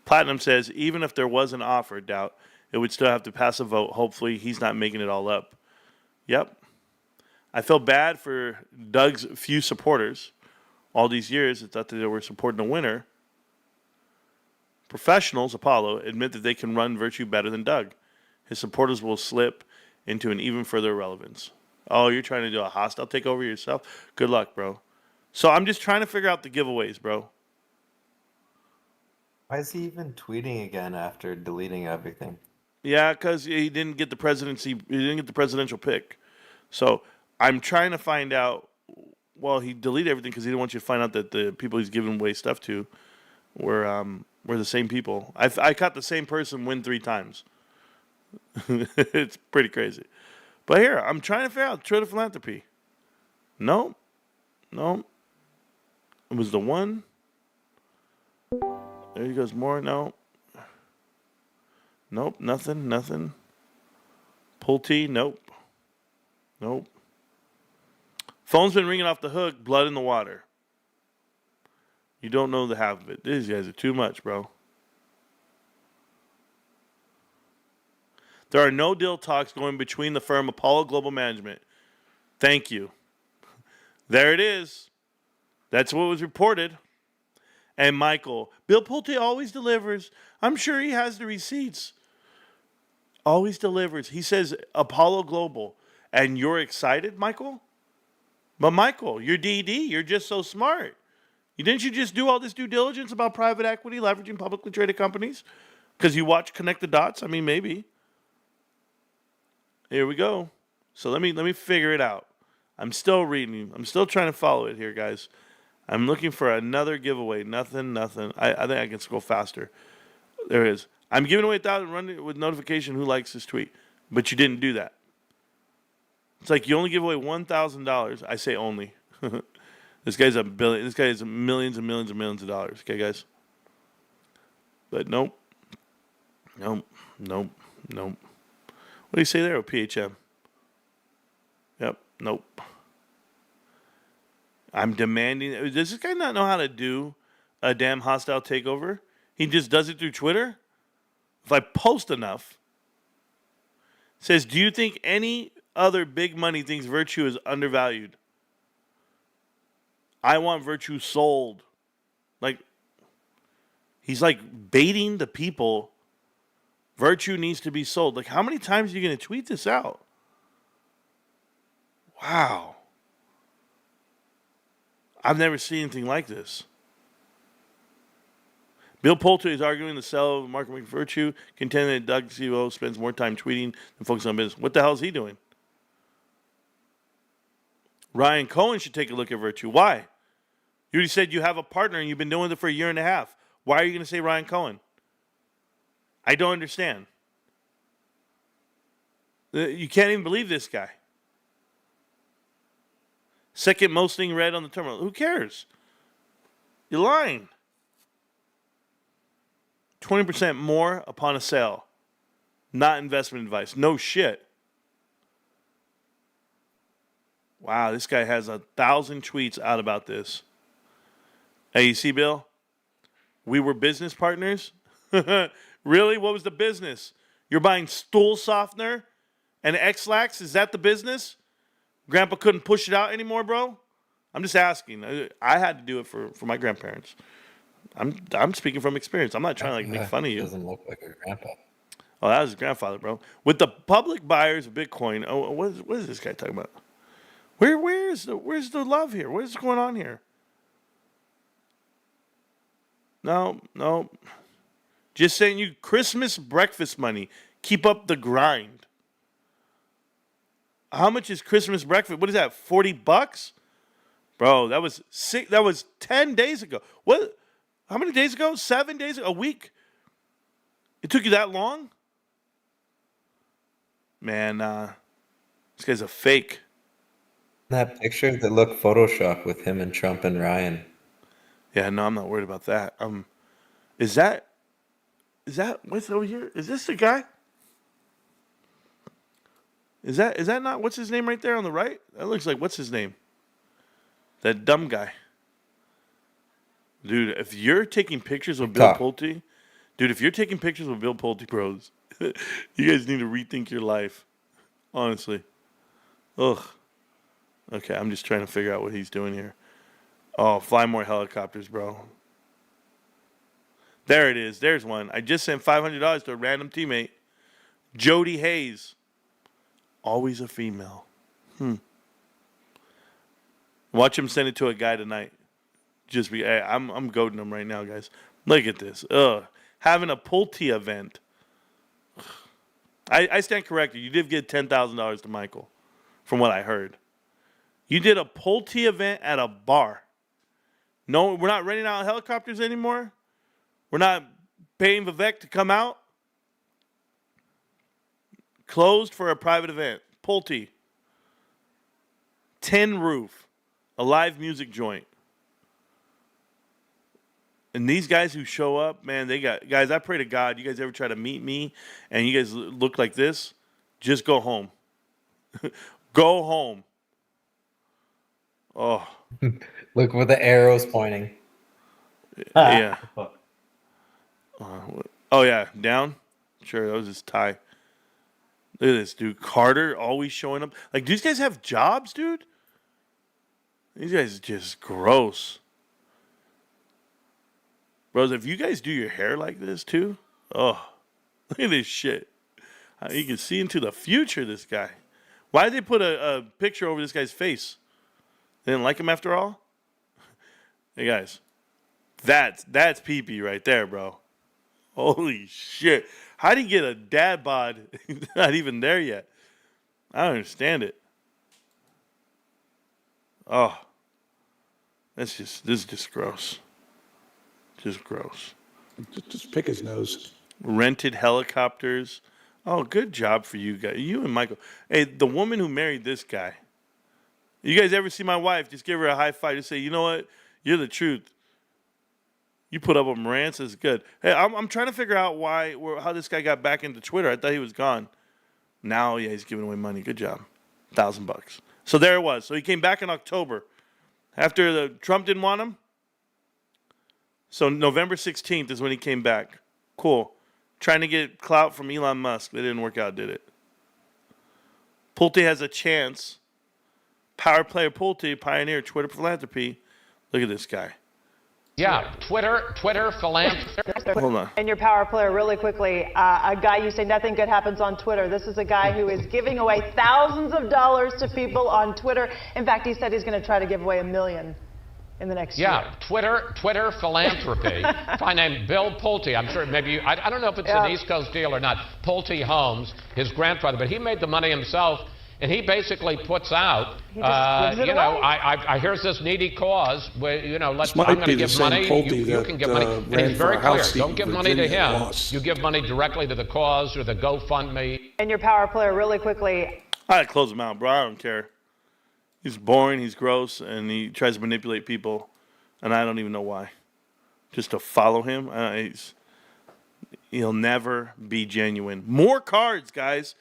Platinum says, even if there was an offer, doubt, it would still have to pass a vote. Hopefully he's not making it all up. Yep. I feel bad for Doug's few supporters. All these years, I thought that they were supporting a winner. Professionals, Apollo, admit that they can run Virtue better than Doug. His supporters will slip into an even further irrelevance. Oh, you're trying to do a hostile takeover yourself? Good luck, bro. So I'm just trying to figure out the giveaways, bro. Why is he even tweeting again after deleting everything? Yeah, because he didn't get the presidency. He didn't get the presidential pick. So I'm trying to find out. Well, he deleted everything because he didn't want you to find out that the people he's giving away stuff to were the same people. I caught the same person win 3 times. It's pretty crazy. But here, I'm trying to figure out Twitter philanthropy. No. It was the one. There he goes more. No. Nope. Nothing. Pulte. Nope. Phone's been ringing off the hook. Blood in the water. You don't know the half of it. These guys are too much, bro. There are no deal talks going between the firm Apollo Global Management. Thank you. There it is. That's what was reported. And Michael, Bill Pulte always delivers. I'm sure he has the receipts. Always delivers. He says Apollo Global. And you're excited, Michael? But Michael, you're DD. You're just so smart. Didn't you just do all this due diligence about private equity leveraging publicly traded companies? Because you watch Connect the Dots? I mean, maybe. Here we go. So let me figure it out. I'm still reading. I'm still trying to follow it here, guys. I'm looking for another giveaway. Nothing. I think I can go faster. There it is. I'm giving away 1,000 run with notification who likes this tweet. But you didn't do that. It's like you only give away $1,000. I say only. This guy's a billion. This guy is millions and millions and millions of dollars. Okay, guys? But nope. What do you say there? Oh, PHM. Yep. Nope. I'm demanding. Does this guy not know how to do a damn hostile takeover? He just does it through Twitter? If I post enough. It says, do you think any other big money thinks Virtue is undervalued? I want Virtue sold. Like, he's like baiting the people. Virtue needs to be sold. Like, how many times are you going to tweet this out? Wow. I've never seen anything like this. Bill Pulte is arguing the sale of Market Maker Virtue, contending that Doug CEO spends more time tweeting than focusing on business. What the hell is he doing? Ryan Cohen should take a look at Virtue. Why? You already said you have a partner and you've been doing it for a year and a half. Why are you going to say Ryan Cohen? I don't understand. You can't even believe this guy. Second most thing read on the terminal. Who cares? You're lying. 20% more upon a sale. Not investment advice. No shit. Wow, this guy has 1,000 tweets out about this. Hey, you see, Bill? We were business partners? Really? What was the business? You're buying stool softener and X-Lax? Is that the business? Grandpa couldn't push it out anymore, bro? I'm just asking. I had to do it for my grandparents. I'm speaking from experience. I'm not trying to make fun of you. Doesn't look like a grandpa. Oh, that was his grandfather, bro. With the public buyers of Bitcoin, what is this guy talking about? Where's the love here? What is going on here? No. Just saying you Christmas breakfast money. Keep up the grind. How much is Christmas breakfast? What is that? $40? Bro, that was 10 days ago. What? How many days ago? 7 days ago? A week? It took you that long? Man, this guy's a fake. That picture that looked Photoshop with him and Trump and Ryan. Yeah, no, I'm not worried about that. Is that what's over here? Is this the guy? Is that not what's his name right there on the right? That looks like what's his name? That dumb guy. Dude, if you're taking pictures with Bill Pulte, bros, you guys need to rethink your life. Honestly. Ugh. Okay, I'm just trying to figure out what he's doing here. Oh, fly more helicopters, bro. There it is. There's one. I just sent $500 to a random teammate. Jody Hayes. Always a female. Watch him send it to a guy tonight. I'm goading him right now, guys. Look at this. Having a Pulte event. I stand corrected. You did give $10,000 to Michael, from what I heard. You did a Pulte event at a bar. No, we're not renting out helicopters anymore. We're not paying Vivek to come out. Closed for a private event. Pulte. Tin roof. A live music joint. And these guys who show up, man, guys, I pray to God, you guys ever try to meet me and you guys look like this, just go home. Go home. Oh. Look where the arrow's pointing. Yeah. Oh, yeah. Down? Sure, that was his tie. Look at this, dude. Carter always showing up. Like, do these guys have jobs, dude? These guys are just gross. Bros, if you guys do your hair like this, too, oh, look at this shit. You can see into the future, this guy. Why did they put a picture over this guy's face? They didn't like him after all? Hey, guys. That's pee-pee right there, bro. Holy shit. How do you get a dad bod not even there yet? I don't understand it. Oh. This is just gross. Just gross. Just pick his nose. Rented helicopters. Oh, good job for you guys. You and Michael. Hey, the woman who married this guy. You guys ever see my wife? Just give her a high five. Just say, you know what? You're the truth. You put up with Marantz. It's good. Hey, I'm trying to figure out how this guy got back into Twitter. I thought he was gone. Now, yeah, he's giving away money. Good job. $1,000. So there it was. So he came back in October. After Trump didn't want him. So November 16th is when he came back. Cool. Trying to get clout from Elon Musk. That didn't work out, did it? Pulte has a chance. Power player Pulte, pioneer Twitter philanthropy. Look at this guy. Yeah, Twitter philanthropy. Hold on. And your power player, really quickly, a guy you say nothing good happens on Twitter. This is a guy who is giving away thousands of dollars to people on Twitter. In fact, he said he's going to try to give away $1 million. in the next Yeah, year. Twitter philanthropy. A guy named Bill Pulte. I'm sure maybe I don't know if it's an East Coast deal or not. Pulte Homes, his grandfather, but he made the money himself, and he basically puts out. He just gives it away. I here's this needy cause where I'm might going be to the give same money. Pulte You can give money, that, and ran he's for very a clear. House seat Don't in give money to Virginia and him. lost. You give money directly to the cause or the GoFundMe. And your power player, really quickly. I gotta close him out, bro. I don't care. He's boring, he's gross, and he tries to manipulate people, and I don't even know why. Just to follow him, he'll never be genuine. More cards, guys.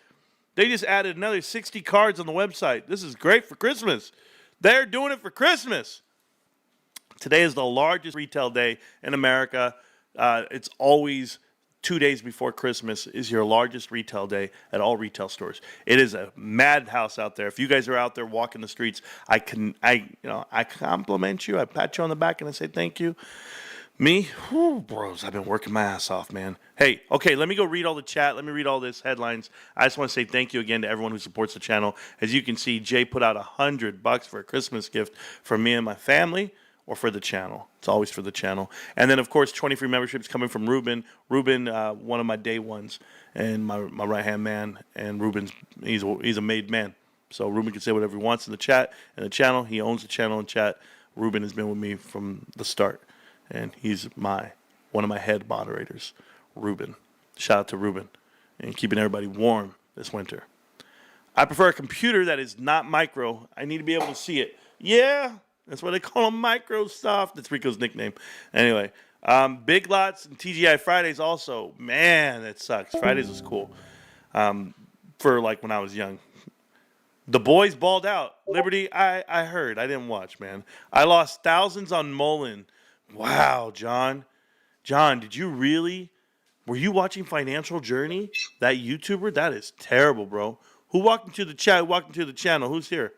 They just added another 60 cards on the website. This is great for Christmas. They're doing it for Christmas. Today is the largest retail day in America. It's always 2 days before Christmas is your largest retail day at all retail stores. It is a madhouse out there. If you guys are out there walking the streets, I compliment you. I pat you on the back and I say thank you. Me, bros, I've been working my ass off, man. Hey, okay, let me go read all the chat. Let me read all this headlines. I just want to say thank you again to everyone who supports the channel. As you can see, Jay put out $100 for a Christmas gift for me and my family, or for the channel. It's always for the channel. And then, of course, 20 free memberships coming from Ruben. Ruben, one of my day ones, and my right-hand man. And Ruben's, he's a made man. So Ruben can say whatever he wants in the chat and the channel. He owns the channel and chat. Ruben has been with me from the start. And he's one of my head moderators, Ruben. Shout out to Ruben. And keeping everybody warm this winter. I prefer a computer that is not micro. I need to be able to see it. Yeah. That's why they call them Microsoft. That's Rico's nickname. Anyway, Big Lots and TGI Fridays also. Man, that sucks. Fridays was cool. For like when I was young. The boys balled out. Liberty, I heard. I didn't watch, man. I lost thousands on Mullen. Wow, John. John, did you really? Were you watching Financial Journey? That YouTuber? That is terrible, bro. Who walked into the chat? Who walked into the channel? Who's here?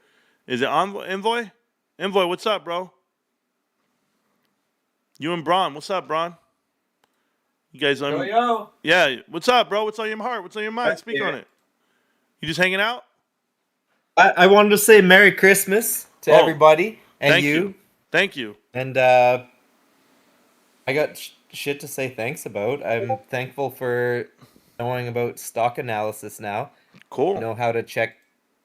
Is it Envoy? Envoy, what's up, bro? You and Braun, what's up, Braun? You guys on? Yo. Yeah, what's up, bro? What's on your heart? What's on your mind? Speak on it. You just hanging out? I wanted to say Merry Christmas to everybody and thank you. Thank you. And I got shit to say thanks about. I'm thankful for knowing about stock analysis now. Cool. I know how to check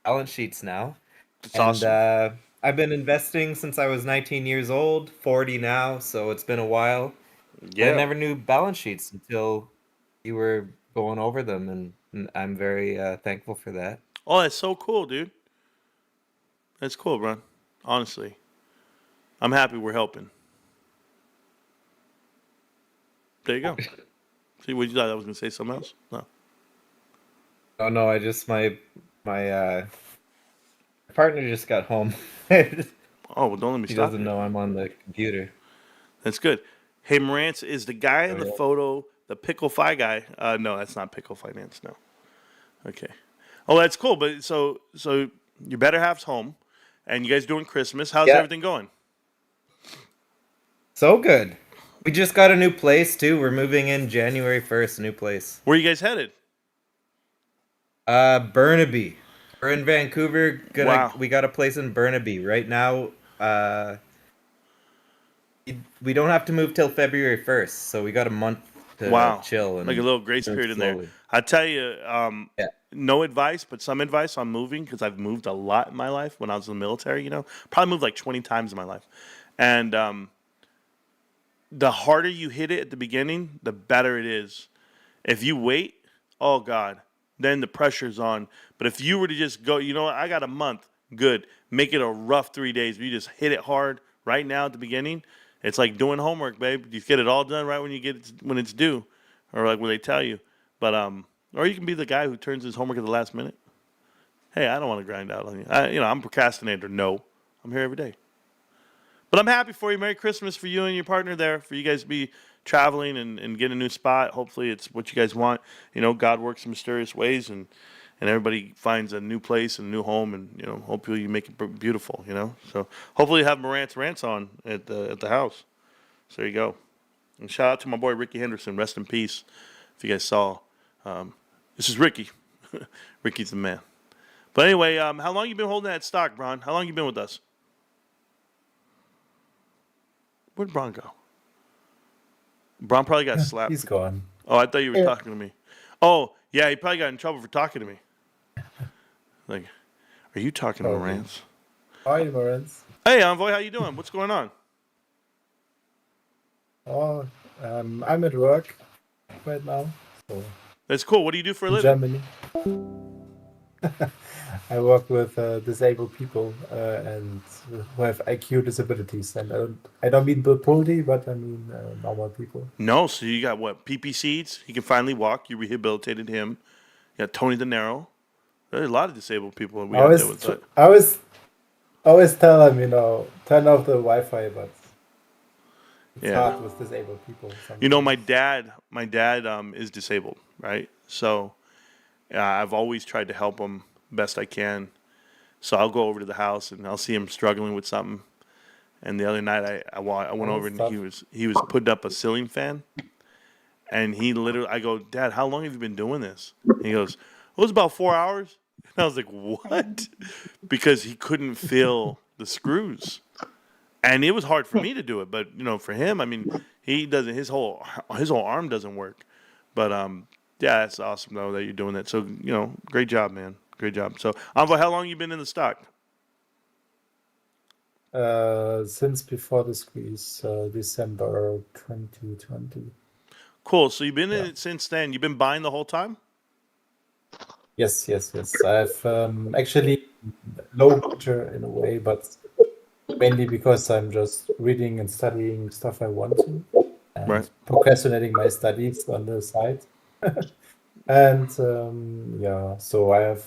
balance sheets now. That's awesome. I've been investing since I was 19 years old, 40 now, so it's been a while. Yeah. I never knew balance sheets until you were going over them, and I'm very thankful for that. Oh, that's so cool, dude. That's cool, bro. Honestly. I'm happy we're helping. There you go. See, what you thought I was going to say something else? No. Oh, no, I just, my partner just got home. Oh, well, don't let me He stop doesn't you. know I'm on the computer. That's good. Hey, Marantz, is the guy in the photo the Pickle Fi guy? No, that's not Pickle Finance, no. Okay. Oh, that's cool. But so your better half's home, and you guys doing Christmas. How's everything going? So good. We just got a new place, too. We're moving in January 1st, new place. Where are you guys headed? Burnaby. We're in Vancouver. Wow. We got a place in Burnaby. Right now, we don't have to move till February 1st, so we got a month to chill. And like a little grace period in there. I tell you, no advice, but some advice on moving, because I've moved a lot in my life when I was in the military, Probably moved like 20 times in my life. And the harder you hit it at the beginning, the better it is. If you wait, oh, God, then the pressure's on. But if you were to just go, you know what, I got a month, good. Make it a rough 3 days. You just hit it hard right now at the beginning. It's like doing homework, babe. You get it all done right when it's due, or like when they tell you. But or you can be the guy who turns his homework at the last minute. Hey, I don't want to grind out on you. I'm a procrastinator. No, I'm here every day. But I'm happy for you. Merry Christmas for you and your partner there. For you guys to be traveling and get a new spot. Hopefully it's what you guys want. God works in mysterious ways, and everybody finds a new place and a new home, and hopefully you make it beautiful. So hopefully you have Marantz Rantz on at the house. So there you go. And shout out to my boy Ricky Henderson. Rest in peace. If you guys saw, this is Ricky. Ricky's the man. But anyway, how long you been holding that stock, Bron? How long you been with us? Where'd Braun go? Braun probably got slapped. He's gone. Oh, I thought you were talking to me. Oh, yeah, he probably got in trouble for talking to me. Like, are you talking to Probably. Marantz? Hi, Marantz. Hey, Envoy, how you doing? What's going on? Oh, I'm at work right now, so That's cool. What do you do for a in living? Germany. I work with disabled people and who have IQ disabilities, and I don't mean Poldi, but I mean normal people. No, so you got what? PP Seeds? He can finally walk. You rehabilitated him. You got Tony De Niro. There's a lot of disabled people we I got always, there with that. always tell them, turn off the Wi-Fi, but it's Yeah. hard with disabled people. You know, Sometimes. my dad is disabled, right? So I've always tried to help him best I can. So I'll go over to the house and I'll see him struggling with something. And the other night I went over and he was putting up a ceiling fan, and I go, Dad, how long have you been doing this? And he goes, it was about 4 hours. And I was like, what? Because he couldn't feel the screws. And it was hard for me to do it, but for him, I mean, he doesn't. His whole arm doesn't work. But yeah, that's awesome though that you're doing that. So great job, man. Great job. So, Envoy, how long you been in the stock? Since before the squeeze, December 2020. Cool. So you've been in Yeah. it since then. You've been buying the whole time. Yes. I've actually low budget in a way, but mainly because I'm just reading and studying stuff I want to, and Right. procrastinating my studies on the side. And yeah, so I have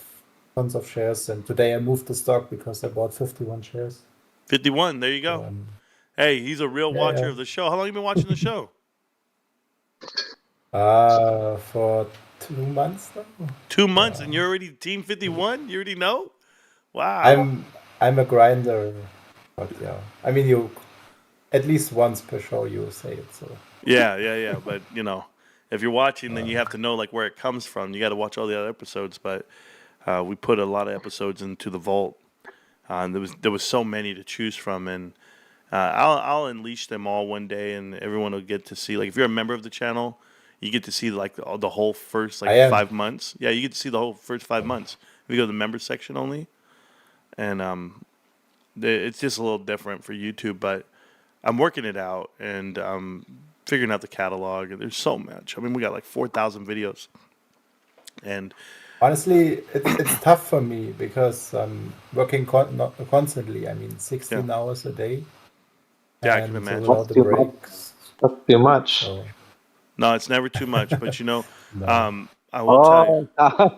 tons of shares, and today I moved the stock because I bought 51 shares. 51. There you go. Um, Hey, he's a real watcher yeah. of the show. How long you been watching the show? For 2 months now. 2 months, and you're already Team 51. You already know. Wow. I'm a grinder, but yeah, I mean you at least once per show you say it. So Yeah. But if you're watching, then you have to know like where it comes from. You got to watch all the other episodes. But we put a lot of episodes into the vault. And there was so many to choose from, and I'll unleash them all one day, and everyone will get to see. Like if you're a member of the channel, you get to see like the whole first I am. 5 months. Yeah, you get to see the whole first 5 months. If you go to the member section only, and it's just a little different for YouTube, but I'm working it out and figuring out the catalog. And there's so much. I mean, we got like 4,000 videos, and Honestly, it's tough for me because I'm working not constantly. I mean, 16 hours a day, yeah, I can and imagine. without the Too much. breaks. That's too much. So No, it's never too much. But no. I will tell you. Oh,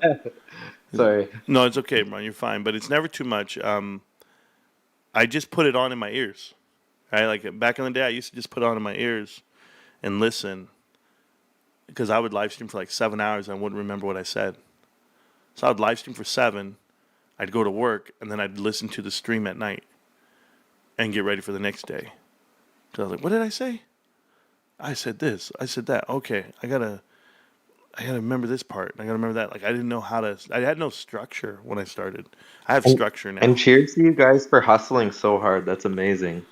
sorry. No, it's okay, Ron. You're fine. But it's never too much. I just put it on in my ears. Right? Like back in the day, I used to just put it on in my ears and listen, because I would live stream for like 7 hours and I wouldn't remember what I said. So I would live stream for 7. I'd go to work, and then I'd listen to the stream at night and get ready for the next day. Because I was like, what did I say? I said this. I said that. Okay, I gotta remember this part. I gotta remember that. Like I didn't know how to. I had no structure when I started. I have structure now. And cheers to you guys for hustling so hard. That's amazing.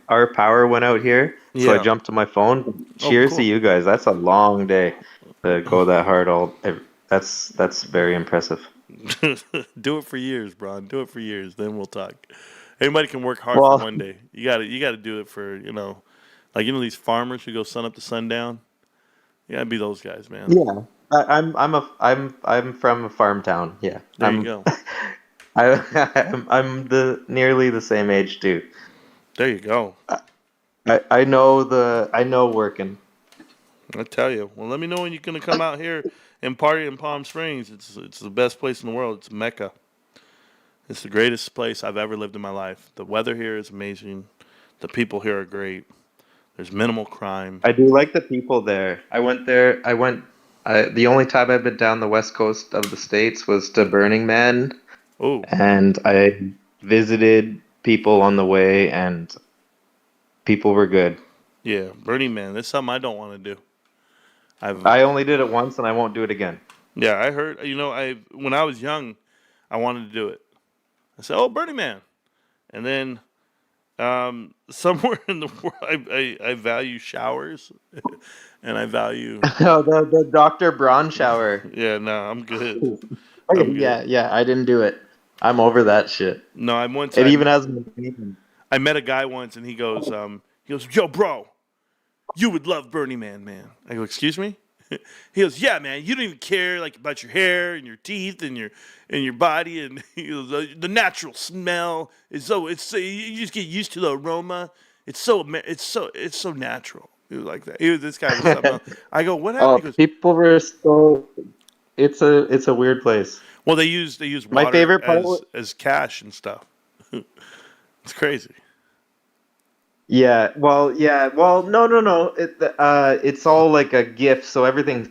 Our power went out here, so I Yeah. jumped to my phone. Cheers cool. to you guys. That's a long day to go that hard. That's very impressive. Do it for years, Bron. Do it for years. Then we'll talk. Anybody can work hard Well- for one day. You gotta do it for like these farmers who go sun up to sundown. You gotta be those guys, man. Yeah, I'm from a farm town. Yeah, There you go. I'm nearly the same age too. There you go. I know working. I tell you. Well, let me know when you're gonna come out here and party in Palm Springs. It's the best place in the world. It's Mecca. It's the greatest place I've ever lived in my life. The weather here is amazing. The people here are great. There's minimal crime. I do like the people there. I went there. The only time I've been down the west coast of the States was to Burning Man, Oh, and I visited people on the way, and people were good. yeah, Burning Man. That's something I don't want to do. I only did it once, and I won't do it again. Yeah, I heard. When I was young, I wanted to do it. I said, "Oh, Burning Man," and then Somewhere in the world, I value showers, and I value. Oh, the Dr. Braun shower. Yeah, no, I'm good. Okay, I'm good. yeah, I didn't do it. I'm over that shit. No, I'm once It even has my name. I met a guy once, and he goes, yo, bro, you would love Burning Man. I go, excuse me? He goes, yeah, man, you don't even care like about your hair and your teeth and your body, and he goes, the natural smell is you just get used to the aroma. It's so natural. He was like that. This guy was something else. I go, what happened? Oh, He goes, people were so. It's a weird place. well, they use My water favorite part was, as cash and stuff. It's crazy. yeah, well, no. It's all like a gift, so everything's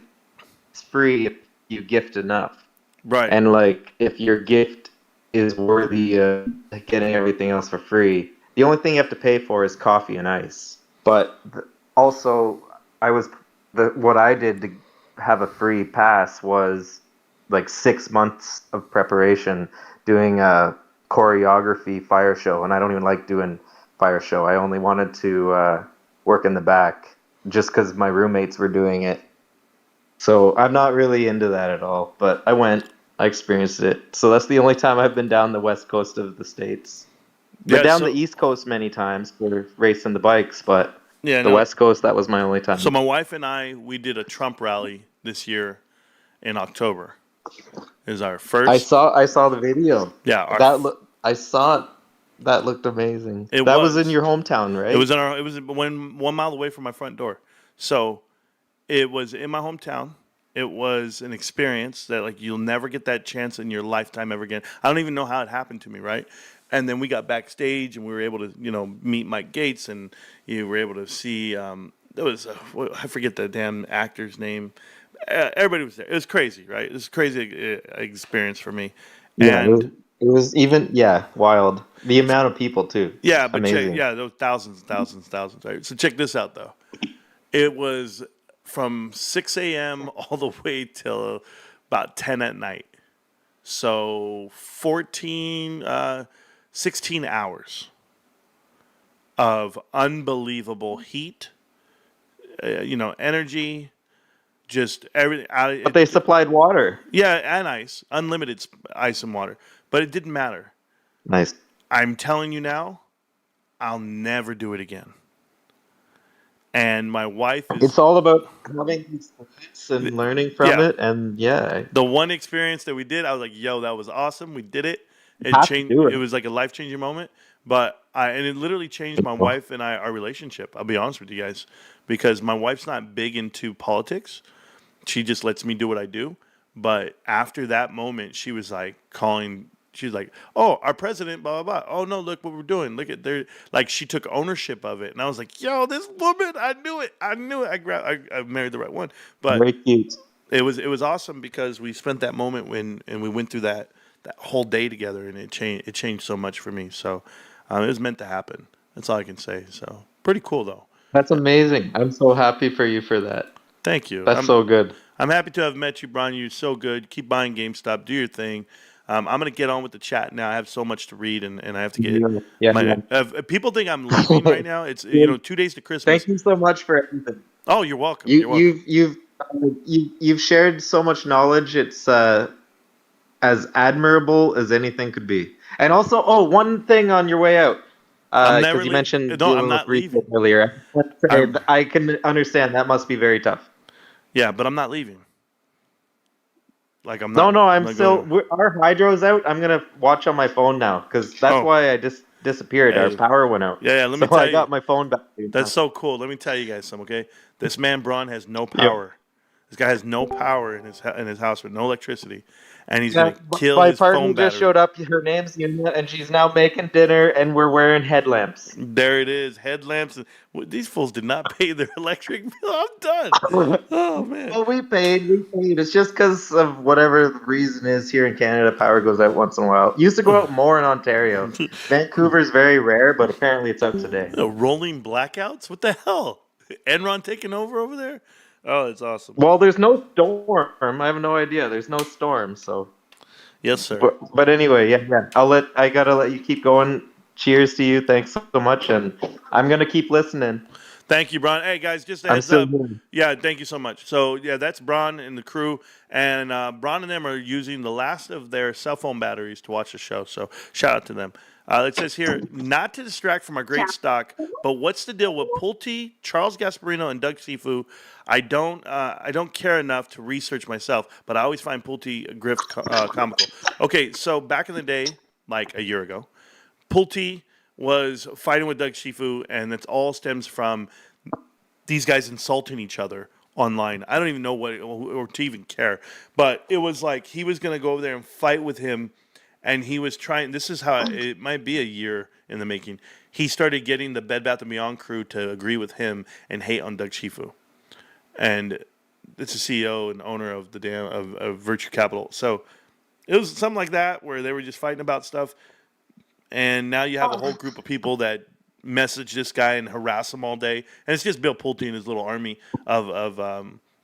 free if you gift enough. Right. And like, if your gift is worthy of getting everything else for free, the only thing you have to pay for is coffee and ice. But also, what I did to have a free pass was like 6 months of preparation doing a choreography fire show, and I don't even like doing fire show. I only wanted to work in the back just because my roommates were doing it. So I'm not really into that at all, but I went, I experienced it. So that's the only time I've been down the west coast of the States. Been Yeah, down so- the east coast many times for racing the bikes, but Yeah, the no. west coast, that was my only time. So my wife and we did a Trump rally this year in October. Is our first. I saw the video. Yeah, I saw it. That looked amazing. It That was was. in your hometown, right? It was it was 1 mile away from my front door. So it was in my hometown. It was an experience that like you'll never get that chance in your lifetime ever again. I don't even know how it happened to me, right? And then we got backstage and we were able to, meet Mike Gates, and you were able to see. There was I forget the damn actor's name. Everybody was there. It was crazy, right? It was a crazy experience for me. Yeah, And it was even wild. The amount of people too. yeah, but amazing. there was thousands and thousands and thousands, right? So check this out, though. It was from 6 a.m. all the way till about 10 at night. So 16 hours of unbelievable heat, energy, just everything. But they supplied water. Yeah, and ice, unlimited ice and water. But it didn't matter. Nice. I'm telling you now, I'll never do it again. And my wife is. It's all about having experience and learning from it, and The one experience that we did, I was like, "Yo, that was awesome. We did it. It have to changed. do it. It was like a life changing moment." But and it literally changed my wife and our relationship. I'll be honest with you guys, because my wife's not big into politics. She just lets me do what I do. But after that moment, she was like calling. She was like, "Oh, our president, blah blah blah. Oh no, look what we're doing. Look at there." Like she took ownership of it, and I was like, "Yo, this woman, I knew it. I married the right one." But very cute. it was awesome because we spent that moment and we went through that whole day together, and it changed so much for me. So it was meant to happen. That's all I can say. So pretty cool though. That's amazing. I'm so happy for you for that. Thank you. That's so good. I'm happy to have met you, Brian. You're so good. Keep buying GameStop. Do your thing. I'm going to get on with the chat now. I have so much to read, and I have to get. People think I'm leaving right now. It's 2 days to Christmas. Thank you so much for everything. Oh, you're welcome. You're welcome. You've shared so much knowledge. It's as admirable as anything could be. And also, one thing on your way out, because you mentioned I'm not leaving earlier. I can understand that must be very tough. Yeah, but I'm not leaving. Like I'm not. No, I'm still. Our hydro's out. I'm gonna watch on my phone now because that's why I just disappeared. Our power went out. Yeah. Let me tell you. I got my phone back. That's so cool. Let me tell you guys something. Okay, this man Braun has no power. Yeah. This guy has no power in his house with no electricity, and he's gonna kill my his phone partner battery. just showed up. Her name's Yuna, and she's now making dinner, and we're wearing headlamps. There it is, headlamps. These fools did not pay their electric bill. I'm done. Oh man. Well, we paid. It's just because of whatever the reason is here in Canada, power goes out once in a while. Used to go out more in Ontario. Vancouver's very rare, but apparently it's out today. Rolling blackouts? What the hell? Enron taking over there? Oh, it's awesome. Well, there's no storm. I have no idea. There's no storm, so. Yes, sir. But anyway, yeah. I gotta let you keep going. cheers to you. Thanks so much, and I'm gonna keep listening. Thank you, Bron. Hey, guys, just a I'm heads still up. here. Yeah, thank you so much. So, yeah, that's Bron and the crew. And Bron and them are using the last of their cell phone batteries to watch the show. So, shout out to them. It says here, not to distract from our great stock, but what's the deal with Pulte, Charles Gasparino, and Doug Sifu? I don't care enough to research myself, but I always find Pulte grift comical. Okay, so back in the day, like a year ago, Pulte was fighting with Doug Shifu, and that's all stems from these guys insulting each other online. I don't even know what or to even care, but it was like he was going to go over there and fight with him, and he was trying. This is how it might be a year in the making. He started getting the Bed Bath & Beyond crew to agree with him and hate on Doug Shifu, and it's the CEO and owner of the of Virtue Capital. So it was something like that where they were just fighting about stuff. And now you have a whole group of people that message this guy and harass him all day. And it's just Bill Pulte and his little army of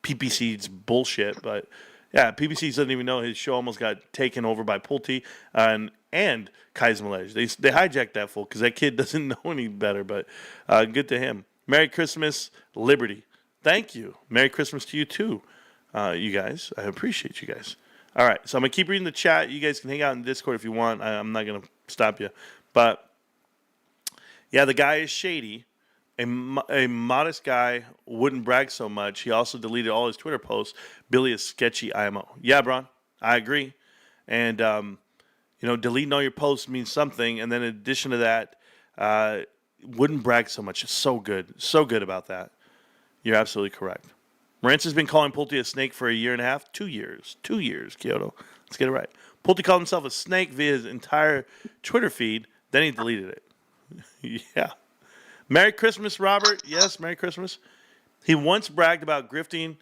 PPC's bullshit. But yeah, PPC doesn't even know his show almost got taken over by Pulte and Kai's Malej. They hijacked that fool because that kid doesn't know any better. But good to him. Merry Christmas, Liberty. Thank you. Merry Christmas to you too, you guys. I appreciate you guys. All right, so I'm going to keep reading the chat. You guys can hang out in Discord if you want. I'm not going to stop you. But, yeah, the guy is shady. A modest guy wouldn't brag so much. He also deleted all his Twitter posts. Billy is sketchy IMO. Yeah, Bron, I agree. And, deleting all your posts means something. And then in addition to that, wouldn't brag so much. It's so good. So good about that. You're absolutely correct. Marantz has been calling Pulte a snake for a year and a half. 2 years. 2 years, Kyoto. Let's get it right. Pulte called himself a snake via his entire Twitter feed. Then he deleted it. Yeah. Merry Christmas, Robert. Yes, Merry Christmas. He once bragged about grifting.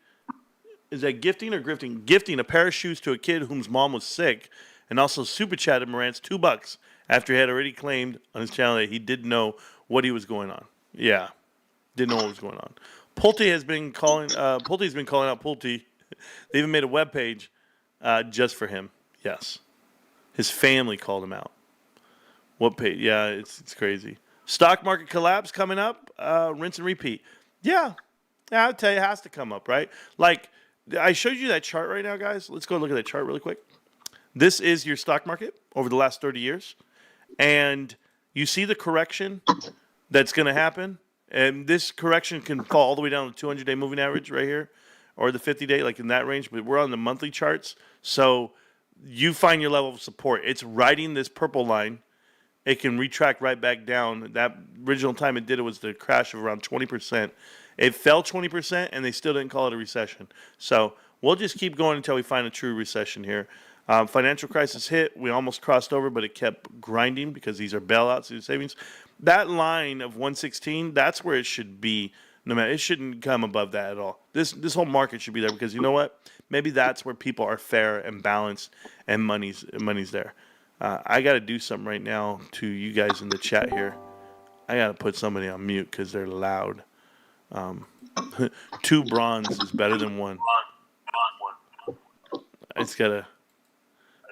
Is that gifting or grifting? Gifting a pair of shoes to a kid whose mom was sick, and also super chatted Marantz $2 after he had already claimed on his channel that he didn't know what he was going on. Yeah. Didn't know what was going on. Pulte has been calling. Pulte's been calling out Pulte. They even made a webpage just for him. Yes, his family called him out. What page? Yeah, it's crazy. Stock market collapse coming up. Rinse and repeat. Yeah, I'll tell you, it has to come up, right? Like I showed you that chart right now, guys. Let's go look at that chart really quick. This is your stock market over the last 30 years, and you see the correction that's going to happen. And this correction can fall all the way down to the 200-day moving average right here, or the 50-day, like in that range. But we're on the monthly charts, so you find your level of support. It's riding this purple line. It can retract right back down. That original time it did it was the crash of around 20%. It fell 20%, and they still didn't call it a recession. So we'll just keep going until we find a true recession here. Financial crisis hit. We almost crossed over, but it kept grinding because these are bailouts, these savings. That line of 116, that's where it should be. No matter, it shouldn't come above that at all. This whole market should be there because you know what? Maybe that's where people are fair and balanced, and money's there. I got to do something right now to you guys in the chat here. I got to put somebody on mute because they're loud. 2 bronze is better than 1. I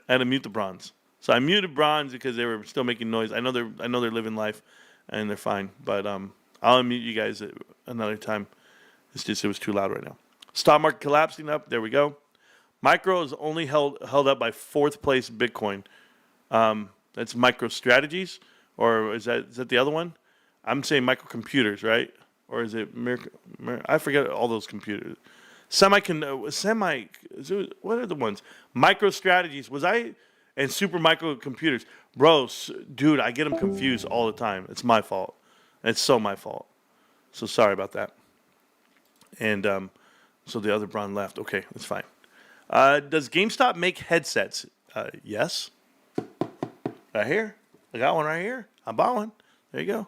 had to mute the bronze. So I muted bronze because they were still making noise. I know they're living life, and they're fine. But I'll unmute you guys at another time. It was too loud right now. Stock market collapsing up. There we go. Micro is only held up by 4th place Bitcoin. That's MicroStrategies, or is that the other one? I'm saying microcomputers, right? Or is it I forget all those computers. What are the ones? MicroStrategies. And super microcomputers. Bro, dude, I get them confused all the time. It's my fault. It's so my fault. So sorry about that. And so the other Bron left. Okay, that's fine. Does GameStop make headsets? Yes. Right here. I got one right here. I bought one. There you go.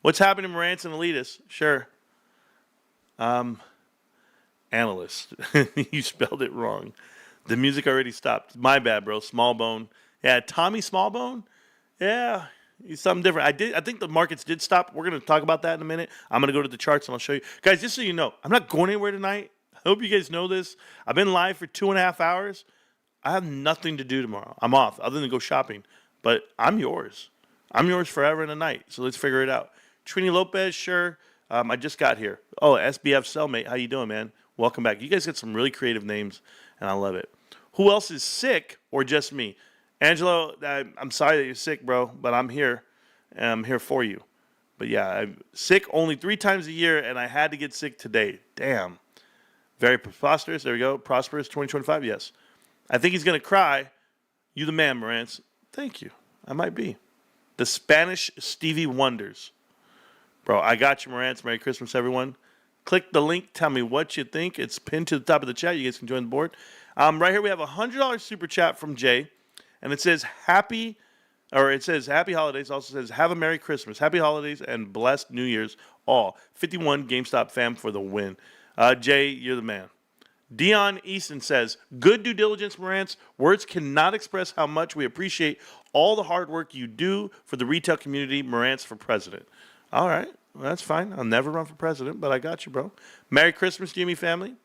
What's happening, Marantz and Elitist? Sure. Analyst. You spelled it wrong. The music already stopped. My bad, bro. Smallbone. Yeah, Tommy Smallbone. Yeah, he's something different. I think the markets did stop. We're going to talk about that in a minute. I'm going to go to the charts and I'll show you. Guys, just so you know, I'm not going anywhere tonight. I hope you guys know this. I've been live for 2.5 hours. I have nothing to do tomorrow. I'm off other than go shopping. But I'm yours. I'm yours forever and a night. So let's figure it out. Trini Lopez, sure. I just got here. Oh, SBF Cellmate, how you doing, man? Welcome back. You guys get some really creative names, and I love it. Who else is sick or just me? Angelo, I'm sorry that you're sick, bro, but I'm here. And I'm here for you. But yeah, I'm sick only 3 times a year, and I had to get sick today. Damn. Very preposterous. There we go. Prosperous 2025, yes. I think he's going to cry. You the man, Marantz. Thank you. I might be. The Spanish Stevie Wonders. Bro, I got you, Marantz. Merry Christmas, everyone. Click the link. Tell me what you think. It's pinned to the top of the chat. You guys can join the board. Right here we have a $100 super chat from Jay. And it says happy holidays. Also says have a Merry Christmas. Happy holidays and blessed New Year's all. 51 GameStop fam for the win. Jay, you're the man. Dion Easton says, good due diligence, Marantz. Words cannot express how much we appreciate all the hard work you do for the retail community. Marantz for president. All right. Well, that's fine. I'll never run for president, but I got you, bro. Merry Christmas, GME family.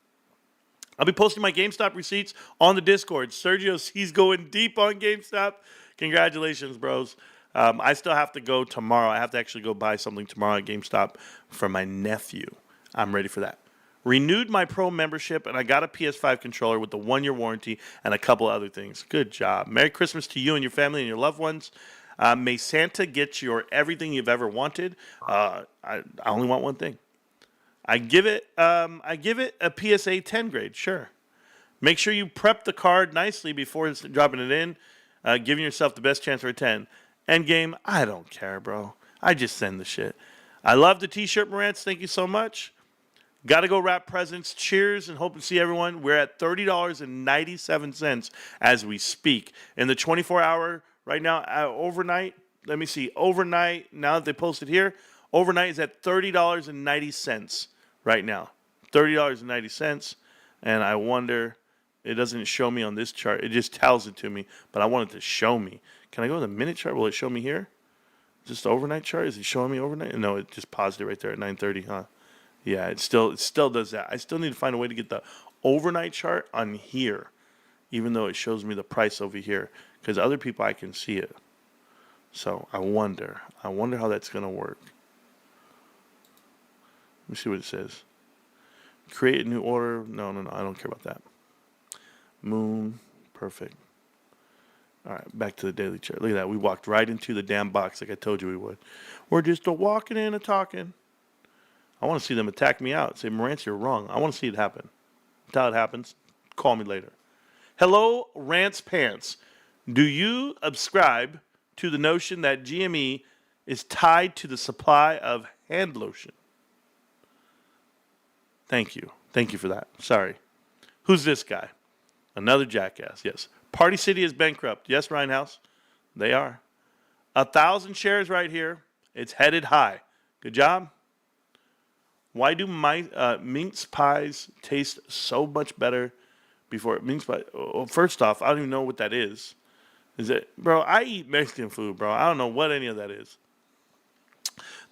I'll be posting my GameStop receipts on the Discord. Sergio, he's going deep on GameStop. Congratulations, bros. I still have to go tomorrow. I have to actually go buy something tomorrow at GameStop for my nephew. I'm ready for that. Renewed my Pro membership, and I got a PS5 controller with the 1-year warranty and a couple other things. Good job. Merry Christmas to you and your family and your loved ones. May Santa get you everything you've ever wanted. I only want one thing. I give it a PSA 10 grade, sure. Make sure you prep the card nicely before dropping it in, giving yourself the best chance for a 10. Endgame, I don't care, bro. I just send the shit. I love the t-shirt, Marantz. Thank you so much. Got to go wrap presents. Cheers and hope to see everyone. We're at $30.97 as we speak. In the 24-hour right now, overnight, let me see. Overnight, now that they posted here, overnight is at $30.90 right now. $30.90. And I wonder, it doesn't show me on this chart. It just tells it to me, but I want it to show me. Can I go to the minute chart? Will it show me here? Is this the overnight chart? Is it showing me overnight? No, it just paused it right there at 9:30, huh? Yeah, it still does that. I still need to find a way to get the overnight chart on here, even though it shows me the price over here, because other people I can see it. So I wonder how that's gonna work. Let me see what it says. Create a new order. No, I don't care about that. Moon, perfect. All right, back to the daily chart. Look at that. We walked right into the damn box like I told you we would. We're just a walking in and talking. I want to see them attack me out. Say, Marantz, you're wrong. I want to see it happen. Until it happens, call me later. Hello, Rants Pants. Do you subscribe to the notion that GME is tied to the supply of hand lotion? Thank you. Thank you for that. Sorry. Who's this guy? Another jackass. Yes. Party City is bankrupt. Yes, Rhinehouse. They are. 1,000 shares right here. It's headed high. Good job. Why do my mince pies taste so much better before mince pie? Well, first off, I don't even know what that is. Is it, bro? I eat Mexican food, bro. I don't know what any of that is.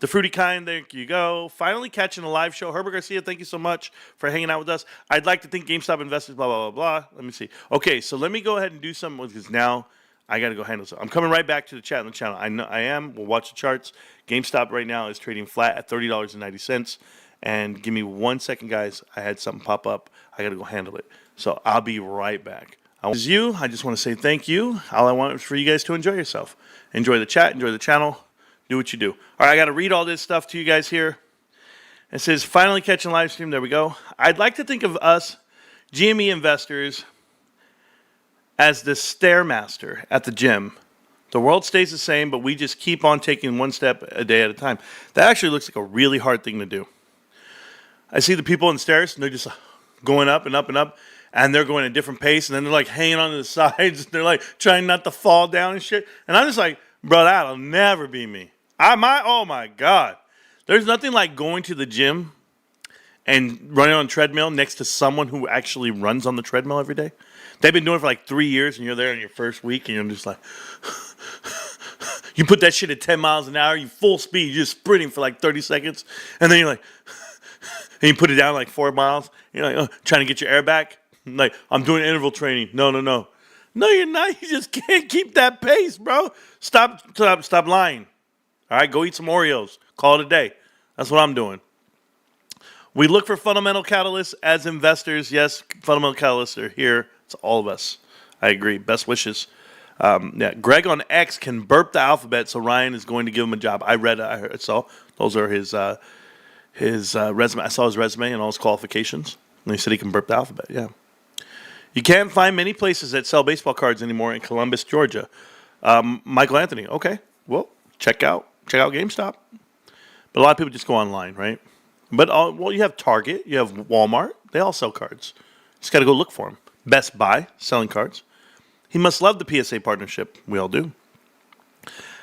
The fruity kind, there you go. Finally catching a live show. Herbert Garcia, thank you so much for hanging out with us. I'd like to thank GameStop investors, blah, blah, blah, blah. Let me see. Okay, so let me go ahead and do something because now I got to go handle something. I'm coming right back to the chat on the channel. I know I am. We'll watch the charts. GameStop right now is trading flat at $30.90. And give me 1 second, guys. I had something pop up. I got to go handle it. So I'll be right back. I just want to say thank you. All I want is for you guys to enjoy yourself. Enjoy the chat. Enjoy the channel. Do what you do. All right, I got to read all this stuff to you guys here. It says, finally catching live stream. There we go. I'd like to think of us, GME investors, as the Stairmaster at the gym. The world stays the same, but we just keep on taking one step a day at a time. That actually looks like a really hard thing to do. I see the people on the stairs, and they're just going up and up and up, and they're going at a different pace, and then they're like hanging onto the sides. They're like trying not to fall down and shit. And I'm just like, bro, that'll never be me. Oh my God. There's nothing like going to the gym and running on a treadmill next to someone who actually runs on the treadmill every day. They've been doing it for like 3 years, and you're there in your first week, and you're just like, you put that shit at 10 miles an hour, you full speed, you're just sprinting for like 30 seconds, and then you're like, and you put it down like 4 miles, you're like, trying to get your air back. Like, I'm doing interval training. No. No, you're not. You just can't keep that pace, bro. Stop lying. All right, go eat some Oreos. Call it a day. That's what I'm doing. We look for fundamental catalysts as investors. Yes, fundamental catalysts are here. It's all of us. I agree. Best wishes. Greg on X can burp the alphabet, so Ryan is going to give him a job. I saw those are his resume. I saw his resume and all his qualifications, and he said he can burp the alphabet. Yeah. You can't find many places that sell baseball cards anymore in Columbus, Georgia. Michael Anthony. Okay, well, check out GameStop. But a lot of people just go online, right? But you have Target, you have Walmart. They all sell cards. Just got to go look for them. Best Buy selling cards. He must love the PSA partnership. We all do.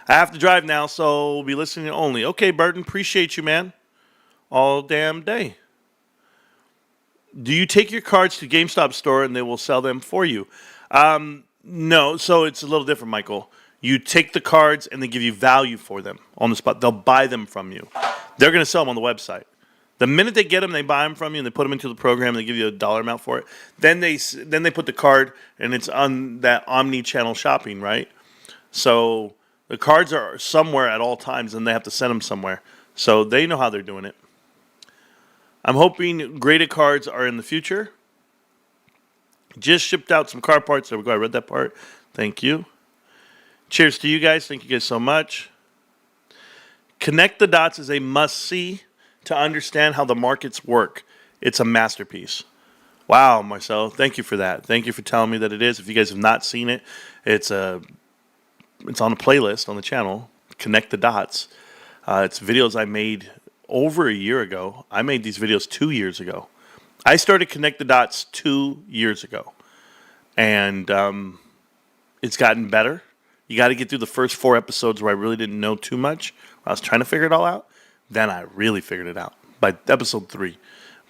I have to drive now, so we'll be listening only. Okay, Burton, appreciate you, man. All damn day. Do you take your cards to GameStop store and they will sell them for you? No, so it's a little different, Michael. You take the cards and they give you value for them on the spot. They'll buy them from you. They're going to sell them on the website. The minute they get them, they buy them from you and they put them into the program and they give you a dollar amount for it. Then they put the card and it's on that omni-channel shopping, right? So the cards are somewhere at all times and they have to send them somewhere. So they know how they're doing it. I'm hoping graded cards are in the future. Just shipped out some car parts. There we go. I read that part. Thank you. Cheers to you guys. Thank you guys so much. Connect the Dots is a must-see to understand how the markets work. It's a masterpiece. Wow, Marcel. Thank you for that. Thank you for telling me that it is. If you guys have not seen it, it's on a playlist on the channel. Connect the Dots. It's videos I made over a year ago. I made these videos 2 years ago. I started Connect the Dots 2 years ago. And it's gotten better. You got to get through the first 4 episodes where I really didn't know too much. I was trying to figure it all out. Then I really figured it out by episode 3.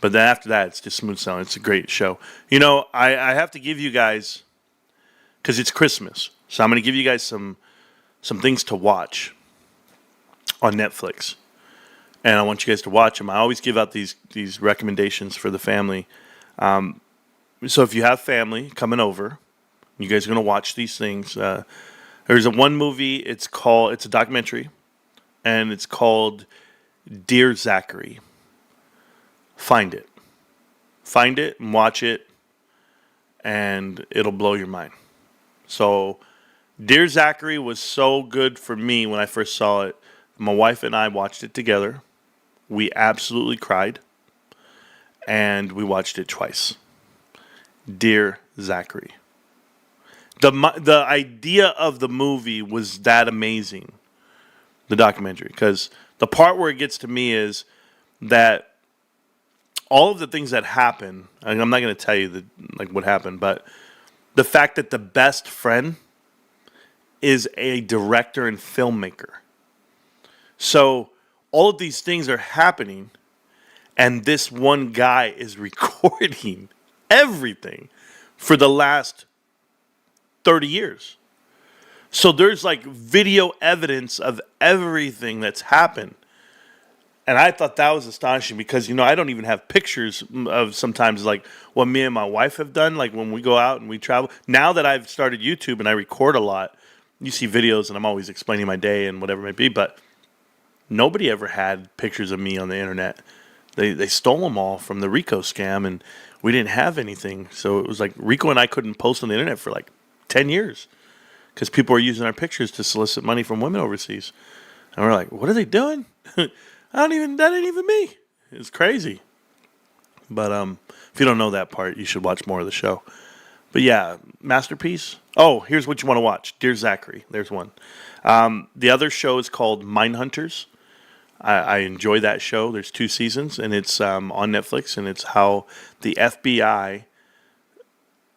But then after that, it's just smooth sailing. It's a great show. You know, I have to give you guys, because it's Christmas, so I'm going to give you guys some things to watch on Netflix. And I want you guys to watch them. I always give out these recommendations for the family. So if you have family coming over, you guys are going to watch these things. There's one movie. It's a documentary, and it's called Dear Zachary. Find it and watch it, and it'll blow your mind. So Dear Zachary was so good for me when I first saw it. My wife and I watched it together. We absolutely cried, and we watched it twice. Dear Zachary. The idea of the movie was that amazing, the documentary, because the part where it gets to me is that all of the things that happen, I'm not going to tell you what happened, but the fact that the best friend is a director and filmmaker. So all of these things are happening, and this one guy is recording everything for the last 30 years. So there's video evidence of everything that's happened. And I thought that was astonishing because, I don't even have pictures of sometimes what me and my wife have done, when we go out and we travel. Now that I've started YouTube and I record a lot, you see videos and I'm always explaining my day and whatever it may be, but nobody ever had pictures of me on the internet. They stole them all from the Rico scam, and we didn't have anything. So it was Rico and I couldn't post on the internet for 10 years because people were using our pictures to solicit money from women overseas. And we're like, what are they doing? That ain't even me. It's crazy. But if you don't know that part, you should watch more of the show. But yeah, masterpiece. Oh, here's what you want to watch. Dear Zachary. There's one. The other show is called Mindhunters. I enjoy that show. There's 2 seasons, and it's on Netflix, and it's how the FBI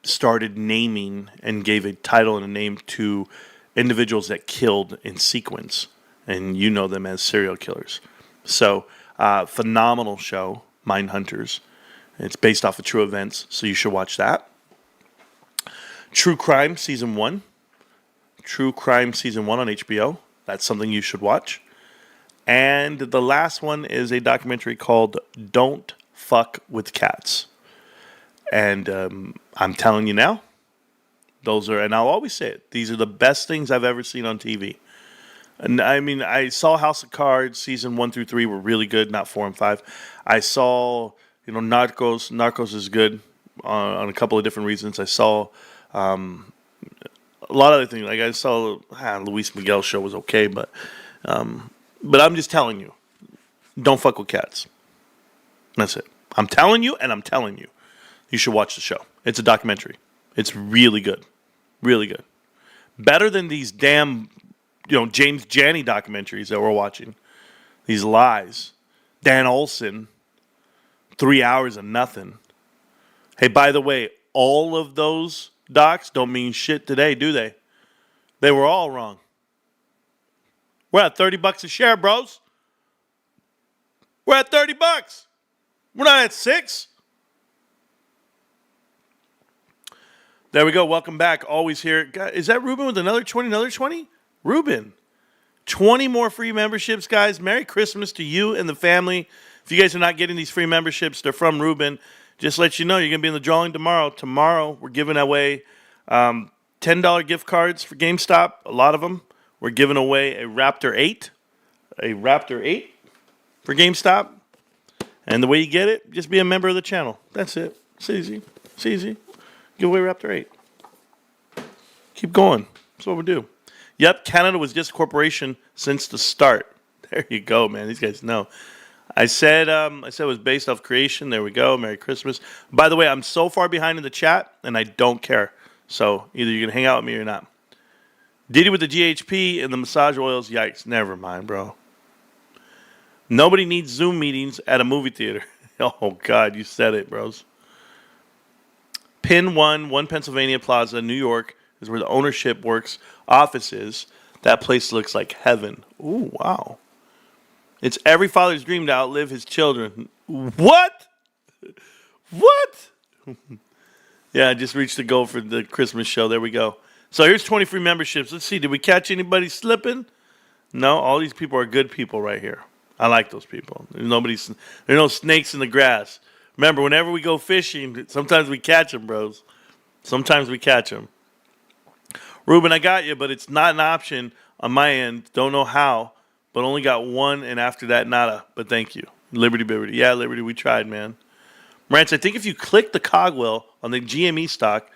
started naming and gave a title and a name to individuals that killed in sequence, and you know them as serial killers. So, phenomenal show, Mindhunters. It's based off of true events, so you should watch that. True Crime Season 1. True Crime Season 1 on HBO. That's something you should watch. And the last one is a documentary called Don't Fuck with Cats. And I'm telling you now, Those are, and I'll always say it, these are the best things I've ever seen on TV. And I mean, I saw House of Cards season 1 through 3 were really good, not 4 and 5. I saw, Narcos. Narcos is good on a couple of different reasons. I saw a lot of other things. Like I saw Luis Miguel's show was okay, but I'm just telling you, don't fuck with cats. That's it. I'm telling you, and I'm telling you, you should watch the show. It's a documentary. It's really good, really good. Better than these damn, James Janney documentaries that we're watching. These lies. Dan Olson, 3 hours of nothing. Hey, by the way, all of those docs don't mean shit today, do they? They were all wrong. We're at $30 a share, bros. We're at $30. We're not at $6. There we go. Welcome back. Always here. Is that Ruben with another 20? Another 20? Ruben. 20 more free memberships, guys. Merry Christmas to you and the family. If you guys are not getting these free memberships, they're from Ruben. Just let you know, you're going to be in the drawing tomorrow. Tomorrow, we're giving away $10 gift cards for GameStop. A lot of them. We're giving away a Raptor 8. A Raptor 8 for GameStop. And the way you get it, just be a member of the channel. That's it. It's easy. It's easy. Give away Raptor 8. Keep going. That's what we do. Yep, Canada was just a corporation since the start. There you go, man. These guys know. I said it was based off creation. There we go. Merry Christmas. By the way, I'm so far behind in the chat, and I don't care. So either you're going to hang out with me or not. Diddy with the GHP and the massage oils. Yikes. Never mind, bro. Nobody needs Zoom meetings at a movie theater. Oh, God, you said it, bros. Pin 1 Pennsylvania Plaza, New York, is where the ownership works. Office is. That place looks like heaven. Ooh, wow. It's every father's dream to outlive his children. What? What? Yeah, I just reached the goal for the Christmas show. There we go. So here's 20 free memberships. Let's see. Did we catch anybody slipping? No, all these people are good people right here. I like those people. There's no snakes in the grass. Remember, whenever we go fishing, sometimes we catch them, bros. Sometimes we catch them. Ruben, I got you, but it's not an option on my end. Don't know how, but only got one, and after that, nada. But thank you. Liberty Bibbity. Yeah, Liberty, we tried, man. Marantz, I think if you click the cogwheel on the GME stock,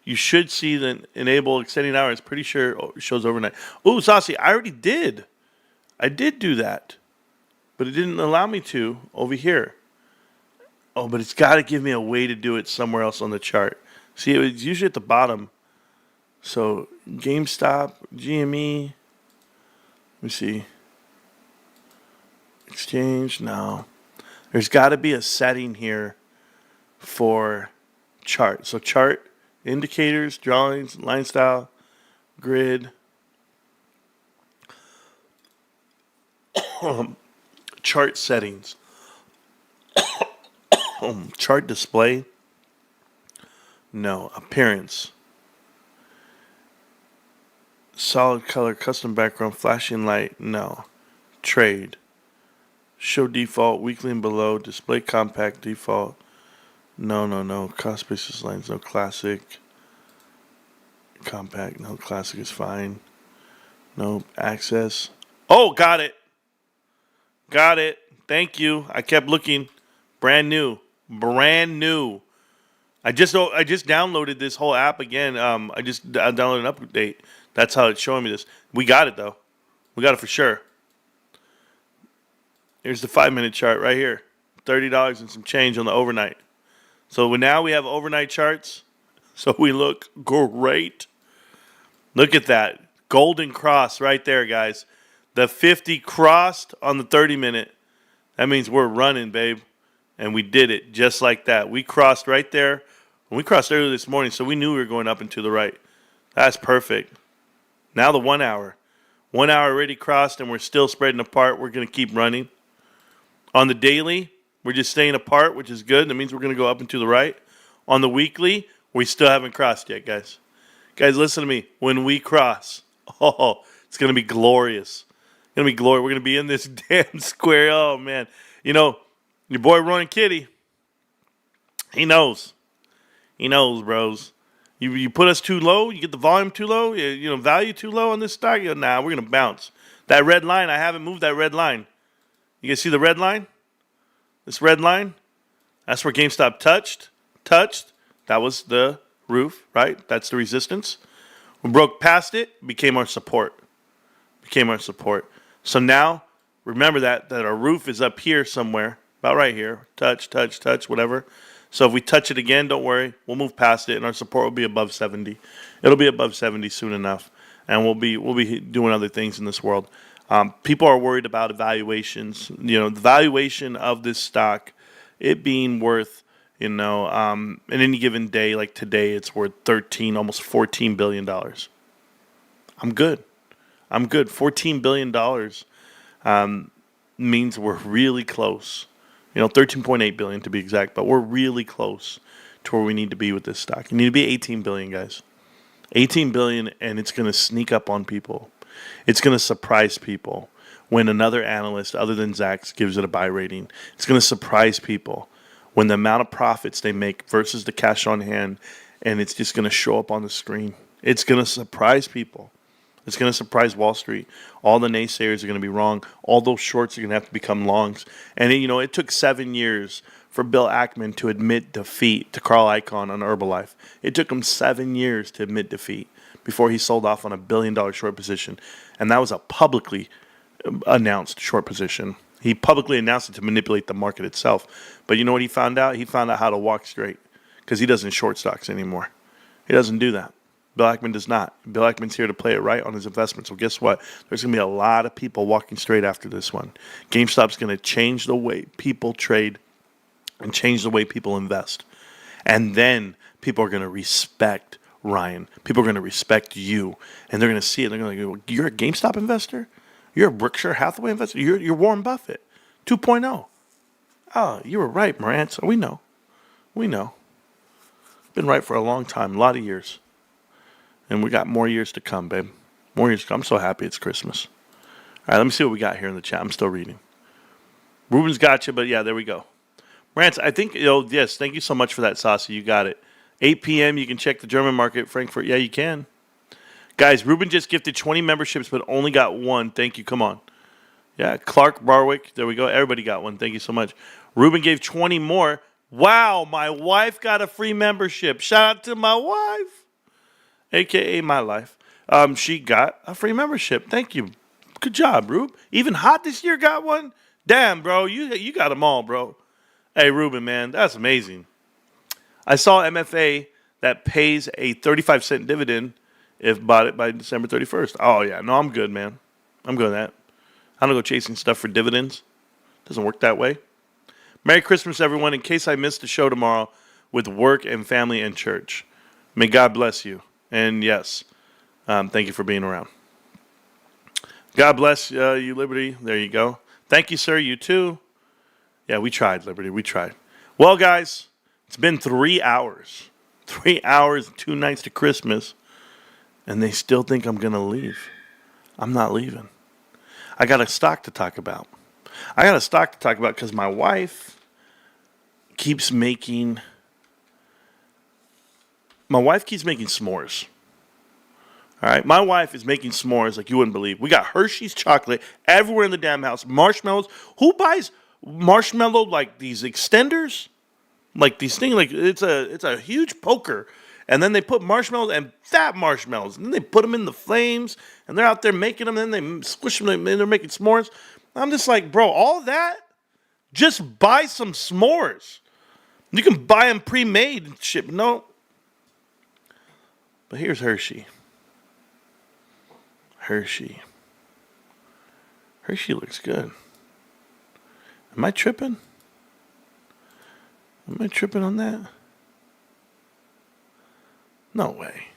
you should see the enable extending hours. Pretty sure it shows overnight. Ooh, Saucy, I already did. I did do that, but it didn't allow me to over here. Oh, but it's got to give me a way to do it somewhere else on the chart. See, it's usually at the bottom. So, GameStop, GME. Let me see. Exchange, no. There's got to be a setting here for chart. So, chart, indicators, drawings, line style, grid. Chart settings. Chart display. No. Appearance. Solid color, custom background, flashing light. No. Trade. Show default, weekly and below. Display compact default. No. Cost basis lines. No. Classic. Compact. No. Classic is fine. No. Access. Oh, got it. Got it. Thank you. I kept looking. Brand new. I just downloaded this whole app again. I just downloaded an update. That's how it's showing me this. We got it, though. We got it for sure. Here's the 5-minute chart right here. $30 and some change on the overnight. So now we have overnight charts. So we look great. Look at that. Golden cross right there, guys. The 50 crossed on the 30-minute. That means we're running, babe. And we did it just like that. We crossed right there. We crossed earlier this morning, so we knew we were going up and to the right. That's perfect. Now the 1 hour. 1 hour already crossed, and we're still spreading apart. We're going to keep running. On the daily, we're just staying apart, which is good. That means we're going to go up and to the right. On the weekly, we still haven't crossed yet, guys. Guys, listen to me. When we cross, it's going to be glorious. It's going to be glorious. We're going to be in this damn square. Oh, man. You know, your boy Ronan Kitty, he knows. He knows, bros. You put us too low, you get the volume too low, value too low on this stock. Nah, we're gonna bounce. That red line, I haven't moved that red line. You guys see the red line? This red line, that's where GameStop touched. That was the roof, right? That's the resistance. We broke past it, became our support. So now, remember that our roof is up here somewhere, about right here. Touch, whatever. So if we touch it again, don't worry. We'll move past it, and our support will be above 70. It'll be above 70 soon enough, and we'll be doing other things in this world. People are worried about evaluations. The valuation of this stock, it being worth, in any given day, like today, it's worth almost $14 billion. I'm good. $14 billion means we're really close. 13.8 billion to be exact, but we're really close to where we need to be with this stock. You need to be 18 billion, guys. 18 billion, and it's going to sneak up on people. It's going to surprise people when another analyst other than Zacks gives it a buy rating. It's going to surprise people when the amount of profits they make versus the cash on hand, and it's just going to show up on the screen. It's going to surprise people. It's going to surprise Wall Street. All the naysayers are going to be wrong. All those shorts are going to have to become longs. And, it took 7 years for Bill Ackman to admit defeat to Carl Icahn on Herbalife. It took him 7 years to admit defeat before he sold off on $1 billion short position. And that was a publicly announced short position. He publicly announced it to manipulate the market itself. But you know what he found out? He found out how to walk straight because he doesn't short stocks anymore. He doesn't do that. Bill Ackman does not. Bill Ackman's here to play it right on his investments. So guess what? There's going to be a lot of people walking straight after this one. GameStop's going to change the way people trade and change the way people invest. And then people are going to respect Ryan. People are going to respect you. And they're going to see it. They're going to go, you're a GameStop investor? You're a Berkshire Hathaway investor? You're Warren Buffett 2.0. Oh, you were right, Marantz. We know. Been right for a long time, a lot of years. And we got more years to come, babe. More years to come. I'm so happy it's Christmas. All right, let me see what we got here in the chat. I'm still reading. Ruben's got you, but yeah, there we go. Marantz, I think, yes, thank you so much for that, Saucy. You got it. 8 p.m., you can check the German market, Frankfurt. Yeah, you can. Guys, Ruben just gifted 20 memberships, but only got one. Thank you. Come on. Yeah, Clark Barwick. There we go. Everybody got one. Thank you so much. Ruben gave 20 more. Wow, my wife got a free membership. Shout out to my wife. AKA my life. She got a free membership. Thank you. Good job, Rube. Even Hot this year got one. Damn, bro, you got them all, bro. Hey, Ruben, man, that's amazing. I saw MFA that pays a 35-cent dividend if bought it by December 31st. Oh yeah, no, I'm good, man. I'm good with that. I don't go chasing stuff for dividends. Doesn't work that way. Merry Christmas, everyone. In case I missed the show tomorrow with work and family and church, may God bless you. And yes, thank you for being around. God bless you, Liberty. There you go. Thank you, sir. You too. Yeah, we tried, Liberty. We tried. Well, guys, it's been 3 hours. 3 hours and 2 nights to Christmas. And they still think I'm going to leave. I'm not leaving. I got a stock to talk about. Because my wife keeps making... s'mores. All right, my wife is making s'mores like you wouldn't believe. We got Hershey's chocolate everywhere in the damn house. Marshmallows. Who buys marshmallow like these extenders? Like these things, like it's a huge poker. And then they put marshmallows and fat marshmallows. And then they put them in the flames. And they're out there making them. And then they squish them and they're making s'mores. I'm just like, bro, all that? Just buy some s'mores. You can buy them pre-made and shit. No. But here's Hershey. Hershey looks good. Am I tripping? On that? No way.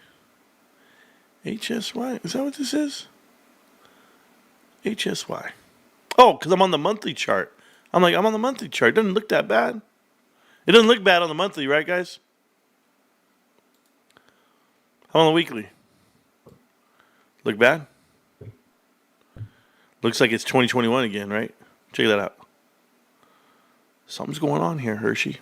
HSY? Is that what this is? HSY. Oh, because I'm on the monthly chart. I'm on the monthly chart. It doesn't look that bad. It doesn't look bad on the monthly, right, guys? How on the weekly? Look bad? Looks like it's 2021 again, right? Check that out. Something's going on here, Hershey.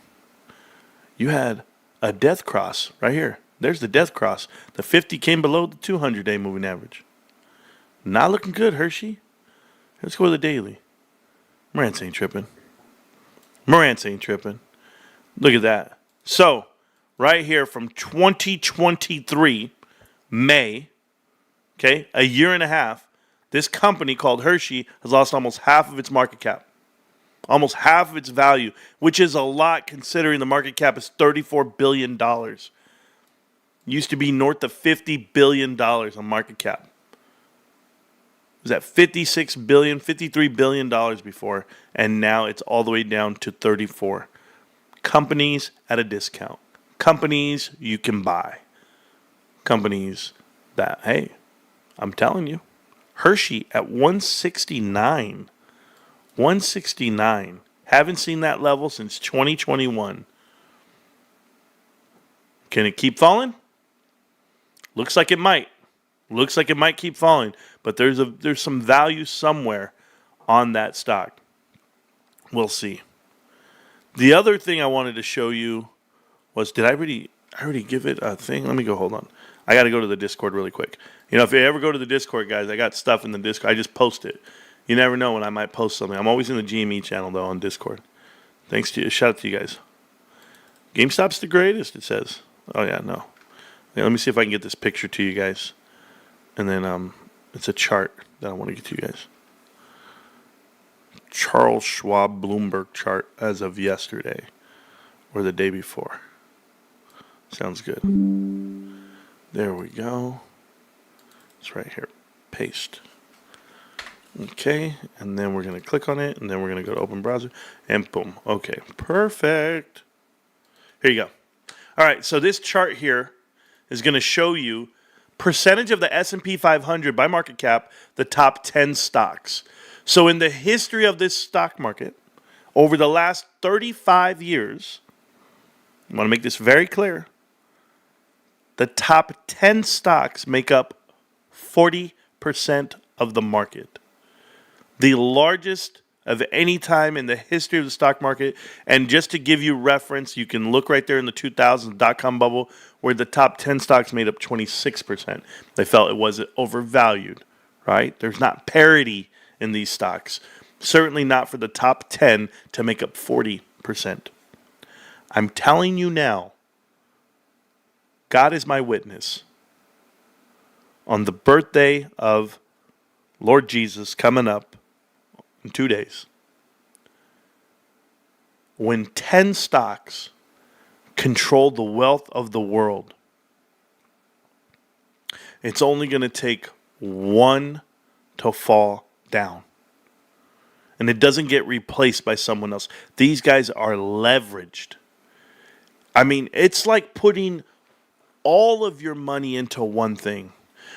You had a death cross right here. There's the death cross. The 50 came below the 200-day moving average. Not looking good, Hershey. Let's go to the daily. Marantz ain't tripping. Look at that. So, right here from 2023, May, okay, a year and a half, this company called Hershey has lost almost half of its market cap. Almost half of its value, which is a lot considering the market cap is $34 billion. Used to be north of $50 billion on market cap. It was at $56 billion, $53 billion before, and now it's all the way down to 34. Companies at a discount. Companies you can buy. Companies that, hey, I'm telling you, Hershey at 169. 169. Haven't seen that level since 2021. Can it keep falling? Looks like it might. Looks like it might keep falling. But there's some value somewhere on that stock. We'll see. The other thing I wanted to show you was, I already give it a thing? Let me go, hold on. I got to go to the Discord really quick. You know, if you ever go to the Discord, guys, I got stuff in the Discord. I just post it. You never know when I might post something. I'm always in the GME channel, though, on Discord. Thanks to you. Shout out to you guys. GameStop's the greatest, it says. Oh, yeah, no. Yeah, let me see if I can get this picture to you guys. And then it's a chart that I want to get to you guys. Charles Schwab Bloomberg chart as of yesterday or the day before. Sounds good. There we go. It's right here. Paste. Okay, and then we're going to click on it, and then we're going to go to open browser, and boom. Okay, perfect. Here you go. All right, so this chart here is going to show you percentage of the S&P 500 by market cap, the top 10 stocks. So in the history of this stock market, over the last 35 years, I want to make this very clear, the top 10 stocks make up 40% of the market. The largest of any time in the history of the stock market. And just to give you reference, you can look right there in the 2000 dot-com bubble where the top 10 stocks made up 26%. They felt it was overvalued, right? There's not parity in these stocks. Certainly not for the top 10 to make up 40%. I'm telling you now, God is my witness. On the birthday of Lord Jesus coming up in 2 days, when 10 stocks control the wealth of the world, it's only going to take one to fall down. And it doesn't get replaced by someone else. These guys are leveraged. I mean, it's like putting all of your money into one thing.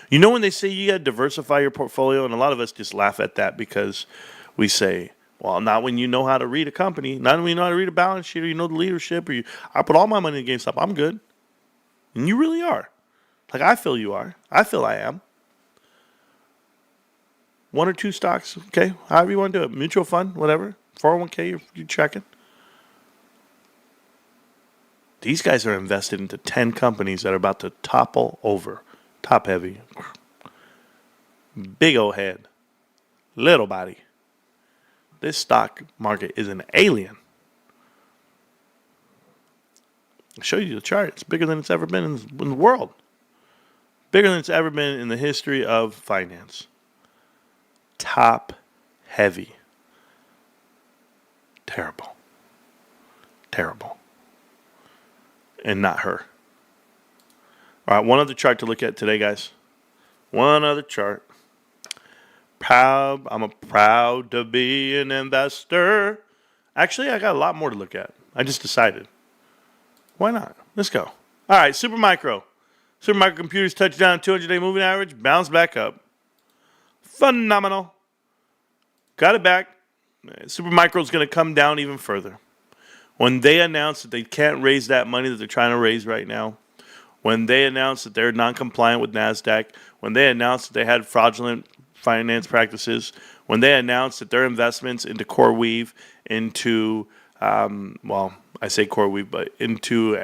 You know when they say you got to diversify your portfolio, and a lot of us just laugh at that because we say, well, not when you know how to read a company, not when you know how to read a balance sheet, or you know the leadership, or I put all my money in GameStop, I'm good. And you really are. Like I feel you are. I feel I am. One or two stocks, okay, however you want to do it. Mutual fund, whatever. 401k, you're checking. These guys are invested into 10 companies that are about to topple over. Top heavy. Big old head. Little body. This stock market is an alien. I'll show you the chart. It's bigger than it's ever been in the world. Bigger than it's ever been in the history of finance. Top heavy. Terrible. Terrible. And not her. All right, one other chart to look at today, guys. One other chart. I'm proud to be an investor. Actually, I got a lot more to look at. I just decided. Why not? Let's go. All right, Supermicro. Supermicro Computers touched down 200-day moving average, bounced back up. Phenomenal. Got it back. Supermicro is going to come down even further. When they announce that they can't raise that money that they're trying to raise right now, when they announced that they're non-compliant with NASDAQ, when they announced that they had fraudulent finance practices, when they announced that their investments into CoreWeave, into, I say CoreWeave, but into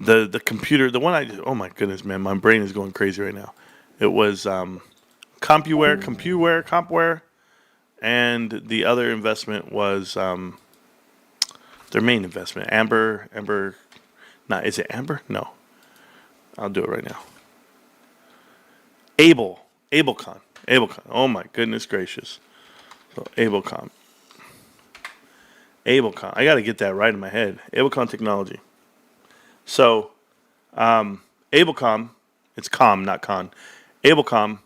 the computer, the one oh my goodness, man, my brain is going crazy right now. It was Compware, and the other investment was their main investment, Amber. Is it Amber? No, I'll do it right now. Abelcon. Oh my goodness gracious. So Abelcon. I got to get that right in my head. Abelcon Technology. So, Abelcom, it's com, not con. Abelcom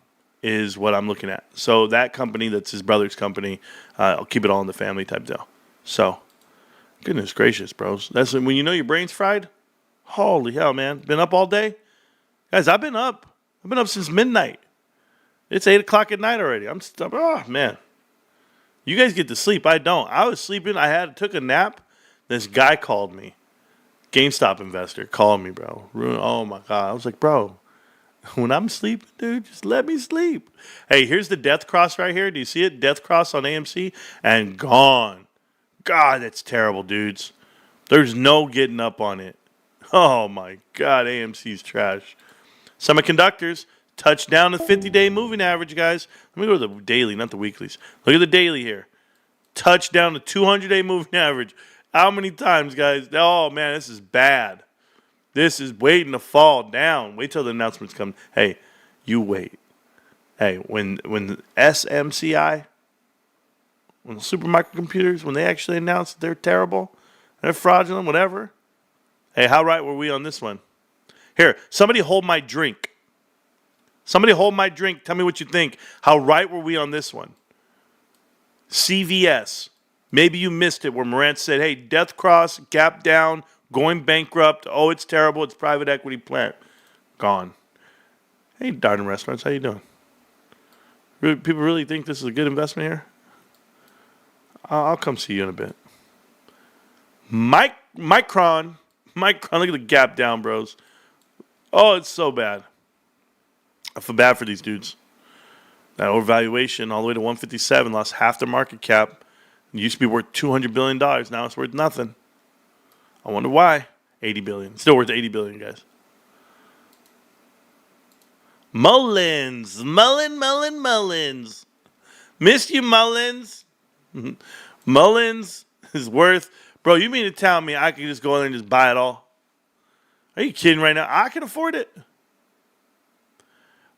is what I'm looking at. So that company, that's his brother's company. I'll keep it all in the family type deal. So, goodness gracious, bros. That's when you know your brain's fried. Holy hell, man! Been up all day, guys. I've been up since midnight. It's 8 o'clock at night already. Oh man. You guys get to sleep. I don't. I was sleeping. Took a nap. This guy called me. GameStop investor called me, bro. Oh my God. I was like, bro, when I'm sleeping, dude, just let me sleep. Hey, here's the Death Cross right here. Do you see it? Death Cross on AMC and gone. God, that's terrible, dudes. There's no getting up on it. Oh my God, AMC's trash. Semiconductors. Touchdown the 50-day moving average, guys. Let me go to the daily, not the weeklies. Look at the daily here. Touchdown the 200-day moving average. How many times, guys? Oh, man, this is bad. This is waiting to fall down. Wait till the announcements come. Hey, you wait. Hey, when the SMCI, when the super microcomputers, when they actually announce that they're terrible, they're fraudulent, whatever. Hey, how right were we on this one? Here, somebody hold my drink. Somebody hold my drink. Tell me what you think. How right were we on this one? CVS. Maybe you missed it where Marantz said, hey, death cross, gap down, going bankrupt. Oh, it's terrible. It's private equity plant. Gone. Hey, Darden Restaurants. How you doing? People really think this is a good investment here? I'll come see you in a bit. Micron. Look at the gap down, bros. Oh, it's so bad. I feel bad for these dudes. That overvaluation all the way to 157, lost half their market cap. It used to be worth $200 billion. Now it's worth nothing. I wonder why. 80 billion. Still worth 80 billion, guys. Mullins. Mullins. Missed you, Mullins. Mullins is worth... Bro, you mean to tell me I can just go in there and just buy it all? Are you kidding right now? I can afford it.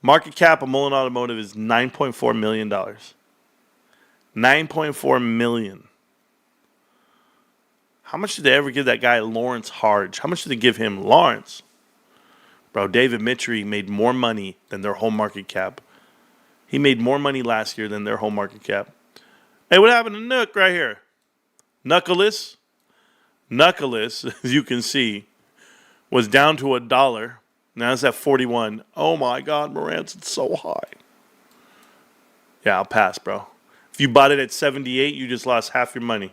Market cap of Mullen Automotive is $9.4 million. $9.4 million. How much did they ever give that guy Lawrence Harge? How much did they give him? Lawrence. Bro, David Mitry made more money than their whole market cap. He made more money last year than their whole market cap. Hey, what happened to Nook right here? Knuckles, as you can see, was down to $1. Now it's at 41. Oh my God, Marantz, it's so high. Yeah, I'll pass, bro. If you bought it at 78, you just lost half your money.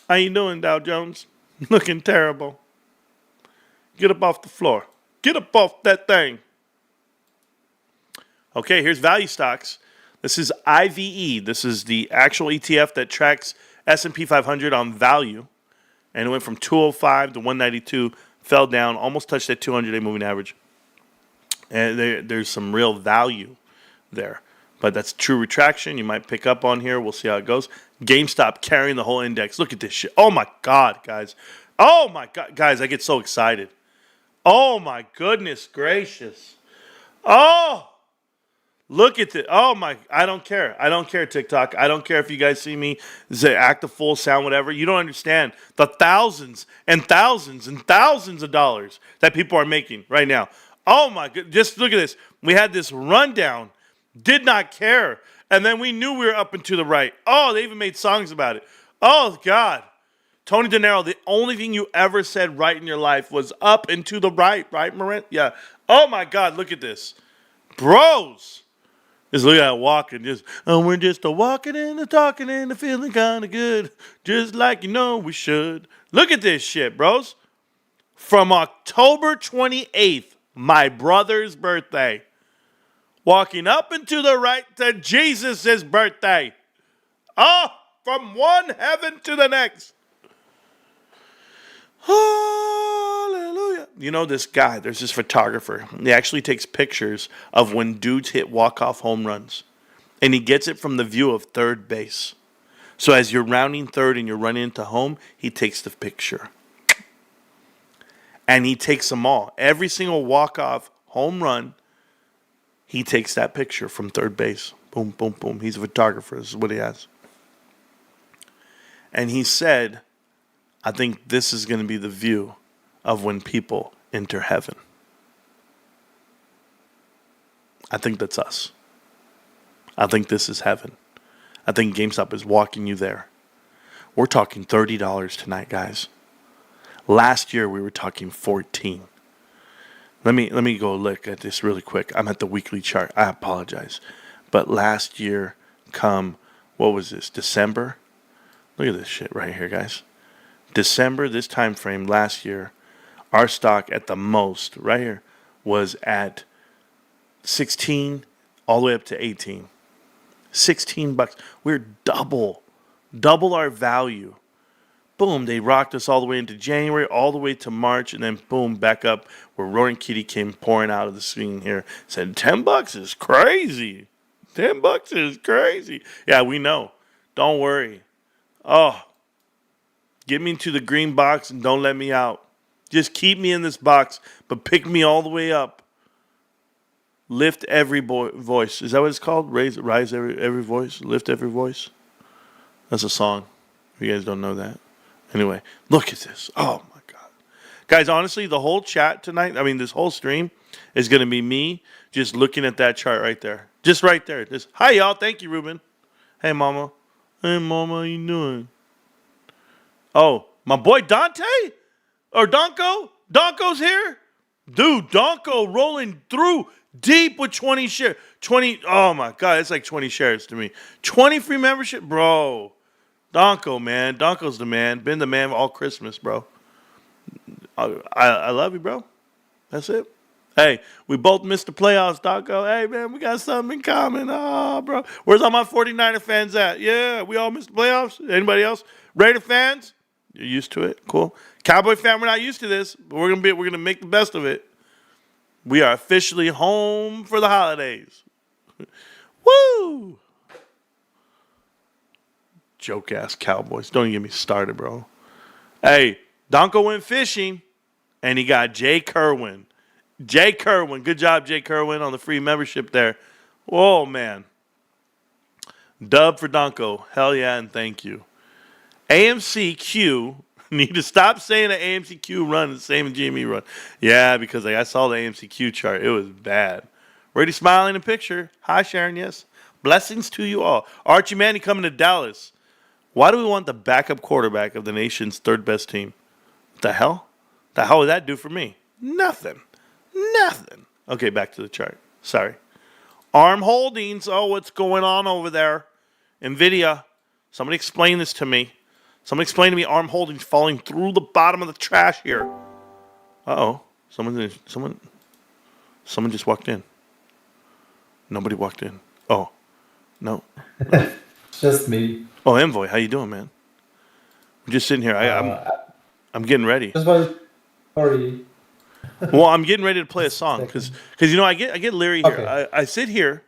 How you doing, Dow Jones? Looking terrible. Get up off the floor. Get up off that thing. Okay, here's value stocks. This is IVE. This is the actual ETF that tracks S&P 500 on value. And it went from 205 to 192. Fell down, almost touched that 200-day moving average. And there's some real value there. But that's true retraction. You might pick up on here. We'll see how it goes. GameStop carrying the whole index. Look at this shit. Oh, my God, guys. Oh, my God. Guys, I get so excited. Oh, my goodness gracious. Oh, look at this. Oh, my. I don't care. I don't care, TikTok. I don't care if you guys see me say act a fool, sound whatever. You don't understand the thousands and thousands and thousands of dollars that people are making right now. Oh, my God. Just look at this. We had this rundown. Did not care. And then we knew we were up and to the right. Oh, they even made songs about it. Oh, God. Tony De Niro, the only thing you ever said right in your life was up and to the right, Marantz? Yeah. Oh, my God. Look at this. Bros. Just look at that walking. We're just a walking and a talking and a feeling kind of good. Just like you know we should. Look at this shit, bros. From October 28th, my brother's birthday. Walking up and to the right to Jesus' birthday. Oh, from one heaven to the next. Hallelujah. You know this guy, there's this photographer. He actually takes pictures of when dudes hit walk-off home runs. And he gets it from the view of third base. So as you're rounding third and you're running into home, he takes the picture. And he takes them all. Every single walk-off home run, he takes that picture from third base. Boom, boom, boom. He's a photographer. This is what he has. And he said, I think this is going to be the view of when people enter heaven. I think that's us. I think this is heaven. I think GameStop is walking you there. We're talking $30 tonight, guys. Last year we were talking $14. Let me go look at this really quick. I'm at the weekly chart. I apologize. But last year, what was this, December? Look at this shit right here, guys. December, this time frame last year, our stock at the most, right here, was at 16 all the way up to 18. $16. We're double our value. Boom, they rocked us all the way into January, all the way to March, and then boom, back up where Roaring Kitty came pouring out of the screen here. Said, $10 is crazy. $10 is crazy. Yeah, we know. Don't worry. Oh, get me into the green box and don't let me out. Just keep me in this box, but pick me all the way up. Lift every voice. Rise every voice. Lift every voice. That's a song. If you guys don't know that. Anyway, look at this. Oh, my God. Guys, honestly, the whole chat tonight, this whole stream is going to be me just looking at that chart right there. Just right there. Hi, y'all. Thank you, Ruben. Hey, Mama. Hey, Mama, how you doing? Oh, my boy Dante? Or Donko? Donko's here? Dude, Donko rolling through deep with 20 shares. 20, oh, my God. It's like 20 shares to me. 20 free membership? Bro. Donko, man. Donko's the man. Been the man all Christmas, bro. I love you, bro. That's it. Hey, we both missed the playoffs, Donko. Hey, man, we got something in common. Oh, bro. Where's all my 49er fans at? Yeah, we all missed the playoffs. Anybody else? Raider fans? You're used to it. Cool. Cowboy fan, we're not used to this, but we're gonna make the best of it. We are officially home for the holidays. Woo! Joke-ass Cowboys. Don't even get me started, bro. Hey, Donko went fishing, and he got Jay Kerwin. Jay Kerwin. Good job, Jay Kerwin, on the free membership there. Whoa, man. Dub for Donko. Hell yeah, and thank you. AMCQ. Need to stop saying the AMCQ run is the same as GME run. Yeah, because I saw the AMCQ chart. It was bad. Already smiling in the picture. Hi, Sharon. Yes. Blessings to you all. Archie Manning coming to Dallas. Why do we want the backup quarterback of the nation's third best team? What the hell? The hell would that do for me? Nothing. Okay, back to the chart. Sorry. ARM Holdings. Oh, what's going on over there? Nvidia. Somebody explain this to me. Somebody explain to me ARM Holdings falling through the bottom of the trash here. Uh-oh. Someone just walked in. Nobody walked in. Oh. No. Just me. Oh, Envoy, how you doing, man? I'm just sitting here. I'm getting ready. Sorry. Well, I'm getting ready to play a song because I get leery here. Okay. I sit here,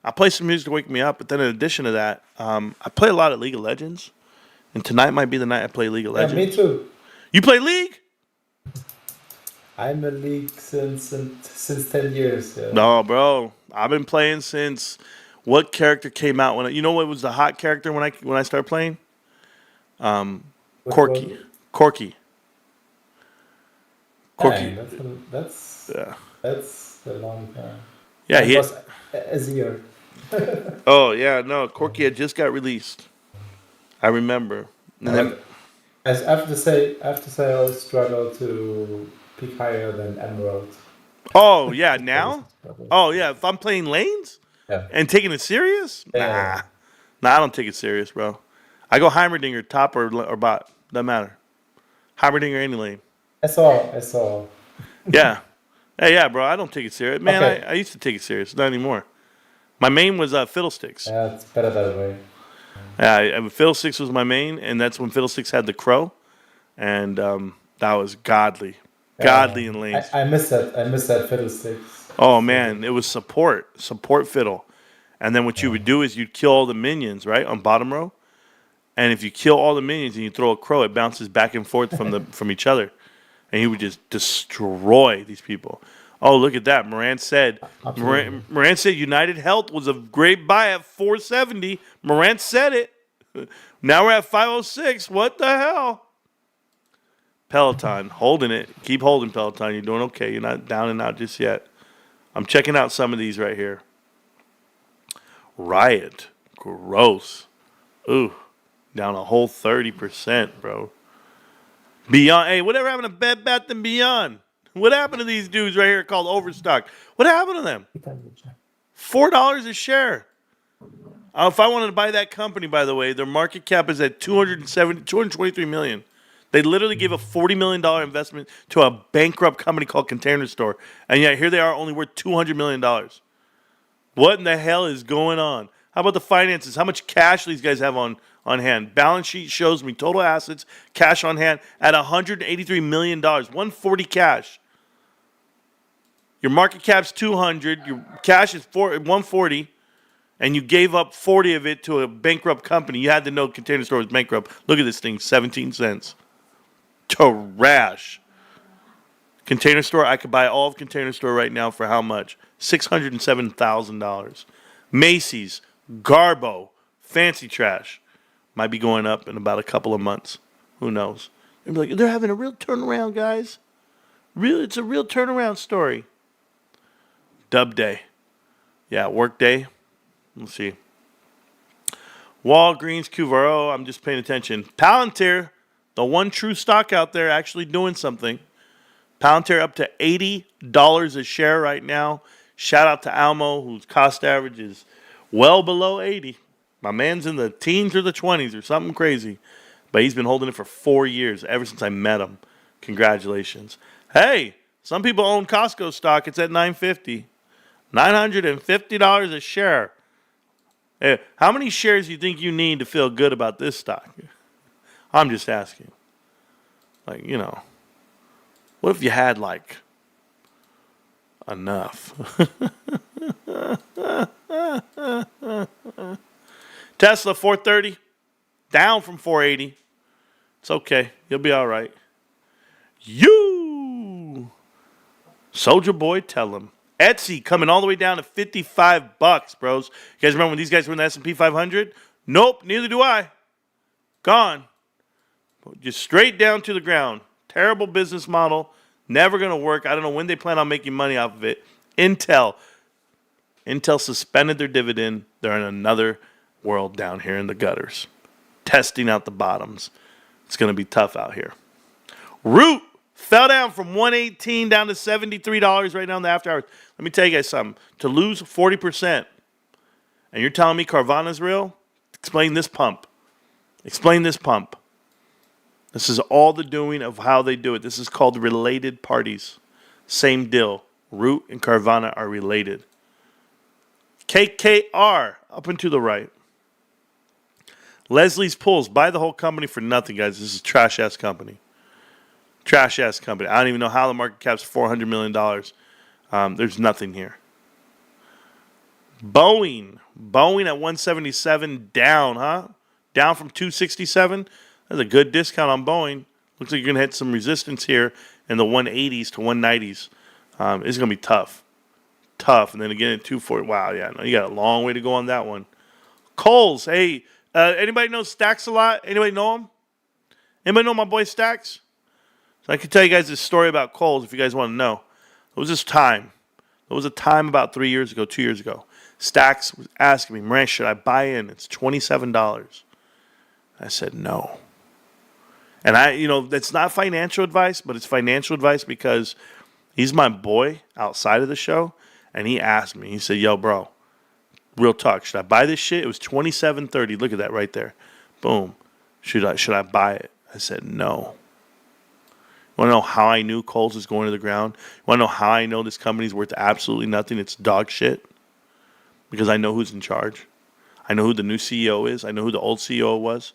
I play some music to wake me up, but then in addition to that, I play a lot of League of Legends, and tonight might be the night I play League of Legends. Yeah, me too. You play League? I'm a League since 10 years. Yeah. No, bro. I've been playing since what character came out when you know what was the hot character when I started playing? Corky. Corky. Dang, that's a long time. Yeah, it was a year. Oh yeah, no, Corky had just got released. I remember. And then, I have to say, I always struggle to pick higher than Emerald. oh yeah, now? Oh yeah, if I'm playing lanes Yeah. and taking it serious, Yeah. nah, I don't take it serious, bro. I go Heimerdinger, top or bot, doesn't matter. Heimerdinger any lane. I saw. Yeah. Hey, yeah, bro, I don't take it serious. Man, Okay. I used to take it serious, not anymore. My main was Fiddlesticks. Yeah, it's better that way. Yeah, Fiddlesticks was my main, and that's when Fiddlesticks had the crow. and that was godly in lanes. I miss that. I miss that fiddlesticks. Oh man, it was support fiddle, and then what you would do is you'd kill all the minions right on bottom row, and if you kill all the minions and you throw a crow, it bounces back and forth from each other, and he would just destroy these people. Oh, look at that! Marantz said United Health was a great buy at 470. Marantz said it. Now we're at 506. What the hell? Peloton, holding it. Keep holding, Peloton. You're doing okay. You're not down and out just yet. I'm checking out some of these right here. Riot. Gross. Ooh. Down a whole 30%, bro. Beyond. Hey, whatever happened to Bed Bath & Beyond? What happened to these dudes right here called Overstock? What happened to them? $4 a share. If I wanted to buy that company, by the way, their market cap is at $223 million. They literally gave a $40 million investment to a bankrupt company called Container Store. And yet here they are only worth $200 million. What in the hell is going on? How about the finances? How much cash these guys have on hand? Balance sheet shows me total assets, cash on hand at $183 million. 140 cash. Your market cap's 200. Your cash is 140. And you gave up 40 of it to a bankrupt company. You had to know Container Store was bankrupt. Look at this thing, 17 cents. Trash. Container Store, I could buy all of Container Store right now for how much? $607,000. Macy's, Garbo, Fancy Trash. Might be going up in about a couple of months. Who knows? They'll be like, they're having a real turnaround, guys. It's a real turnaround story. Dub Day. Yeah, work day. Let's see. Walgreens, Cuvaro, I'm just paying attention. Palantir, the one true stock out there actually doing something. Palantir up to $80 a share right now. Shout out to Almo, whose cost average is well below 80. My man's in the teens or the 20s or something crazy. But he's been holding it for 4 years, ever since I met him. Congratulations. Hey, some people own Costco stock. It's at $950. $950 a share. Hey, how many shares do you think you need to feel good about this stock? I'm just asking. Like, what if you had, enough? Tesla, 430. Down from 480. It's okay. You'll be all right. Soldier Boy, tell him. Etsy coming all the way down to $55, bros. You guys remember when these guys were in the S&P 500? Nope, neither do I. Gone. Just straight down to the ground. Terrible business model. Never going to work. I don't know when they plan on making money off of it. Intel suspended their dividend. They're in another world down here in the gutters. Testing out the bottoms. It's going to be tough out here. Root fell down from $118 down to $73 right now in the after hours. Let me tell you guys something. To lose 40%, and you're telling me Carvana's real? Explain this pump. This is all the doing of how they do it. This is called related parties. Same deal. Root and Carvana are related. KKR, up and to the right. Leslie's Pools, buy the whole company for nothing, guys. This is a trash-ass company. Trash-ass company. I don't even know how the market cap's $400 million. There's nothing here. Boeing at 177, down, huh? Down from 267. That's a good discount on Boeing. Looks like you're going to hit some resistance here in the 180s to 190s. It's going to be tough. And then again at 240. Wow, yeah, no, you got a long way to go on that one. Kohl's, hey, anybody know Stacks a lot? Anybody know him? Anybody know my boy Stacks? So I can tell you guys this story about Kohl's if you guys want to know. There was a time about 2 years ago. Stacks was asking me, Marantz, should I buy in? It's $27. I said no. And that's not financial advice, but it's financial advice because he's my boy outside of the show. And he asked me, he said, yo, bro, real talk, should I buy this shit? It was $27.30. Look at that right there. Boom. Should I buy it? I said no. You want to know how I knew Kohl's was going to the ground? You want to know how I know this company's worth absolutely nothing? It's dog shit. Because I know who's in charge. I know who the new CEO is. I know who the old CEO was.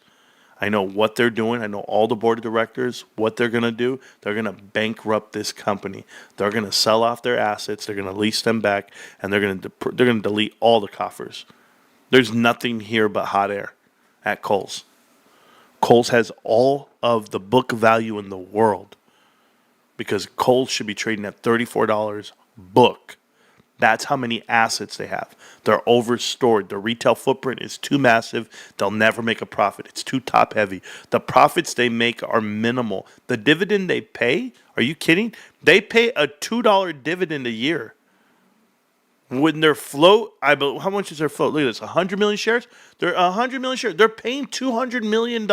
I know what they're doing. I know all the board of directors, what they're going to do. They're going to bankrupt this company. They're going to sell off their assets. They're going to lease them back, and they're going to delete all the coffers. There's nothing here but hot air at Kohl's. Kohl's has all of the book value in the world because Kohl's should be trading at $34 book. That's how many assets they have. They're overstored. Their retail footprint is too massive. They'll never make a profit. It's too top heavy. The profits they make are minimal. The dividend they pay, are you kidding? They pay a $2 dividend a year. When their float, how much is their float? Look at this, 100 million shares? They're 100 million shares. They're paying $200 million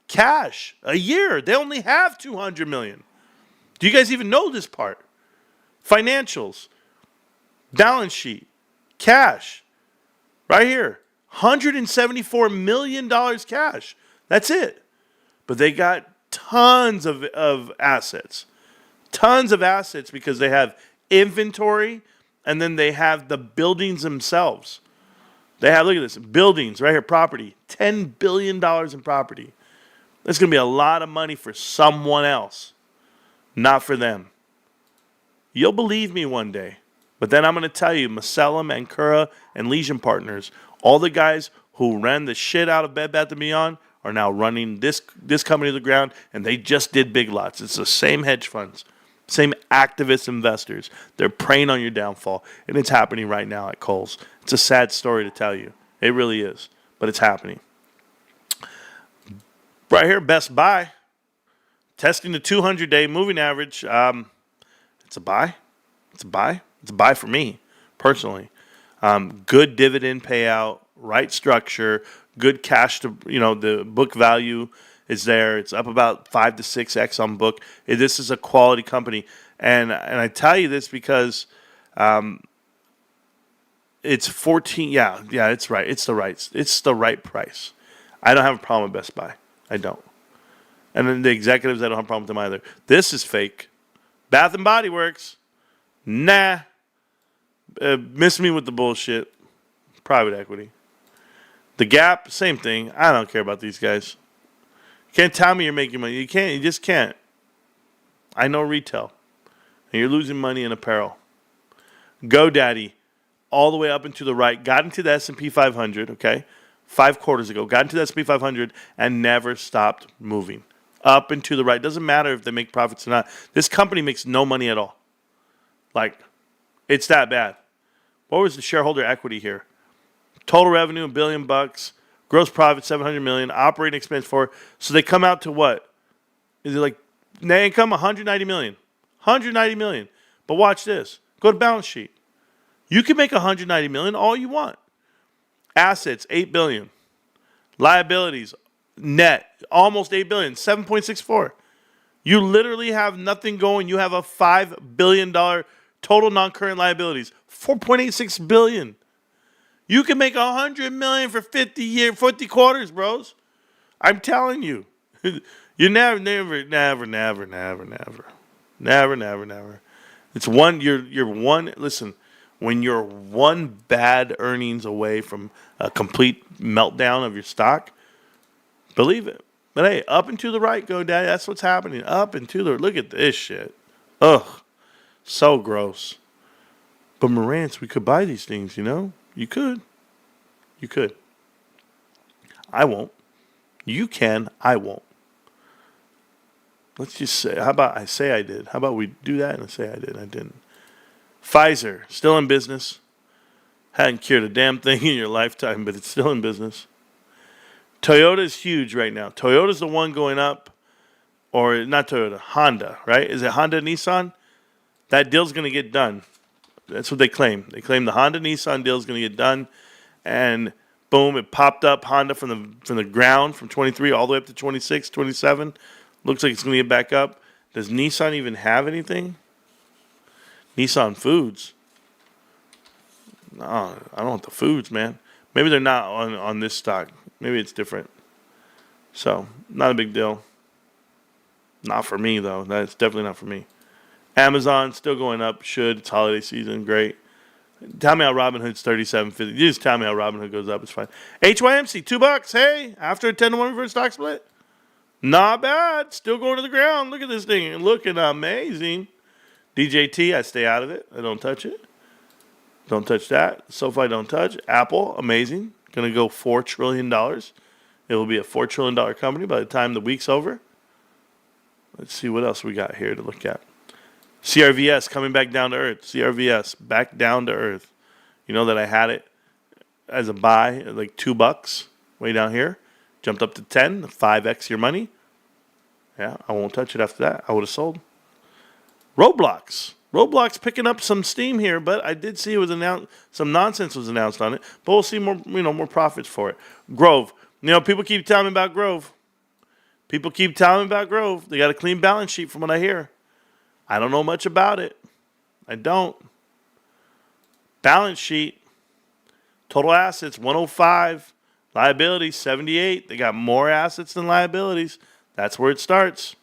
cash a year. They only have 200 million. Do you guys even know this part? Financials. Balance sheet, cash, right here, $174 million cash. That's it. But they got tons of assets. Tons of assets because they have inventory and then they have the buildings themselves. They have, look at this, buildings right here, property, $10 billion in property. That's going to be a lot of money for someone else, not for them. You'll believe me one day. But then I'm going to tell you, Macellum, Ancura, and Legion Partners, all the guys who ran the shit out of Bed Bath & Beyond are now running this company to the ground, and they just did Big Lots. It's the same hedge funds, same activist investors. They're preying on your downfall, and it's happening right now at Kohl's. It's a sad story to tell you. It really is, but it's happening. Right here, Best Buy, testing the 200-day moving average. It's a buy. It's a buy. It's a buy for me, personally. Good dividend payout, right structure, good cash to, the book value is there. It's up about 5 to 6x on book. This is a quality company. And I tell you this because it's 14. Yeah, it's right. It's the right price. I don't have a problem with Best Buy. I don't. And then the executives, I don't have a problem with them either. This is fake. Bath and Body Works. Nah. Miss me with the bullshit. Private equity. The Gap, same thing. I don't care about these guys. You can't tell me you're making money. You can't. You just can't. I know retail. And you're losing money in apparel. GoDaddy, all the way up and to the right, got into the S&P 500, okay? 5 quarters ago. Got into the S&P 500 and never stopped moving. Up and to the right. Doesn't matter if they make profits or not. This company makes no money at all. It's that bad. What was the shareholder equity here? Total revenue $1 billion, gross profit $700 million, operating expense $4. So they come out to what? Is it like net income $190 million? $190 million. But watch this. Go to balance sheet. You can make $190 million all you want. Assets $8 billion. Liabilities net almost $8 billion, 7.64. You literally have nothing going. You have a $5 billion total non-current liabilities, $4.86 billion. You can make $100 million for 50 quarters, bros. I'm telling you. You never. It's one. You're one. Listen, when you're one bad earnings away from a complete meltdown of your stock, believe it. But hey, up and to the right, GoDaddy. That's what's happening. Up and to the. Look at this shit. Ugh. So gross. But Marantz, we could buy these things, You could. I won't. You can. I won't. Let's just say, how about I say I did? How about we do that and I say I did? I didn't. Pfizer, still in business. Hadn't cured a damn thing in your lifetime, but it's still in business. Toyota is huge right now. Toyota's the one going up. Or not Toyota, Honda, right? Is it Honda Nissan? That deal's going to get done. That's what they claim. They claim the Honda-Nissan deal is going to get done. And boom, it popped up Honda from the ground from 23 all the way up to 26, 27. Looks like it's going to get back up. Does Nissan even have anything? Nissan Foods. No, I don't want the foods, man. Maybe they're not on this stock. Maybe it's different. So, not a big deal. Not for me, though. That's definitely not for me. Amazon still going up. Should. It's holiday season. Great. Tell me how Robinhood's 37.50. You just tell me how Robinhood goes up. It's fine. HYMC, $2. Hey, after a 10-1 reverse stock split. Not bad. Still going to the ground. Look at this thing. Looking amazing. DJT, I stay out of it. I don't touch it. Don't touch that. SoFi, don't touch. Apple, amazing. Going to go $4 trillion. It will be a $4 trillion company by the time the week's over. Let's see what else we got here to look at. CRVS coming back down to earth. CRVS back down to earth. You know that I had it as a buy at like $2 way down here. Jumped up to 10, 5x your money. Yeah, I won't touch it after that. I would have sold. Roblox. Roblox picking up some steam here, but I did see it was announced. Some nonsense was announced on it, but we'll see more, more profits for it. Grove. People keep telling me about Grove. People keep telling me about Grove. They got a clean balance sheet from what I hear. I don't know much about it. I don't. Balance sheet. Total assets, 105. Liabilities, 78. They got more assets than liabilities. That's where it starts.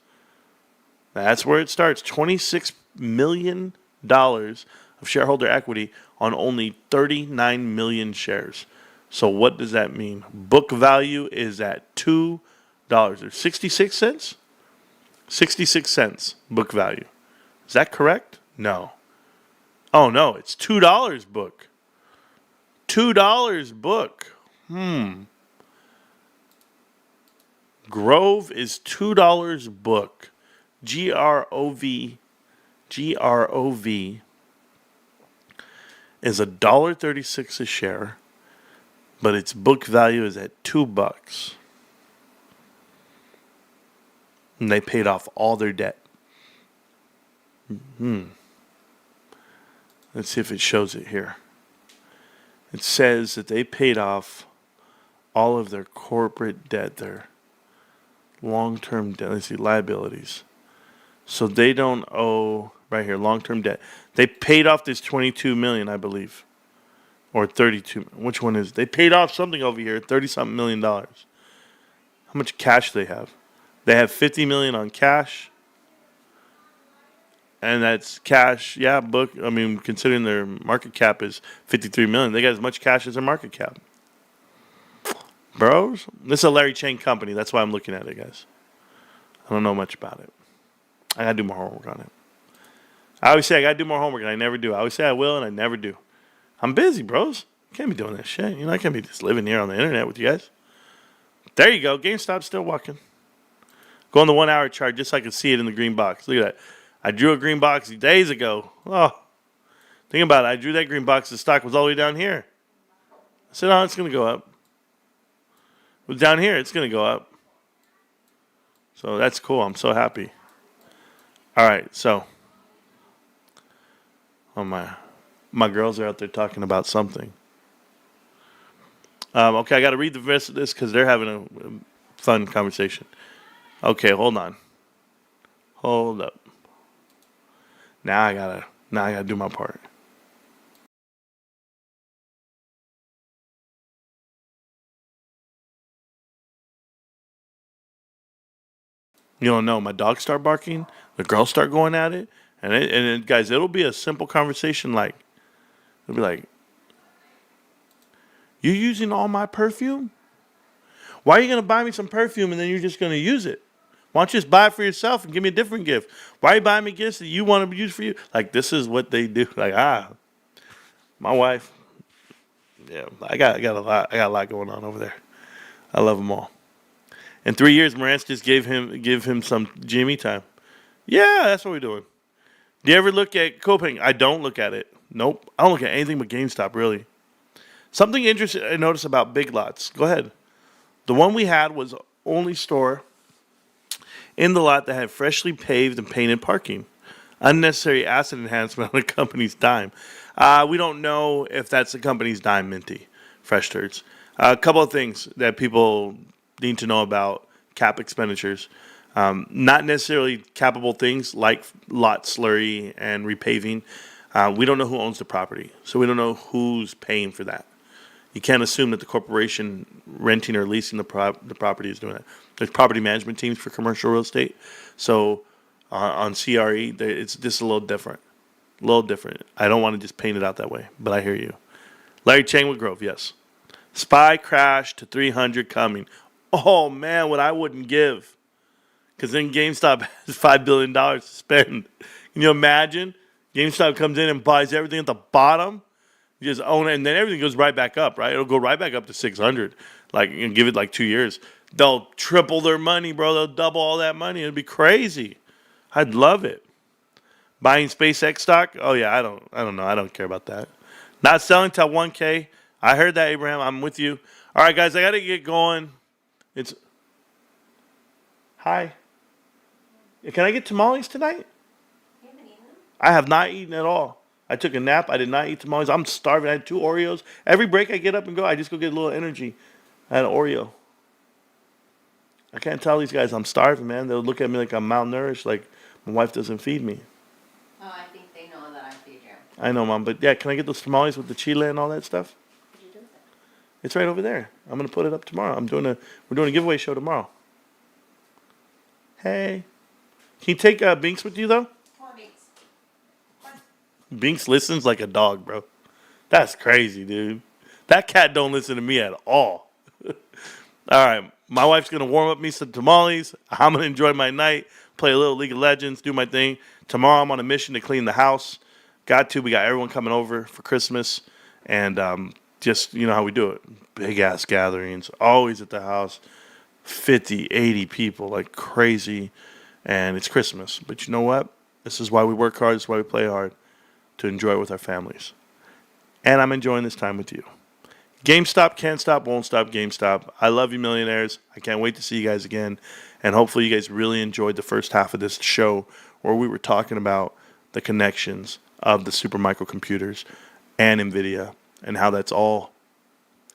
That's where it starts. $26 million of shareholder equity on only 39 million shares. So what does that mean? Book value is at $2 or 66 cents? 66 cents book value. Is that correct? No. Oh, no. It's $2 book. $2 book. Grove is $2 book. Grov. Grov is $1.36 a share, but its book value is at $2. And they paid off all their debt. Let's see if it shows it here. It says that they paid off all of their corporate debt, their long-term debt. Let's see, liabilities. So they don't owe, right here, long-term debt. They paid off this $22 million, I believe, or $32. Which one is it? They paid off something over here, $30-something million. How much cash do they have? They have $50 million on cash. And that's cash, yeah, book. I mean, considering their market cap is $53 million, they got as much cash as their market cap. Bros, this is a Larry Chang company. That's why I'm looking at it, guys. I don't know much about it. I got to do more homework on it. I always say I got to do more homework, and I never do. I always say I will, and I never do. I'm busy, bros. I can't be doing that shit. I can't be just living here on the internet with you guys. There you go. GameStop's still walking. Go on the 1 hour chart just so I can see it in the green box. Look at that. I drew a green box days ago. Oh, think about it. I drew that green box. The stock was all the way down here. I said, oh, it's going to go up. It was down here. It's going to go up. So that's cool. I'm so happy. All right. So, my girls are out there talking about something. Okay, I got to read the rest of this because they're having a fun conversation. Okay, hold on. Hold up. Now I gotta do my part. You don't know. My dogs start barking. The girls start going at it, and guys, it'll be a simple conversation. Like, it'll be like, "You using all my perfume? Why are you gonna buy me some perfume and then you're just gonna use it? Why don't you just buy it for yourself and give me a different gift? Why are you buying me gifts that you want to use for you?" Like, this is what they do. Like, my wife. Yeah, I got a lot going on over there. I love them all. In 3 years, Marantz just give him some GME time. Yeah, that's what we're doing. Do you ever look at Copenhagen? I don't look at it. Nope. I don't look at anything but GameStop, really. Something interesting I noticed about Big Lots. Go ahead. The one we had was only store in the lot that had freshly paved and painted parking. Unnecessary asset enhancement on the company's dime. We don't know if that's the company's dime, Minty. Fresh Turds. A couple of things that people need to know about cap expenditures. Not necessarily capable things like lot slurry and repaving. We don't know who owns the property, so we don't know who's paying for that. You can't assume that the corporation renting or leasing the property is doing that. There's property management teams for commercial real estate. So on CRE, it's just a little different. A little different. I don't want to just paint it out that way, but I hear you. Larry Chang with Grove, yes. SPY crash to 300 coming. Oh, man, what I wouldn't give. Because then GameStop has $5 billion to spend. Can you imagine? GameStop comes in and buys everything at the bottom. You just own it, and then everything goes right back up, right? It'll go right back up to 600. Like, you give it like 2 years. They'll triple their money, bro. They'll double all that money. It'd be crazy. I'd love it. Buying SpaceX stock? Oh yeah, I don't know. I don't care about that. Not selling till 1K. I heard that, Abraham. I'm with you. All right, guys, I got to get going. It's hi. Can I get tamales tonight? You haven't eaten them? I have not eaten at all. I took a nap. I did not eat tamales. I'm starving. I had 2 Oreos. Every break I get up and go, I just go get a little energy. I had an Oreo. I can't tell these guys I'm starving, man. They'll look at me like I'm malnourished, like my wife doesn't feed me. Oh, I think they know that I feed you. I know, Mom, but yeah, can I get those tamales with the chile and all that stuff? Did you do that? It's right over there. I'm gonna put it up tomorrow. We're doing a giveaway show tomorrow. Hey, can you take Binks with you though? Poor Binks. Binks listens like a dog, bro. That's crazy, dude. That cat don't listen to me at all. All right, my wife's gonna warm up me some tamales. I'm gonna enjoy my night, play a little League of Legends, do my thing. Tomorrow I'm on a mission to clean the house. We got everyone coming over for Christmas, and just, you know how we do it. Big ass gatherings, always at the house. 50, 80 people, like crazy, and it's Christmas. But you know what? This is why we work hard. This is why we play hard, to enjoy it with our families. And I'm enjoying this time with you. GameStop can't stop, won't stop GameStop. I love you, millionaires. I can't wait to see you guys again. And hopefully you guys really enjoyed the first half of this show where we were talking about the connections of the super microcomputers and Nvidia and how that's all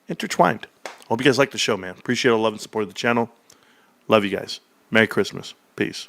intertwined. Hope you guys like the show, man. Appreciate all the love and support of the channel. Love you guys. Merry Christmas. Peace.